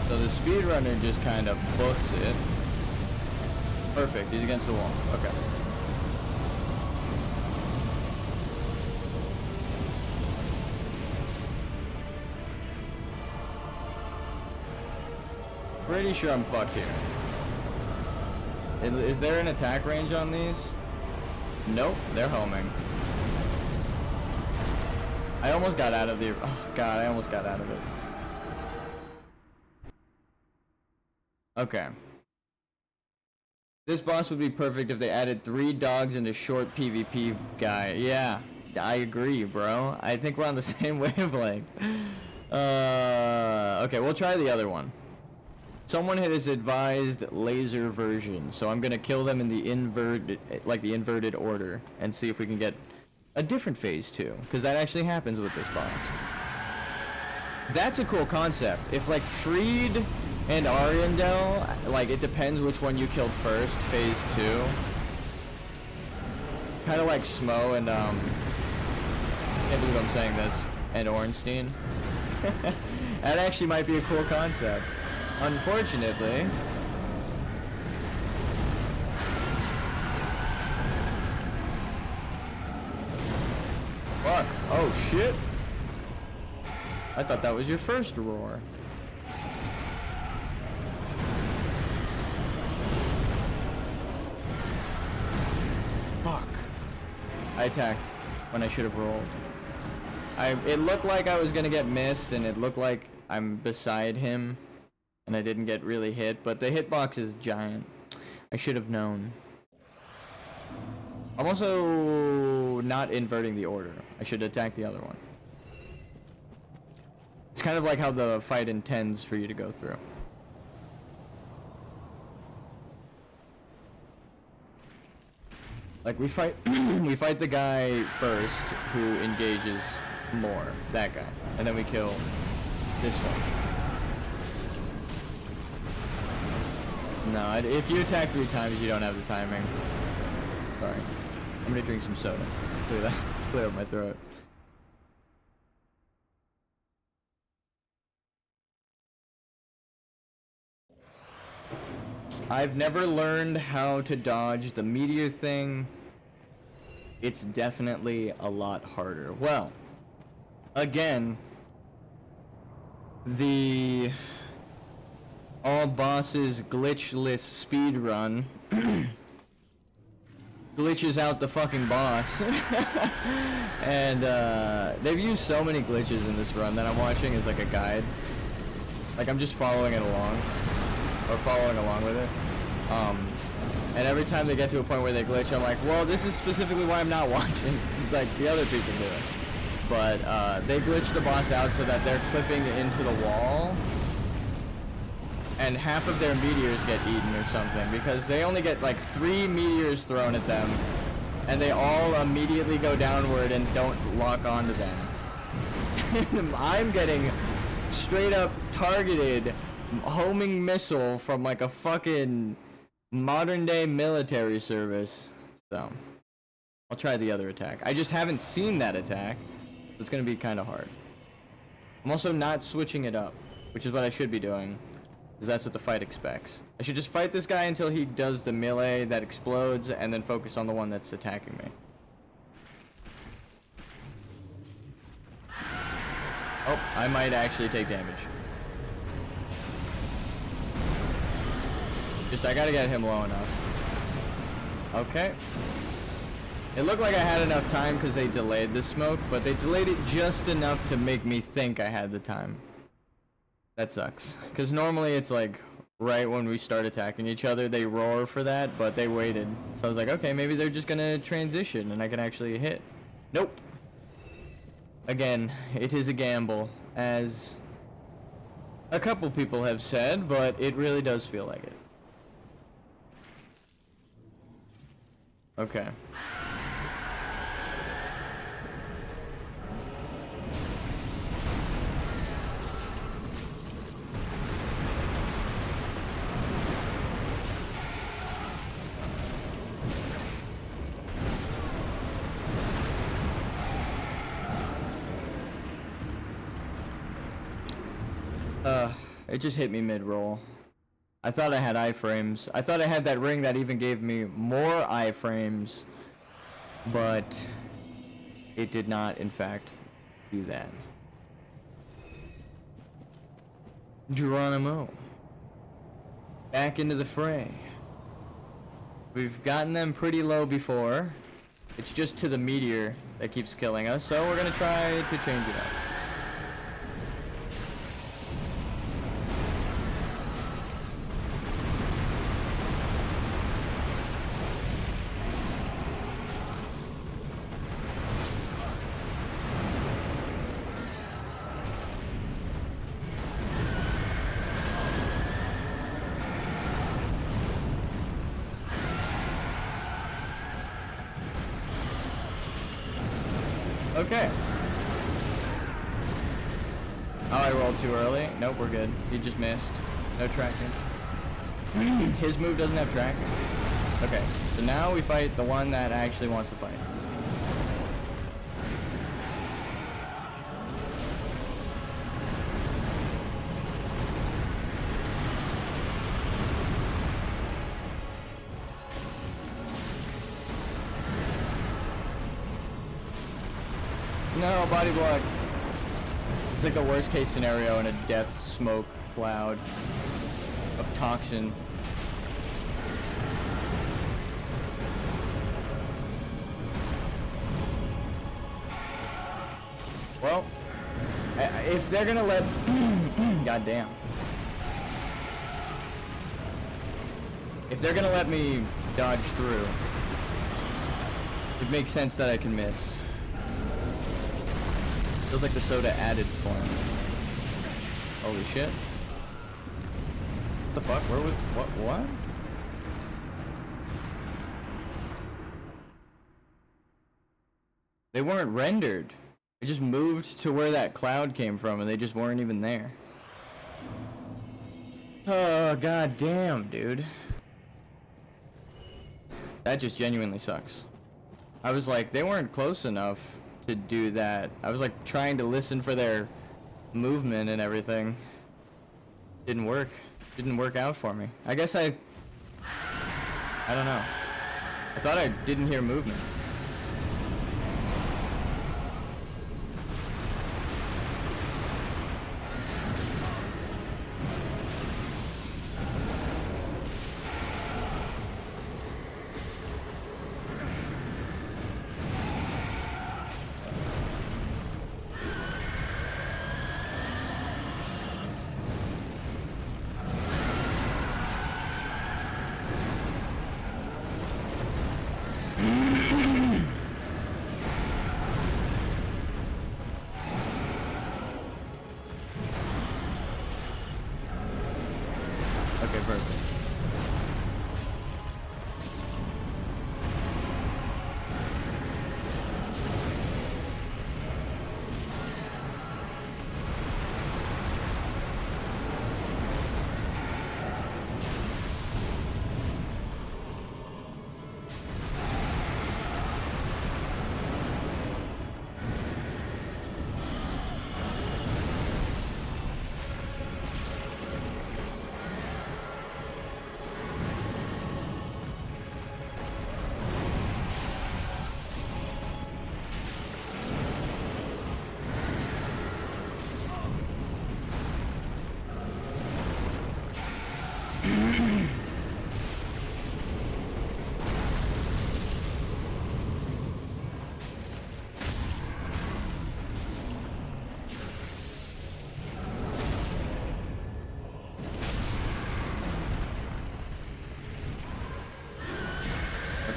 So the speedrunner just kind of books it. Perfect, he's against the wall. Okay. Pretty sure I'm fucked here. Is there an attack range on these? Nope, they're homing. I almost got out of the... Oh god, I almost got out of it. Okay. This boss would be perfect if they added 3 dogs and a short PvP guy. Yeah, I agree, bro. I think we're on the same wavelength. Okay, we'll try the other one. Someone has advised laser version, so I'm gonna kill them in the inverted order and see if we can get a different phase 2, because that actually happens with this boss. That's a cool concept. If like Freed and Ariandel, like it depends which one you killed first, phase 2. Kind of like Smo and can't believe I'm saying this, and Ornstein. That actually might be a cool concept. Unfortunately, fuck. Oh shit. I thought that was your first roar. Fuck. I attacked when I should have rolled. It looked like I was gonna get missed, and it looked like I'm beside him and I didn't get really hit, but the hitbox is giant. I should have known. I'm also not inverting the order. I should attack the other one. It's kind of like how the fight intends for you to go through. Like we fight we fight the guy first who engages more, that guy, and then we kill this one. No, if you attack 3 times, you don't have the timing. Sorry. I'm gonna drink some soda. Clear up my throat. I've never learned how to dodge the meteor thing. It's definitely a lot harder. Well, again, the all bosses glitchless speedrun glitches out the fucking boss. And they've used so many glitches in this run that I'm watching as like a guide. Like I'm just following it along, or following along with it. And every time they get to a point where they glitch, I'm like, well, this is specifically why I'm not watching like the other people do it. But they glitch the boss out so that they're clipping into the wall, and half of their meteors get eaten or something, because they only get like 3 meteors thrown at them, and they all immediately go downward and don't lock onto them. I'm getting straight up targeted homing missile from like a fucking modern day military service. So I'll try the other attack. I just haven't seen that attack, so it's gonna be kind of hard. I'm also not switching it up, which is what I should be doing, because that's what the fight expects. I should just fight this guy until he does the melee that explodes, and then focus on the one that's attacking me. Oh, I might actually take damage. Just, I gotta get him low enough. Okay. It looked like I had enough time because they delayed the smoke, but they delayed it just enough to make me think I had the time. That sucks. Because normally it's like right when we start attacking each other, they roar for that, but they waited. So I was like, okay, maybe they're just gonna transition and I can actually hit. Nope. Again, it is a gamble, as a couple people have said, but it really does feel like it. Okay. It just hit me mid-roll. I thought I had iframes. I thought I had that ring that even gave me more iframes, but it did not, in fact, do that. Geronimo. Back into the fray. We've gotten them pretty low before. It's just to the meteor that keeps killing us, so we're gonna try to change it up. Okay. Oh, I rolled too early. Nope, we're good. He just missed. No tracking. His move doesn't have tracking. Okay, so now we fight the one that actually wants to fight. No, body block. It's like the worst case scenario in a death smoke cloud of toxin. Well, if they're gonna let... Goddamn. If they're gonna let me dodge through, it makes sense that I can miss. Feels like the soda added form. Holy shit. What the fuck? Where was... What? They weren't rendered. They just moved to where that cloud came from and they just weren't even there. Oh, god damn, dude. That just genuinely sucks. I was like, they weren't close enough to do that. I was like trying to listen for their movement and everything. Didn't work. Didn't work out for me. I guess I don't know. I thought I didn't hear movement.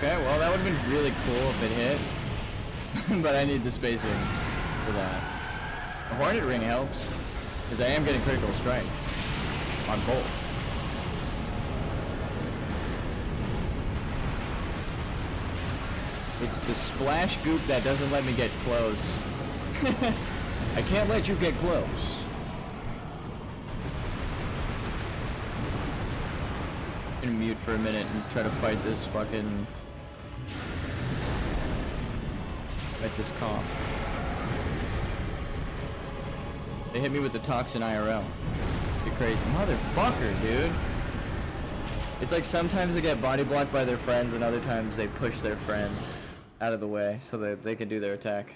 Okay, well that would have been really cool if it hit. But I need the spacing for that. The Hornet Ring helps, because I am getting critical strikes on both. It's the splash goop that doesn't let me get close. I can't let you get close. I'm gonna mute for a minute and try to fight this fucking... fight this cough. They hit me with the toxin IRL. You're crazy. Motherfucker, dude. It's like sometimes they get body blocked by their friends and other times they push their friend out of the way so that they can do their attack.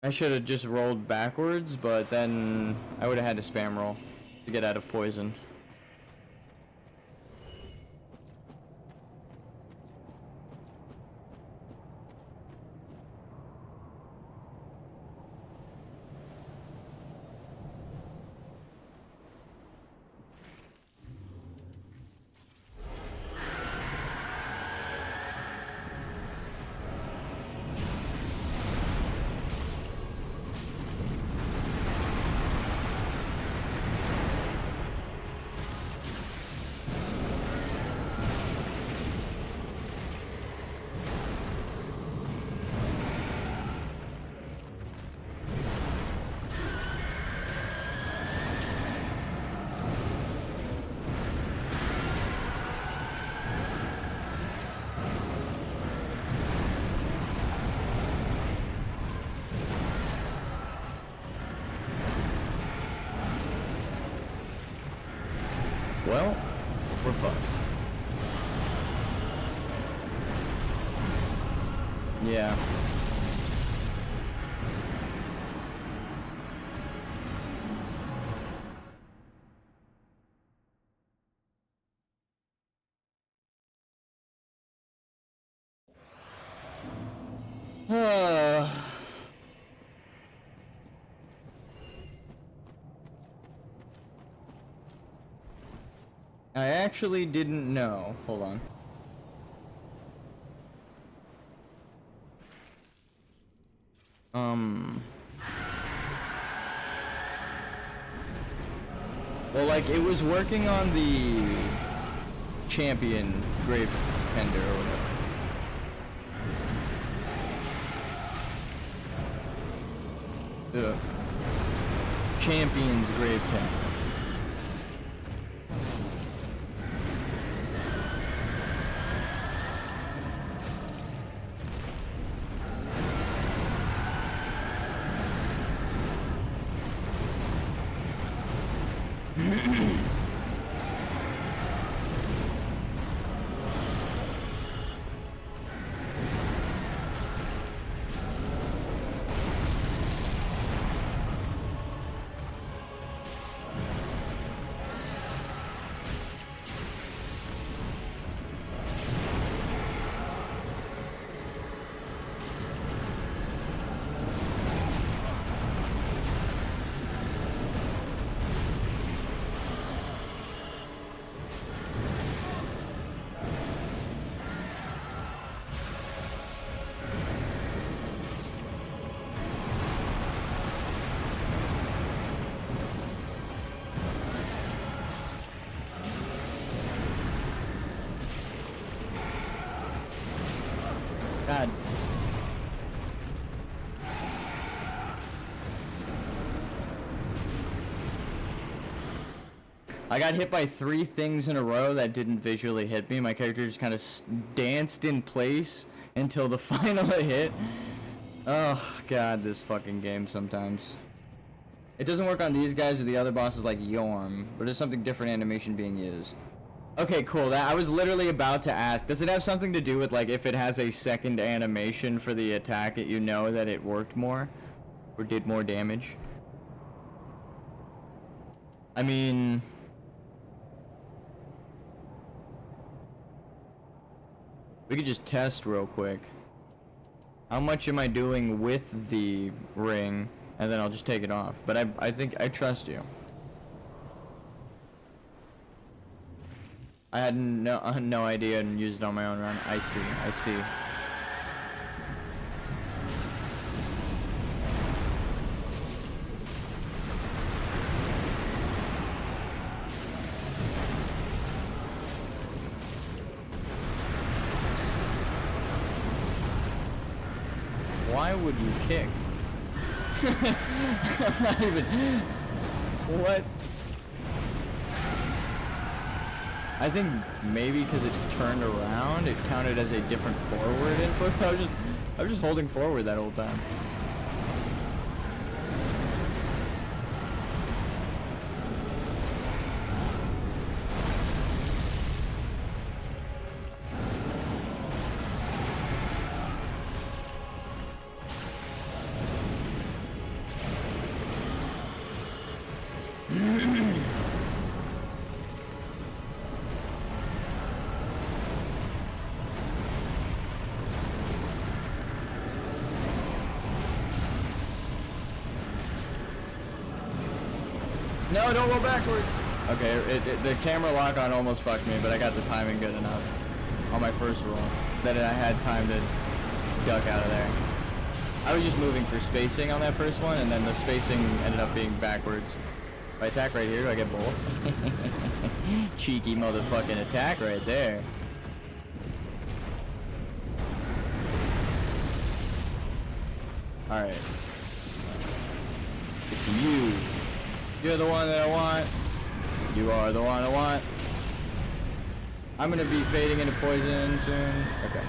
I should have just rolled backwards, but then I would have had to spam roll to get out of poison. Well, we're fucked. Yeah. I actually didn't know. Hold on. Well, like, it was working on the champion grave tender or whatever. The champion's grave tender. God. I got hit by 3 things in a row that didn't visually hit me. My character just kind of danced in place until the final hit. Oh, God, this fucking game sometimes. It doesn't work on these guys or the other bosses like Yorm, but there's something different animation being used. Okay, cool. That I was literally about to ask. Does it have something to do with, like, if it has a second animation for the attack, you know that it worked more? Or did more damage? I mean... we could just test real quick. How much am I doing with the ring? And then I'll just take it off. But I think I trust you. I had no idea and used it on my own run. I see. Why would you kick? I'm not even... What? I think maybe because it turned around, it counted as a different forward input. I was just holding forward that whole time. No, don't go backwards. Okay, the camera lock on almost fucked me, but I got the timing good enough on my first roll that I had time to duck out of there. I was just moving for spacing on that first one, and then the spacing ended up being backwards. If I attack right here, do I get both? Cheeky motherfucking attack right there. Alright. It's you. You're the one that I want. You are the one I want. I'm gonna be fading into poison soon. Okay.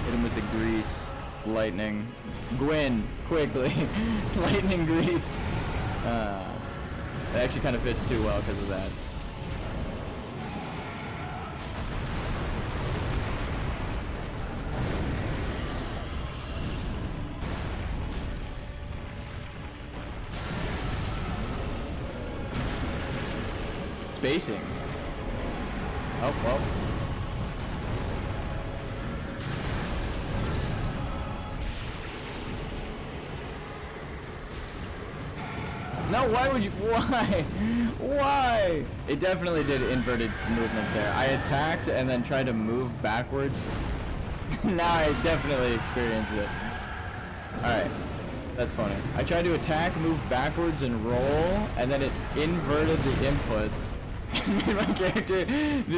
Hit him with the grease. Lightning. Gwyn, quickly. Lightning grease. That actually kind of fits too well because of that. Spacing. Oh, well. No, why would you? Why? Why? It definitely did inverted movements there. I attacked and then tried to move backwards. Now I definitely experienced it. Alright. That's funny. I tried to attack, move backwards, and roll, and then it inverted the inputs. My character,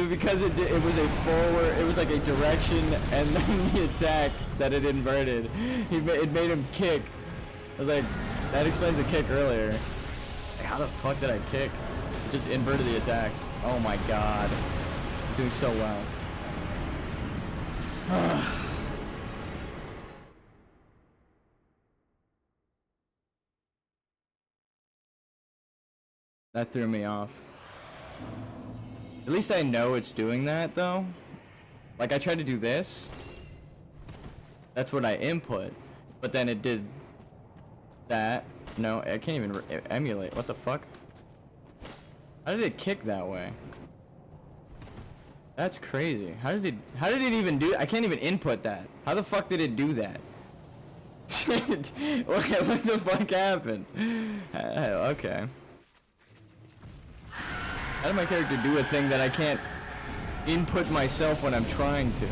because it was a forward, it was like a direction, and then the attack that it inverted, it made him kick. I was like, that explains the kick earlier. Like, how the fuck did I kick? It just inverted the attacks. Oh my god. He's doing so well. That threw me off. At least I know it's doing that, though. Like, I tried to do this. That's what I input. But then it did that. No, I can't even emulate. What the fuck? How did it kick that way? That's crazy. How did it even do? I can't even input that. How the fuck did it do that? Okay, what the fuck happened? Okay. How did my character do a thing that I can't input myself when I'm trying to?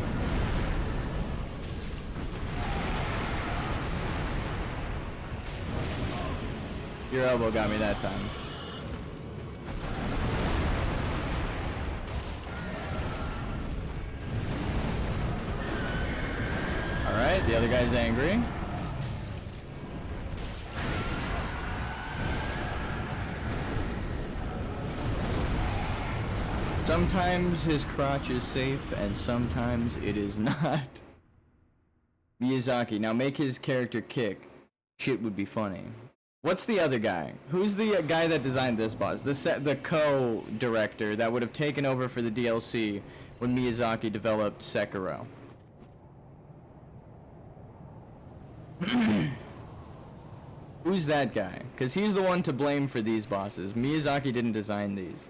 Your elbow got me that time. Alright, the other guy's angry. Sometimes his crotch is safe, and sometimes it is not. Miyazaki, now make his character kick. Shit would be funny. What's the other guy? Who's the guy that designed this boss? The co-director that would have taken over for the DLC when Miyazaki developed Sekiro. Who's that guy? Because he's the one to blame for these bosses. Miyazaki didn't design these.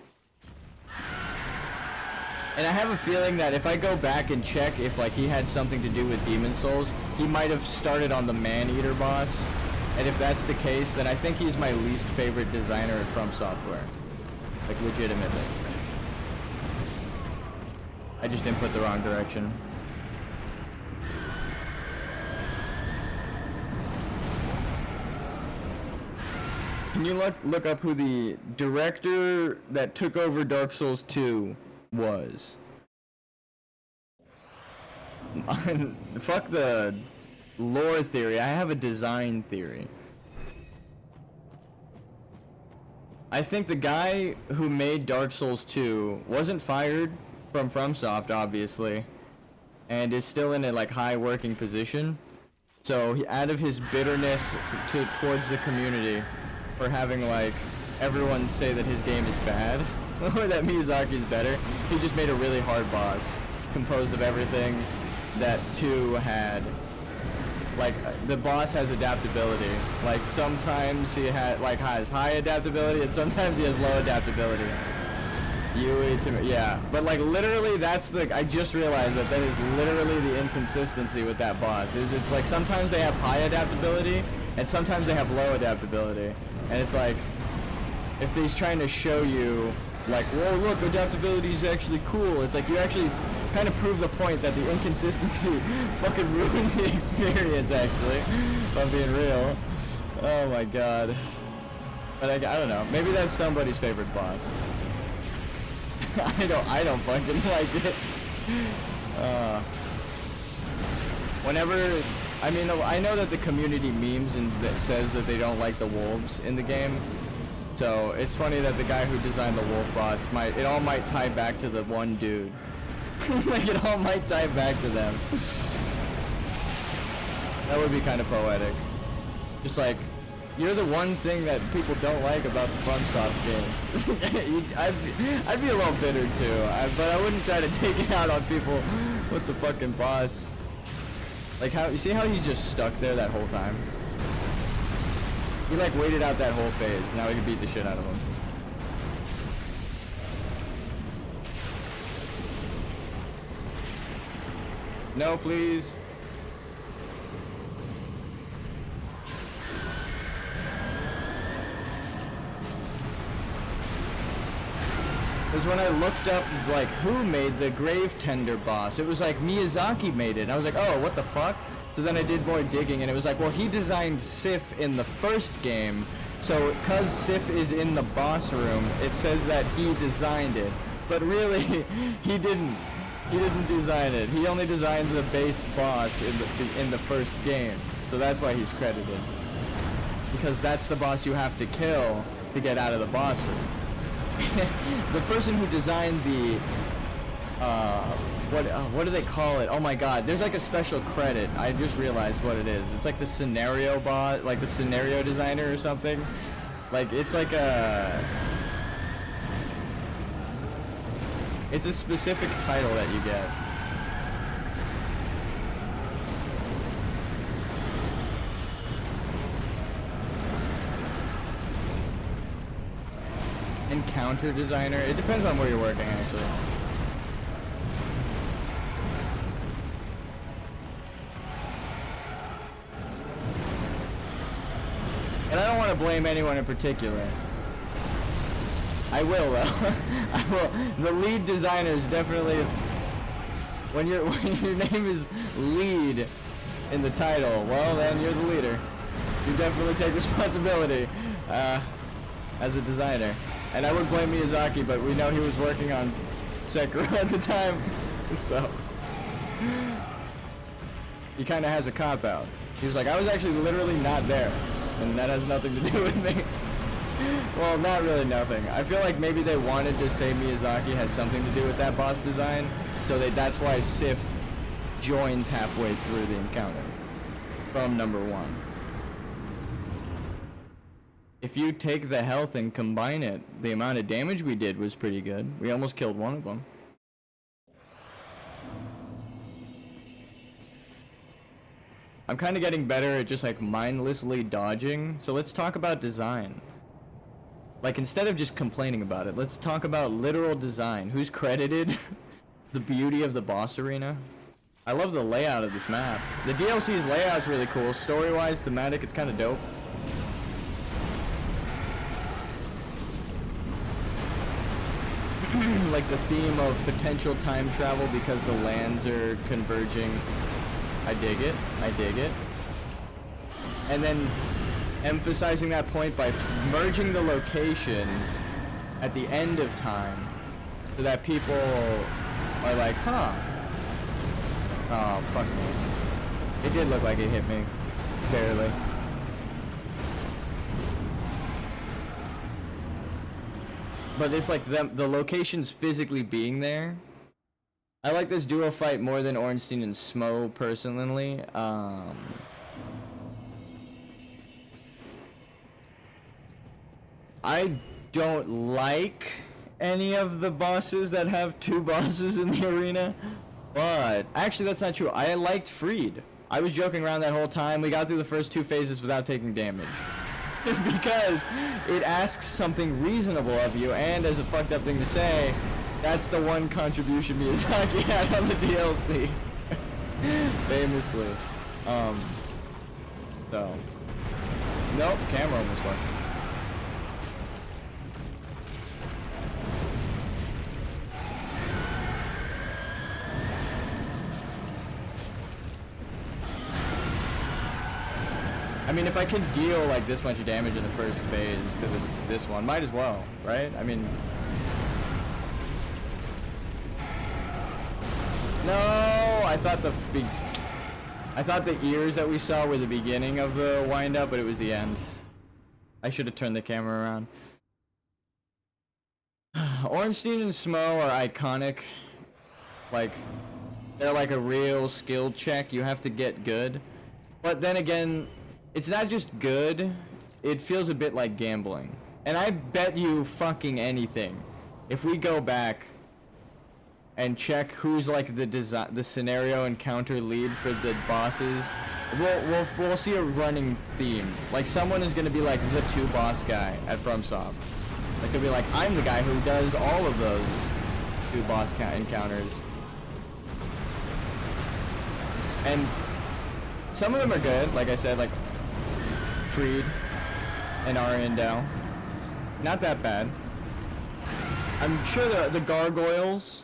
And I have a feeling that if I go back and check if like he had something to do with Demon Souls, he might have started on the Man-Eater boss. And if that's the case, then I think he's my least favorite designer from Software. Like, legitimately. I just input the wrong direction. Can you look up who the director that took over Dark Souls 2 was? Fuck the lore theory. I have a design theory. I think the guy who made Dark Souls 2 wasn't fired from FromSoft, obviously, and is still in a like high working position. So he, out of his bitterness towards the community for having like everyone say that his game is bad or that Miyazaki's better, he just made a really hard boss composed of everything that 2 had. Like, the boss has adaptability. Like, sometimes he has high adaptability, and sometimes he has low adaptability. Yeah. But, like, literally, that's the... I just realized that that is literally the inconsistency with that boss. It's like, sometimes they have high adaptability, and sometimes they have low adaptability. And it's like, if he's trying to show you, like, whoa, look, adaptability is actually cool. It's like, you actually... kind of prove the point that the inconsistency fucking ruins the experience, actually, if I'm being real. Oh my god. But I don't know, maybe that's somebody's favorite boss. I don't fucking like it. Whenever, I mean, I know that the community memes and that says that they don't like the wolves in the game. So it's funny that the guy who designed the wolf boss it all might tie back to the one dude. Like, it all might tie back to them. That would be kind of poetic. Just like, you're the one thing that people don't like about the FromSoft games. I'd be a little bitter too, but I wouldn't try to take it out on people with the fucking boss. Like, how you see how he's just stuck there that whole time? He like waited out that whole phase, now we can beat the shit out of him. No, please. Because when I looked up, like, who made the Grave Tender boss, it was like Miyazaki made it. And I was like, oh, what the fuck? So then I did more digging, and it was like, well, he designed Sif in the first game. So, because Sif is in the boss room, it says that he designed it. But really, he didn't. He didn't design it. He only designed the base boss in the first game. So that's why he's credited. Because that's the boss you have to kill to get out of the boss room. The person who designed the what do they call it? Oh my god, there's like a special credit. I just realized what it is. It's like the scenario boss, like the scenario designer or something. Like, it's like a... It's a specific title that you get. Encounter designer? It depends on where you're working, actually. And I don't want to blame anyone in particular. I will, though. I will. The lead designer is definitely... When your name is lead in the title, well, then you're the leader. You definitely take responsibility as a designer. And I would blame Miyazaki, but we know he was working on Sekiro at the time, so... He kind of has a cop-out. He was like, I was actually literally not there, and that has nothing to do with me. Well, not really nothing. I feel like maybe they wanted to say Miyazaki had something to do with that boss design, so that's why Sif joins halfway through the encounter from number 1. If you take the health and combine it, the amount of damage we did was pretty good. We almost killed one of them. I'm kind of getting better at just like mindlessly dodging, so let's talk about design. Like, instead of just complaining about it, let's talk about literal design. Who's credited the beauty of the boss arena. I love the layout of this map. The DLC's layout's really cool. Story-wise, thematic, it's kind of dope. Like the theme of potential time travel because the lands are converging. I dig it. I dig it. And then emphasizing that point by merging the locations at the end of time so that people are like, huh. Oh, fuck me. It did look like it hit me. Barely. But it's like the locations physically being there. I like this duo fight more than Ornstein and Smo personally. I don't like any of the bosses that have two bosses in the arena. But actually that's not true. I liked Freed. I was joking around that whole time. We got through the first two phases without taking damage. Because it asks something reasonable of you, and as a fucked up thing to say, that's the one contribution Miyazaki had on the DLC. Famously. So. Nope, camera almost worked. I mean, if I can deal like this much damage in the first phase to this one, might as well, right? I mean, no, I thought the ears that we saw were the beginning of the wind up, but it was the end. I should have turned the camera around. Ornstein and Smo are iconic. Like, they're like a real skill check. You have to get good. But then again, it's not just good, it feels a bit like gambling. And I bet you fucking anything, if we go back and check who's like the scenario encounter lead for the bosses, we'll see a running theme. Like someone is gonna be like the two boss guy at FromSoft. Like they'll be like, I'm the guy who does all of those two boss encounters. And some of them are good, like I said, like Freed and Arendelle. Not that bad. I'm sure the gargoyles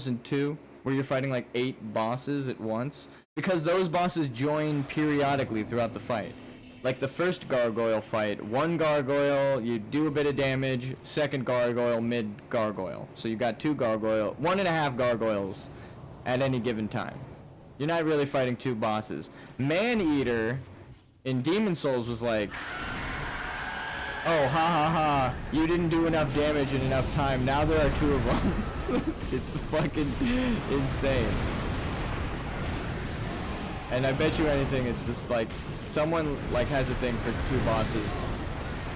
in 2, where you're fighting like 8 bosses at once, because those bosses join periodically throughout the fight. Like the first gargoyle fight, one gargoyle, you do a bit of damage, second gargoyle, mid gargoyle. So you got 1.5 gargoyles at any given time. You're not really fighting 2 bosses. Man-Eater in Demon Souls was like, oh, ha ha ha, you didn't do enough damage in enough time, now there are 2 of them. It's fucking insane. And I bet you anything, it's just like, someone like has a thing for 2 bosses.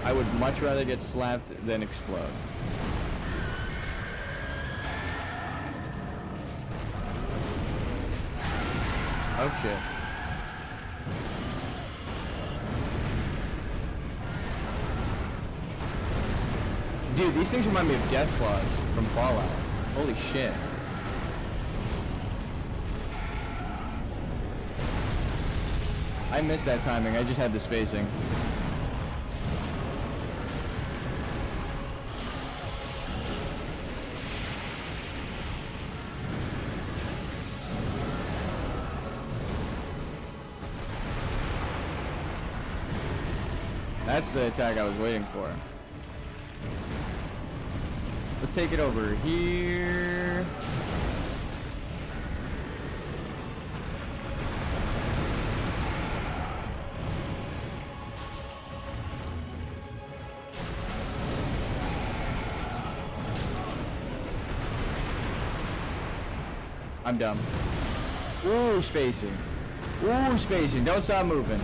I would much rather get slapped than explode. Oh shit. Dude, these things remind me of Deathclaws from Fallout. Holy shit. I missed that timing, I just had the spacing. That's the attack I was waiting for. Let's take it over here. I'm dumb. Ooh, spacing. Ooh, spacing. Don't stop moving.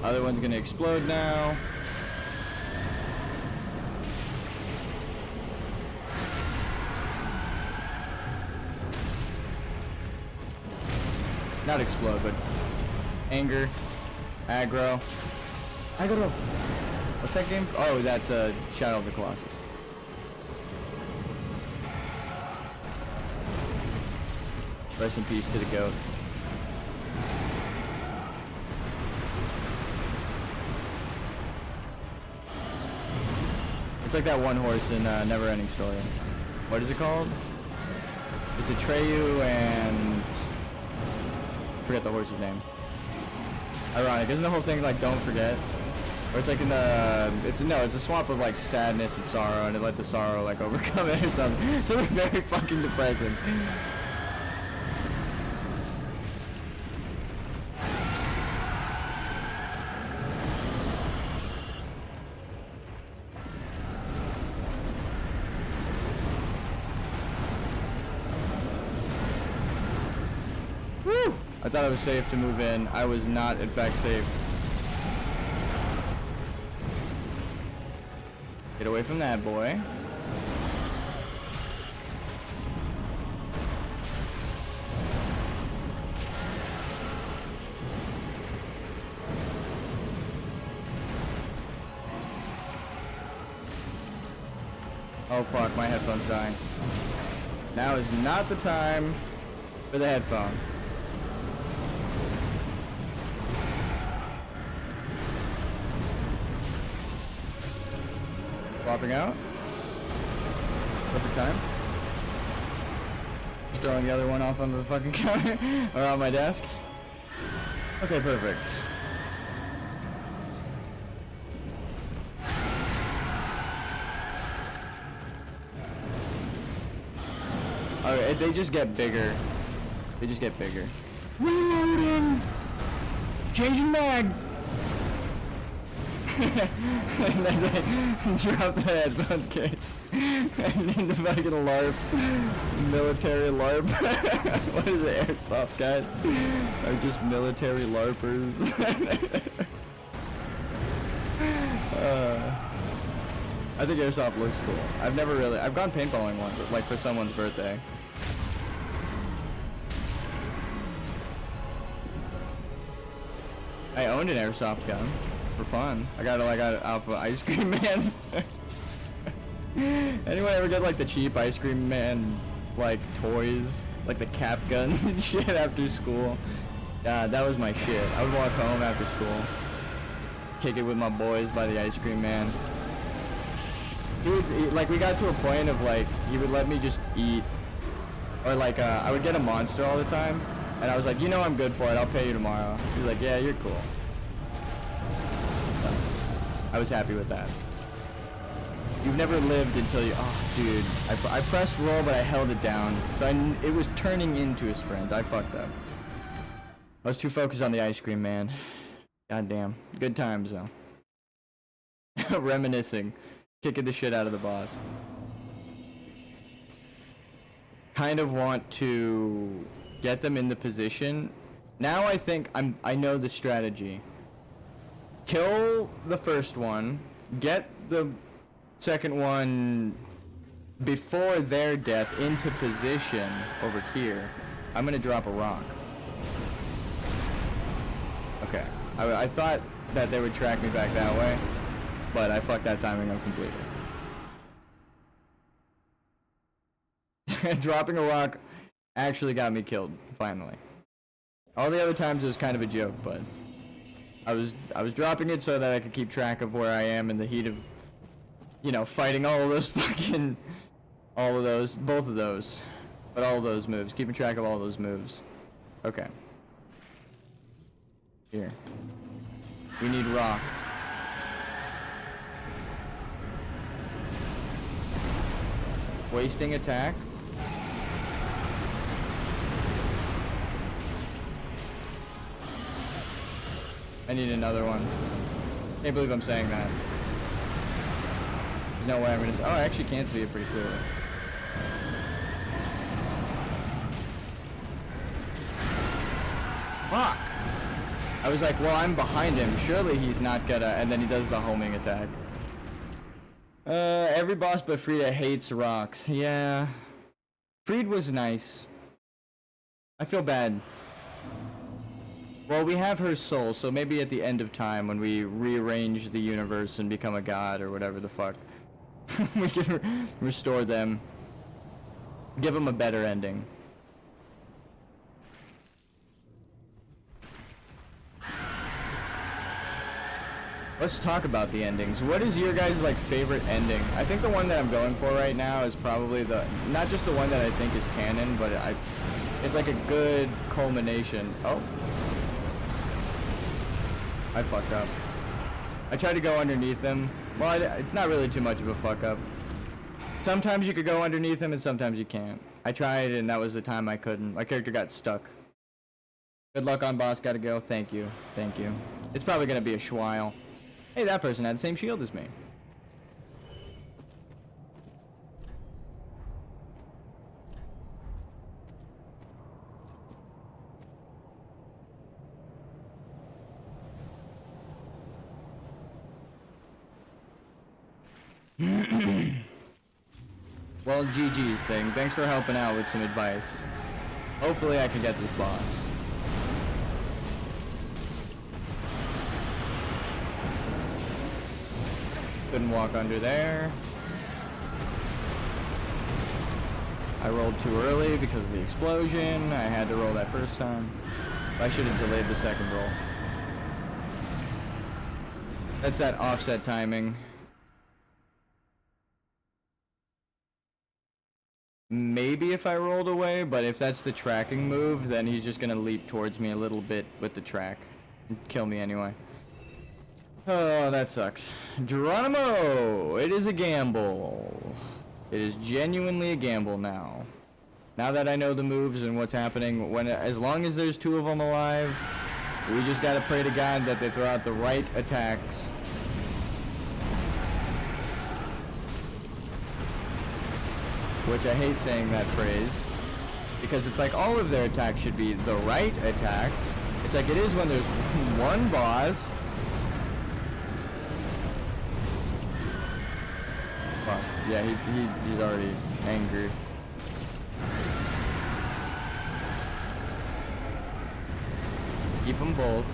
Other one's gonna explode now. Not explode, but anger, aggro. Aggro. What's that game? Oh, that's Shadow of the Colossus. Rest in peace to the goat. It's like that one horse in Never Ending Story. What is it called? It's Atreyu and... I forget the horse's name. Ironic, isn't the whole thing like don't forget? Or it's like in the... it's a swamp of like sadness and sorrow, and it let the sorrow like overcome it or something. So they're very fucking depressing. Woo! I thought I was safe to move in. I was not, in fact, safe. Get away from that boy. Oh fuck, my headphone's dying. Now is not the time for the headphone. Swapping out. Perfect time. Just throwing the other one off on the fucking counter or on my desk. Okay, perfect. Alright, they just get bigger. They just get bigger. Reloading! Changing mag! And as I drop the headphone case, I need the fucking LARP. Military LARP. What is it, airsoft guys? Are just military LARPers. I think airsoft looks cool. I've gone paintballing once, like for someone's birthday. I owned an airsoft gun. For fun. I got Alpha Ice Cream Man. Anyone ever get like the cheap Ice Cream Man like toys? Like the cap guns and shit after school? That was my shit. I would walk home after school. Kick it with my boys by the Ice Cream Man. Like we got to a point of like, he would let me just eat. Or like I would get a Monster all the time. And I was like, you know I'm good for it, I'll pay you tomorrow. He's like, yeah, you're cool. I was happy with that. You've never lived until you... Oh, dude. I pressed roll, but I held it down. So it was turning into a sprint. I fucked up. I was too focused on the Ice Cream Man. God damn. Good times, though. Reminiscing. Kicking the shit out of the boss. Kind of want to get them in the position. Now I think I know the strategy. Kill the first one, get the second one before their death into position over here. I'm gonna drop a rock. Okay, I thought that they would track me back that way, but I fucked that timing up completely. Dropping a rock actually got me killed, finally. All the other times it was kind of a joke, but I was dropping it so that I could keep track of where I am in the heat of, you know, fighting all of those fucking, both of those, but all of those moves, keeping track of all those moves. Okay. Here. We need rock. Wasting attack. I need another one. Can't believe I'm saying that. There's no way I'm gonna... Oh, I actually can see it pretty clearly. Fuck! I was like, well, I'm behind him. Surely he's not gonna... And then he does the homing attack. Every boss but Frida hates rocks. Yeah. Freed was nice. I feel bad. Well, we have her soul, so maybe at the end of time when we rearrange the universe and become a god or whatever the fuck, we can restore them. Give them a better ending. Let's talk about the endings. What is your guys' like favorite ending? I think the one that I'm going for right now is probably the, not just the one that I think is canon, but it's like a good culmination. Oh. I fucked up. I tried to go underneath him. Well, it's not really too much of a fuck up. Sometimes you could go underneath him and sometimes you can't. I tried and that was the time I couldn't. My character got stuck. Good luck on boss, gotta go. Thank you. Thank you. It's probably gonna be a schwile. Hey, that person had the same shield as me. Well, GG's thing. Thanks for helping out with some advice. Hopefully I can get this boss. Couldn't walk under there. I rolled too early because of the explosion. I had to roll that first time. I should have delayed the second roll. That's that offset timing. Maybe if I rolled away, but if that's the tracking move, then he's just gonna leap towards me a little bit with the track and kill me anyway. Oh, that sucks. Geronimo! It is a gamble. It is genuinely a gamble now. Now that I know the moves and what's happening, as long as there's two of them alive, we just gotta pray to God that they throw out the right attacks. Which I hate saying that phrase, because it's like all of their attacks should be the right attacks. It's like it is when there's one boss. Well, yeah, he's already angry. Keep them both.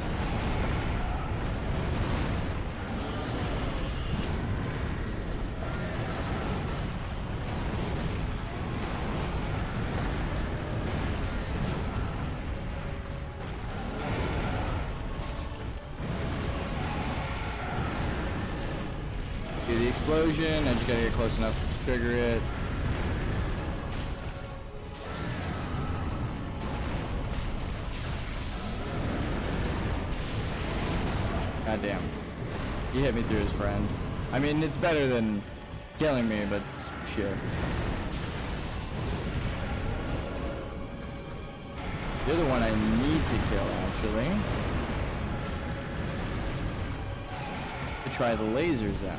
Do the explosion, I just gotta get close enough to trigger it. God damn. He hit me through his friend. I mean, it's better than killing me, but shit. You're the one I need to kill, actually. To try the lasers out.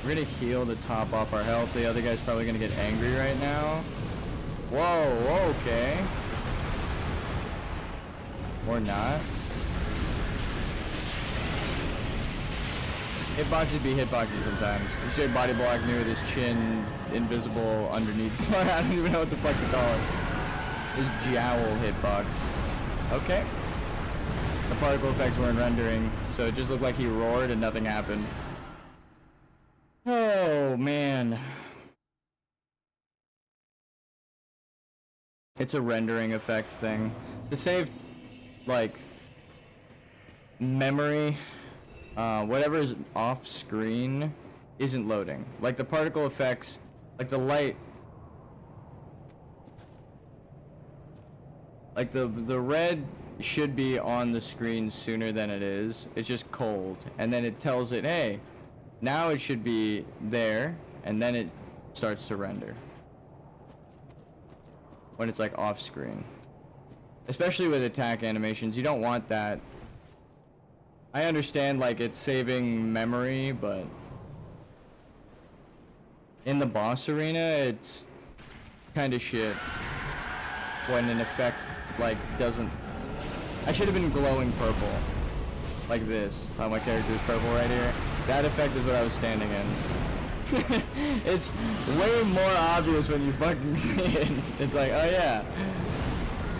We're gonna heal to top off our health. The other guy's probably gonna get angry right now. Whoa, okay. Or not. Hitboxes be hitboxes sometimes. He straight body blocked me with his chin invisible underneath. I don't even know what the fuck to call it. His jowl hitbox. Okay. The particle effects weren't rendering, so it just looked like he roared and nothing happened. Oh, man. It's a rendering effect thing. To save, like, memory, whatever is off screen isn't loading. Like the particle effects, like the light, like the red should be on the screen sooner than it is. It's just cold. And then it tells it, hey, now it should be there, and then it starts to render. When it's like off screen. Especially with attack animations, you don't want that. I understand like it's saving memory, but in the boss arena, kind of shit when an effect like doesn't. I should have been glowing purple, like this. How my character is purple right here. That effect is what I was standing in. It's way more obvious when you fucking see it. It's like, oh yeah,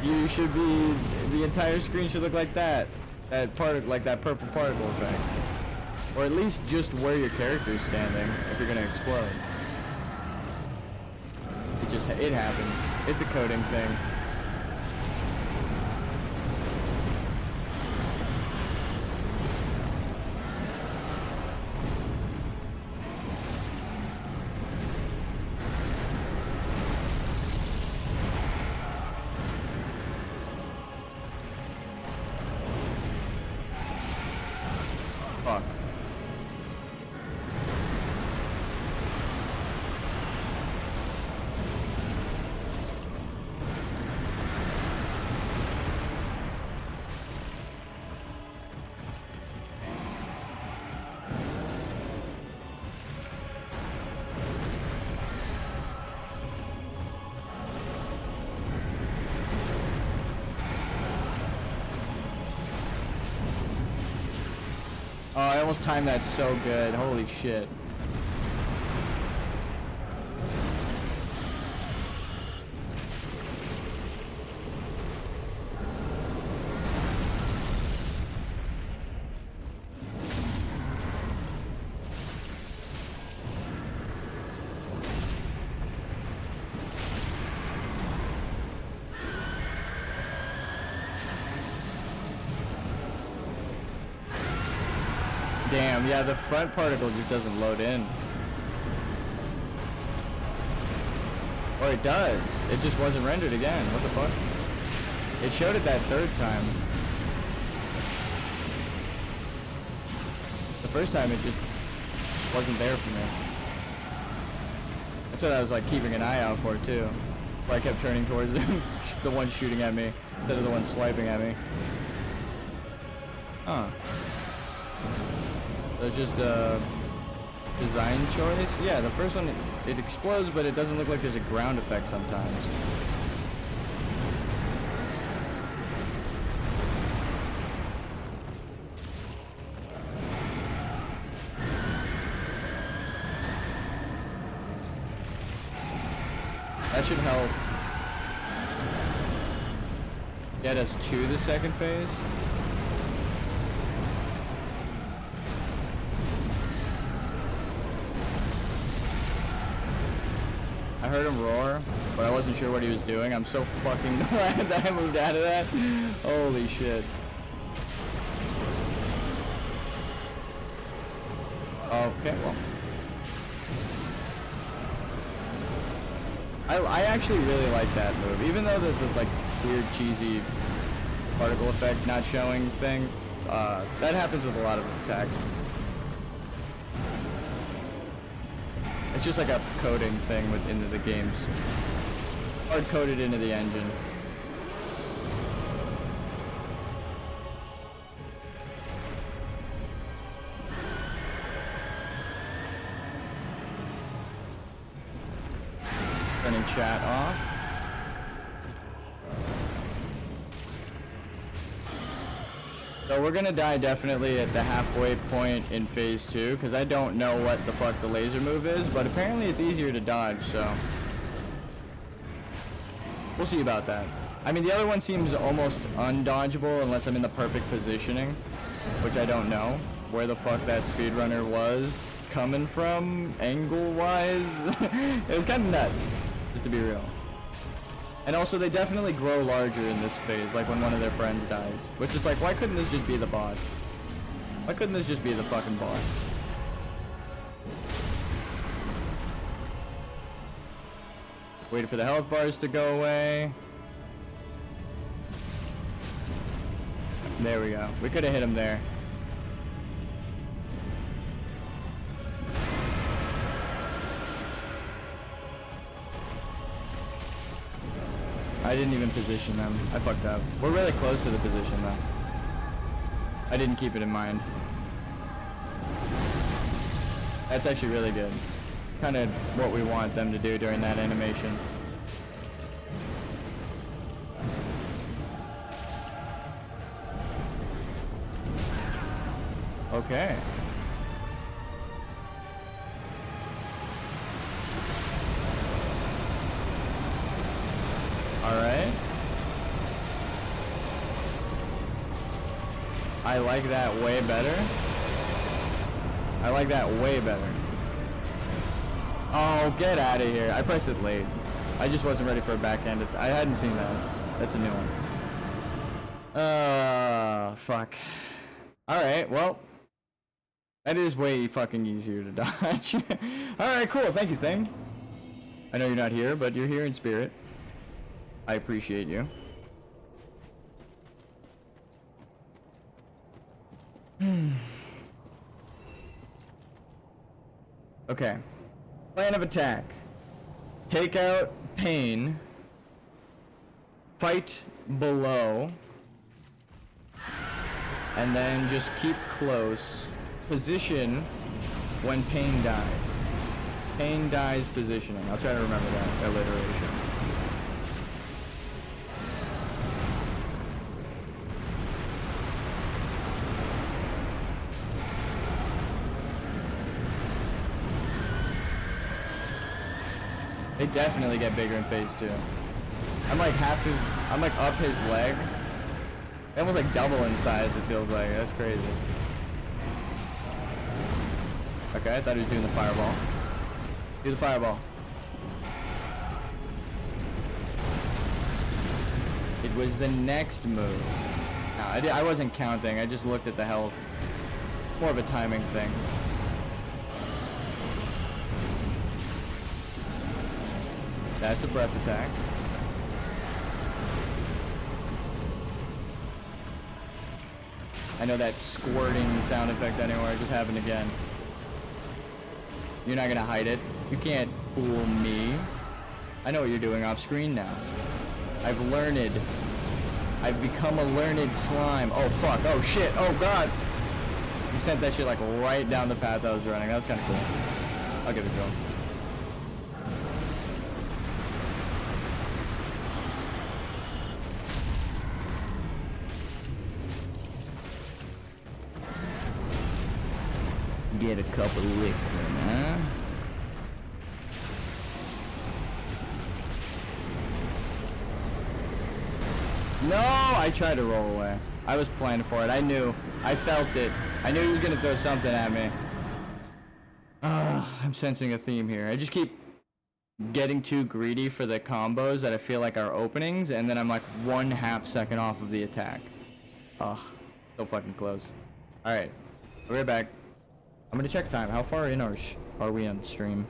you should be. The entire screen should look like that. That like that purple particle effect, or at least just where your character is standing if you're gonna explode. It happens. It's a coding thing. Fuck. Oh, I almost timed that so good. Holy shit. Damn, yeah, the front particle just doesn't load in. Or it does. It just wasn't rendered again. What the fuck? It showed it that third time. The first time it just wasn't there for me. That's what I was like keeping an eye out for too. Where I kept turning towards the one shooting at me instead of the one swiping at me. Huh. So it's just a design choice. Yeah, the first one, it explodes, but it doesn't look like there's a ground effect sometimes. That should help get us to the second phase. I heard him roar, but I wasn't sure what he was doing. I'm so fucking glad that I moved out of that. Holy shit. Okay, well. I actually really like that move. Even though there's this like weird cheesy particle effect not showing thing, that happens with a lot of attacks. It's just like a coding thing within the games. Hard coded into the engine. Turning chat off. So we're gonna die definitely at the halfway point in phase 2, because I don't know what the fuck the laser move is, but apparently it's easier to dodge, so we'll see about that. I mean, the other one seems almost undodgeable unless I'm in the perfect positioning, which I don't know where the fuck that speedrunner was coming from angle-wise. It was kind of nuts, just to be real. And also, they definitely grow larger in this phase, like when one of their friends dies. Which is like, why couldn't this just be the boss? Why couldn't this just be the fucking boss? Waiting for the health bars to go away. There we go. We could have hit him there. I didn't even position them. I fucked up. We're really close to the position though. I didn't keep it in mind. That's actually really good. Kind of what we want them to do during that animation. Okay. Alright. I like that way better. I like that way better. Oh, get out of here. I pressed it late. I just wasn't ready for a backhand. I hadn't seen that. That's a new one. Fuck. Alright, well. That is way fucking easier to dodge. Alright, cool. Thank you, Thing. I know you're not here, but you're here in spirit. I appreciate you. Okay. Plan of attack. Take out pain. Fight below. And then just keep close. Position when pain dies. Pain dies positioning. I'll try to remember that alliteration. They definitely get bigger in phase 2. I'm like I'm like up his leg. They almost like double in size, it feels like. That's crazy. Okay, I thought he was doing the fireball. Do the fireball. It was the next move. No, I wasn't counting. I just looked at the health. More of a timing thing. That's a breath attack. I know that squirting sound effect anywhere. It just happened again. You're not gonna hide it. You can't fool me. I know what you're doing off screen now. I've learned. I've become a learned slime. Oh fuck. Oh shit. Oh god. He sent that shit like right down the path I was running. That was kind of cool. I'll give it to him. Get a couple licks in, huh? No! I tried to roll away. I was planning for it. I knew. I felt it. I knew he was gonna throw something at me. I'm sensing a theme here. I just keep getting too greedy for the combos that I feel like are openings, and then I'm like 1/2 second off of the attack. Ugh. So fucking close. Alright. I'll be right back. I'm gonna check time. How far in are we on stream?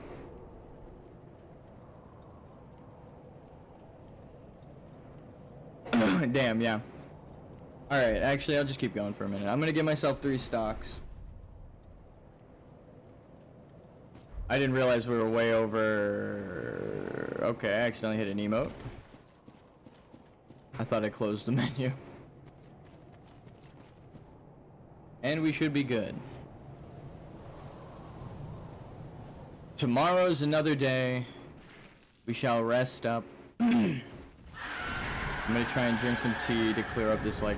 Damn, yeah. Alright, actually, I'll just keep going for a minute. I'm gonna give myself 3 stocks. I didn't realize we were way over... Okay, I accidentally hit an emote. I thought I closed the menu. And we should be good. Tomorrow's another day. We shall rest up. I'm gonna try and drink some tea to clear up this, like...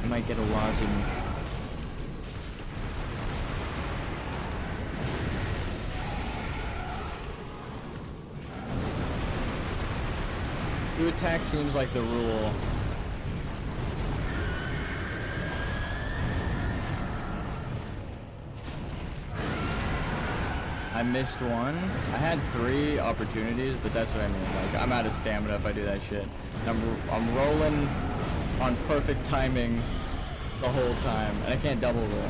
I might get a lozenge. Two attack seems like the rule. I missed one. I had 3 opportunities, but that's what I mean. Like, I'm out of stamina if I do that shit. I'm rolling on perfect timing the whole time, and I can't double roll.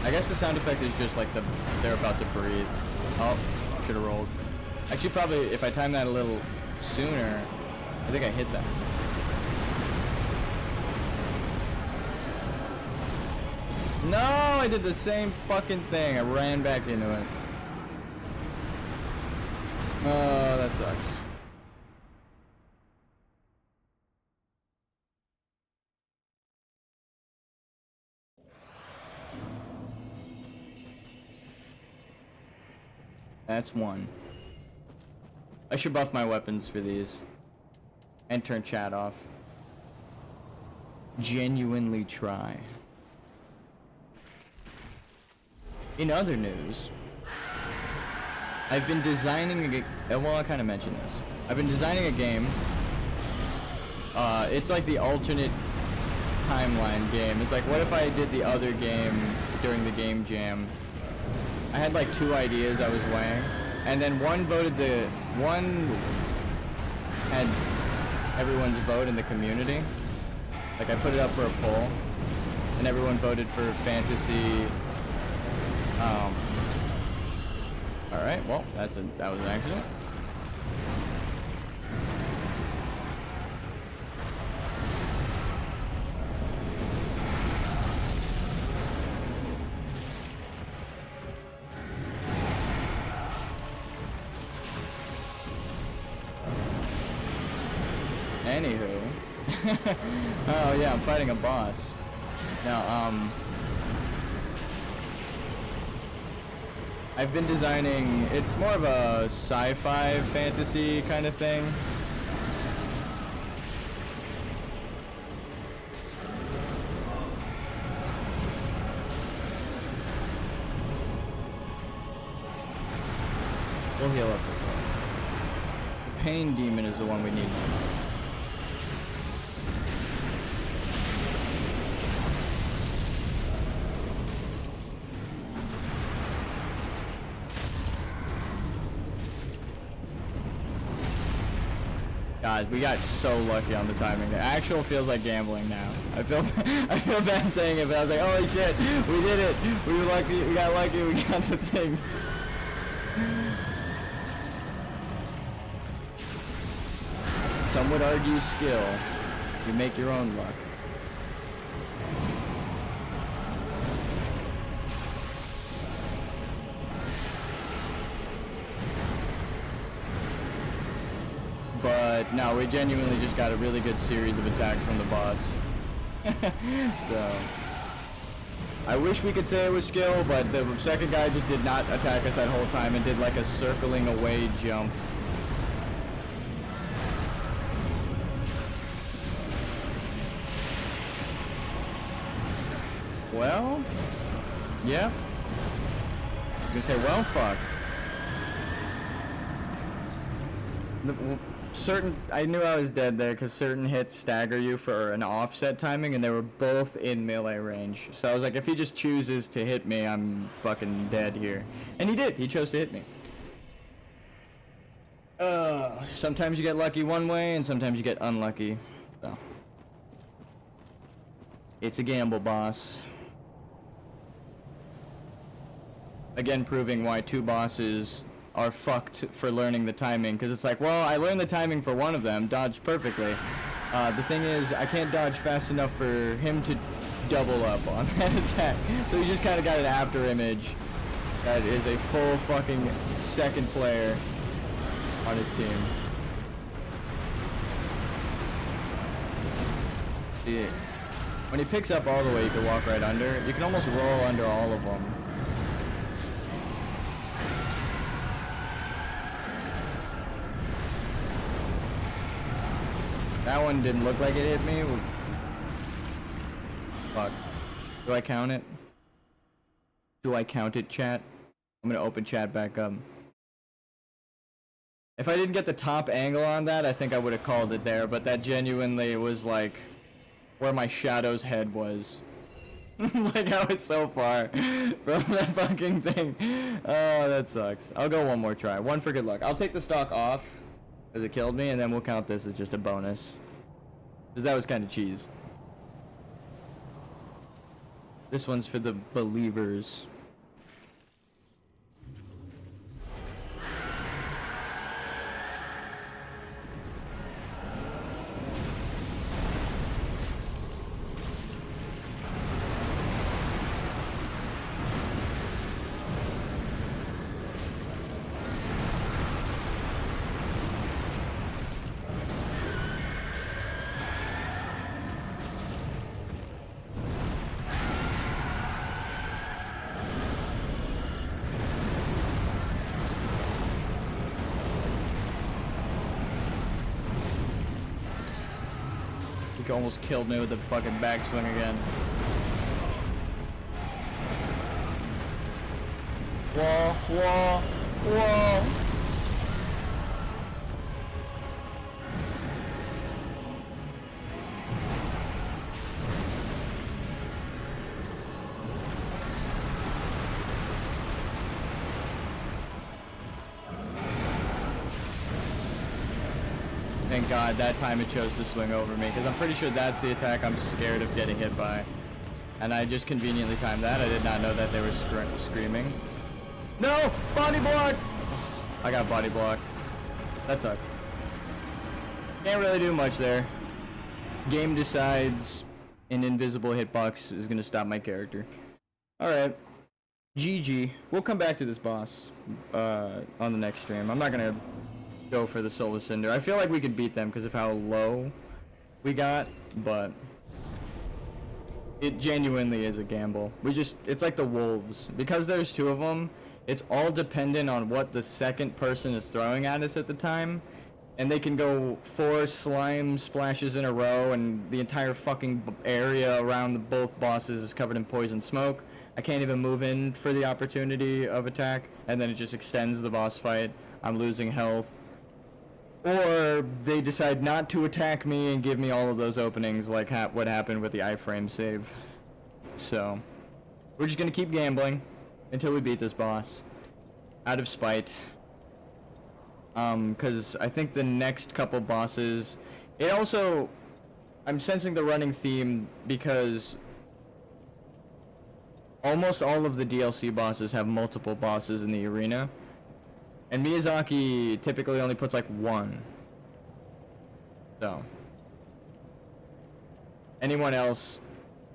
I guess the sound effect is just like they're about to breathe. Oh, should have rolled. Actually, probably if I time that a little sooner, I think I hit that. No, I did the same fucking thing. I ran back into it. Oh, that sucks. That's one. I should buff my weapons for these. And turn chat off. Genuinely try. In other news, I've been designing well, I kind of mentioned this. I've been designing a game. It's like the alternate timeline game. It's like, what if I did the other game during the game jam? I had like 2 ideas I was weighing, and then one had everyone's vote in the community. Like I put it up for a poll, and everyone voted for fantasy. All right, well, that was an accident. Anywho, oh yeah, I'm fighting a boss. Now, I've been designing, it's more of a sci-fi fantasy kind of thing. We'll heal up. The pain demon is the one we need. God, we got so lucky on the timing. The actual feels like gambling now. I feel bad saying it, but I was like, holy shit, we did it. We were lucky. We got lucky. We got the thing. Some would argue skill. You make your own luck. But no, we genuinely just got a really good series of attacks from the boss. So I wish we could say it was skill, but the second guy just did not attack us that whole time and did like a circling away jump. Well, yeah. You can say, well, fuck. I knew I was dead there because certain hits stagger you for an offset timing, and they were both in melee range. So I was like, if he just chooses to hit me, I'm fucking dead here. And he did. He chose to hit me. Sometimes you get lucky one way, and sometimes you get unlucky. So it's a gamble, boss. Again, proving why 2 bosses are fucked for learning the timing, because it's like, well, I learned the timing for one of them, dodged perfectly. The thing is, I can't dodge fast enough for him to double up on that attack. So he just kind of got an after image that is a full fucking second player on his team. See, when he picks up all the way, you can walk right under. You can almost roll under all of them. That one didn't look like it hit me. Fuck. Do I count it? Do I count it, chat? I'm gonna open chat back up. If I didn't get the top angle on that, I think I would have called it there, but that genuinely was like where my shadow's head was. Like I was so far from that fucking thing. Oh, that sucks. I'll go one more try. One for good luck. I'll take the stock off because it killed me, and then we'll count this as just a bonus. Because that was kind of cheese. This one's for the believers. almost killed me with the fucking backswing again. Whoa, whoa, whoa. Thank God that time it chose to swing over me, because I'm pretty sure that's the attack I'm scared of getting hit by. And I just conveniently timed that. I did not know that they were screaming. No! Body blocked! I got body blocked. That sucks. Can't really do much there. Game decides an invisible hitbox is going to stop my character. Alright. GG. We'll come back to this boss on the next stream. I'm not going to go for the Solar Cinder. I feel like we could beat them because of how low we got, but it genuinely is a gamble. It's like the wolves. Because there's two of them, it's all dependent on what the second person is throwing at us at the time. And they can go 4 slime splashes in a row, and the entire fucking area around both bosses is covered in poison smoke. I can't even move in for the opportunity of attack, and then it just extends the boss fight. I'm losing health. Or they decide not to attack me and give me all of those openings like what happened with the iframe save. So, we're just gonna keep gambling until we beat this boss. Out of spite. Because I think the next couple bosses... It also... I'm sensing the running theme because almost all of the DLC bosses have multiple bosses in the arena. And Miyazaki typically only puts like 1. So. Anyone else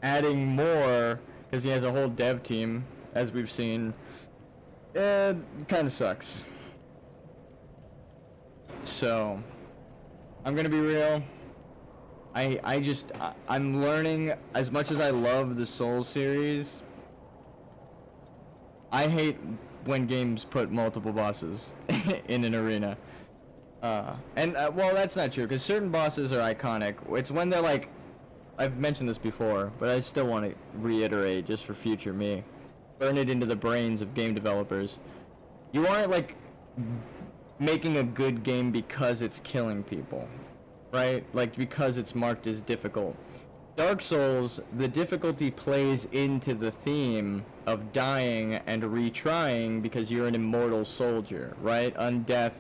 adding more, because he has a whole dev team, as we've seen, it kind of sucks. So, I'm gonna be real. I'm learning, as much as I love the Souls series, I hate when games put multiple bosses in an arena. Well, that's not true, because certain bosses are iconic. It's when they're like, I've mentioned this before, but I still want to reiterate just for future me. Burn it into the brains of game developers. You aren't like making a good game because it's killing people, right? Like because it's marked as difficult. Dark Souls, the difficulty plays into the theme of dying and retrying because you're an immortal soldier, right? Undeath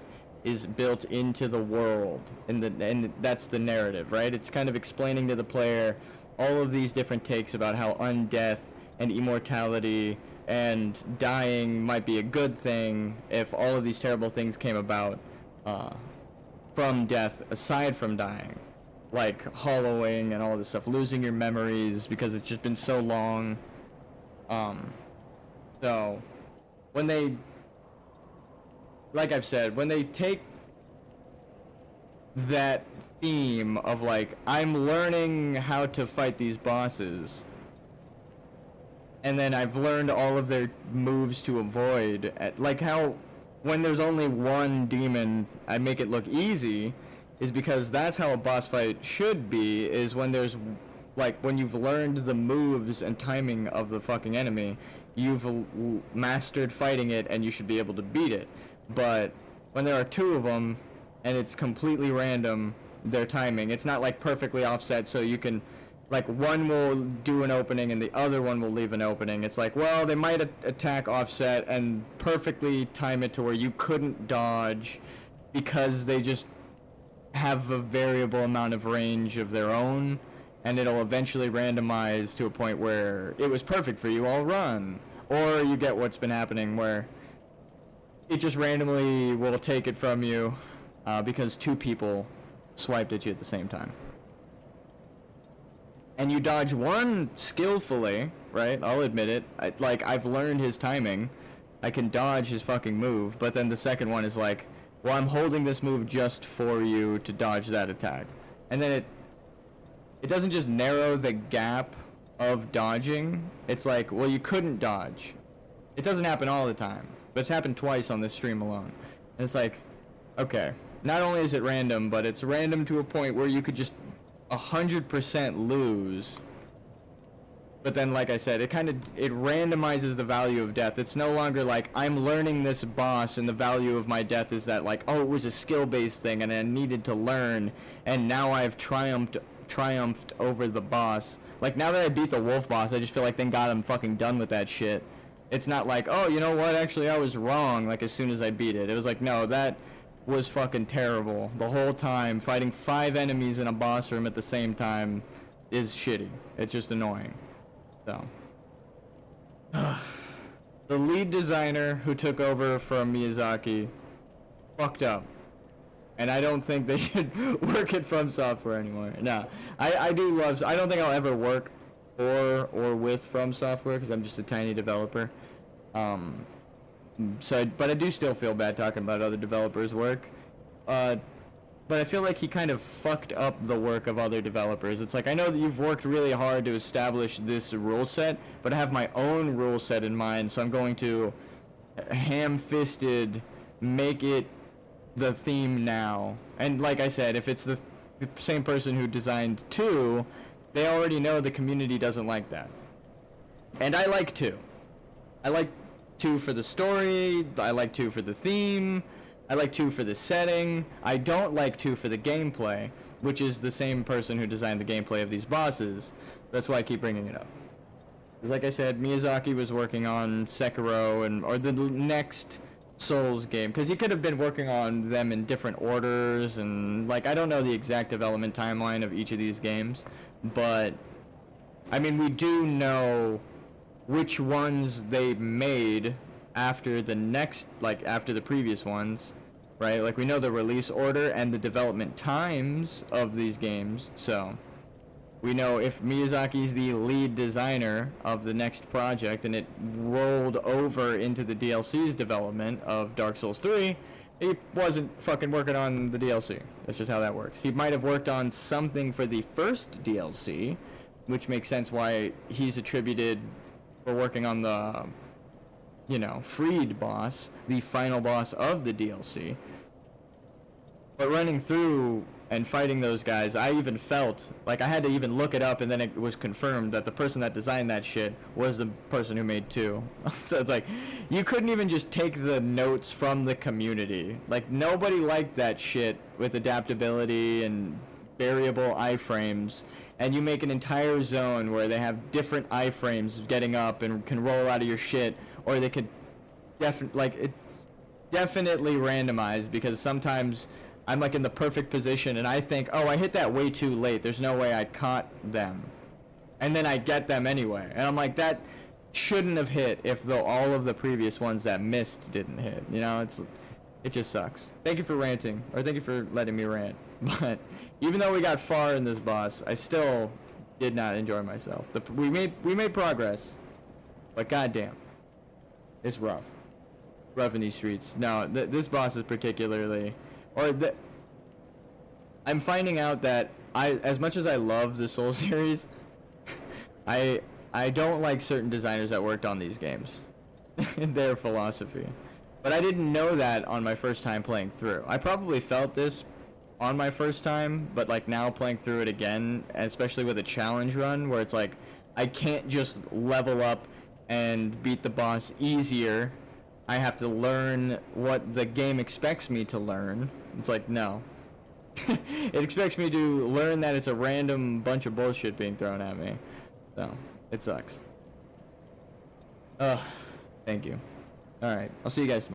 is built into the world, and that's the narrative, right? It's kind of explaining to the player all of these different takes about how undeath and immortality and dying might be a good thing if all of these terrible things came about from death aside from dying. Like hollowing and all this stuff, losing your memories because it's just been so long. So when they, like I've said, when they take that theme of like, I'm learning how to fight these bosses, and then I've learned all of their moves to avoid, like how when there's only one demon, I make it look easy, is because that's how a boss fight should be, is when there's, like, when you've learned the moves and timing of the fucking enemy, you've mastered fighting it, and you should be able to beat it. But when there are 2 of them, and it's completely random, their timing, it's not, like, perfectly offset, so you can, like, one will do an opening, and the other one will leave an opening. It's like, well, they might attack offset, and perfectly time it to where you couldn't dodge, because they just have a variable amount of range of their own, and it'll eventually randomize to a point where it was perfect for you all run. Or you get what's been happening where it just randomly will take it from you because 2 people swiped at you at the same time. And you dodge one skillfully, right? I'll admit it. I've learned his timing. I can dodge his fucking move, but then the second one is like, well, I'm holding this move just for you to dodge that attack. And then it doesn't just narrow the gap of dodging. It's like, well, you couldn't dodge. It doesn't happen all the time, but it's happened twice on this stream alone. And it's like, okay, not only is it random, but it's random to a point where you could just 100% lose. But then, like I said, it randomizes the value of death. It's no longer like, I'm learning this boss and the value of my death is that, like, oh, it was a skill-based thing and I needed to learn, and now I've triumphed over the boss. Like, now that I beat the wolf boss, I just feel like, thank God I'm fucking done with that shit. It's not like, oh, you know what, actually I was wrong, like, as soon as I beat it. It was like, no, that was fucking terrible. The whole time, fighting 5 enemies in a boss room at the same time is shitty. It's just annoying. So, the lead designer who took over from Miyazaki fucked up, and I don't think they should work at From Software anymore. No, I don't think I'll ever work for or with From Software because I'm just a tiny developer. But I do still feel bad talking about other developers' work. But I feel like he kind of fucked up the work of other developers. It's like, I know that you've worked really hard to establish this rule set, but I have my own rule set in mind, so I'm going to ham-fisted make it the theme now. And like I said, if it's the same person who designed 2, they already know the community doesn't like that. And I like 2. I like 2 for the story, I like 2 for the theme, I like 2 for the setting. I don't like 2 for the gameplay, which is the same person who designed the gameplay of these bosses. That's why I keep bringing it up. Because like I said, Miyazaki was working on Sekiro or the next Souls game, because he could have been working on them in different orders, and like, I don't know the exact development timeline of each of these games, but I mean, we do know which ones they made after the next, like, after the previous ones, right? Like, we know the release order and the development times of these games, so we know if Miyazaki's the lead designer of the next project and it rolled over into the DLC's development of Dark Souls 3, he wasn't fucking working on the DLC. That's just how that works. He might have worked on something for the first DLC, which makes sense why he's attributed for working on the, you know, Freed boss, the final boss of the DLC. But running through and fighting those guys, I even felt like I had to even look it up, and then it was confirmed that the person that designed that shit was the person who made 2. So it's like, you couldn't even just take the notes from the community. Like, nobody liked that shit with adaptability and variable iframes, and you make an entire zone where they have different iframes getting up and can roll out of your shit, or they could it's definitely randomized, because sometimes I'm like in the perfect position and I think, oh, I hit that way too late, there's no way I caught them, and then I get them anyway, and I'm like, that shouldn't have hit if all of the previous ones that missed didn't hit, you know? It just sucks. Thank you for ranting, or thank you for letting me rant. But even though we got far in this boss, I still did not enjoy myself. We made progress, but goddamn, it's rough. Rough in these streets. No, this boss is particularly, I'm finding out that as much as I love the Soul series, I don't like certain designers that worked on these games and their philosophy. But I didn't know that on my first time playing through. I probably felt this on my first time, but like now playing through it again, especially with a challenge run where it's like, I can't just level up and beat the boss easier. I have to learn what the game expects me to learn. It's like, no. It expects me to learn that it's a random bunch of bullshit being thrown at me. So, it sucks. Ugh. Thank you. Alright, I'll see you guys tomorrow.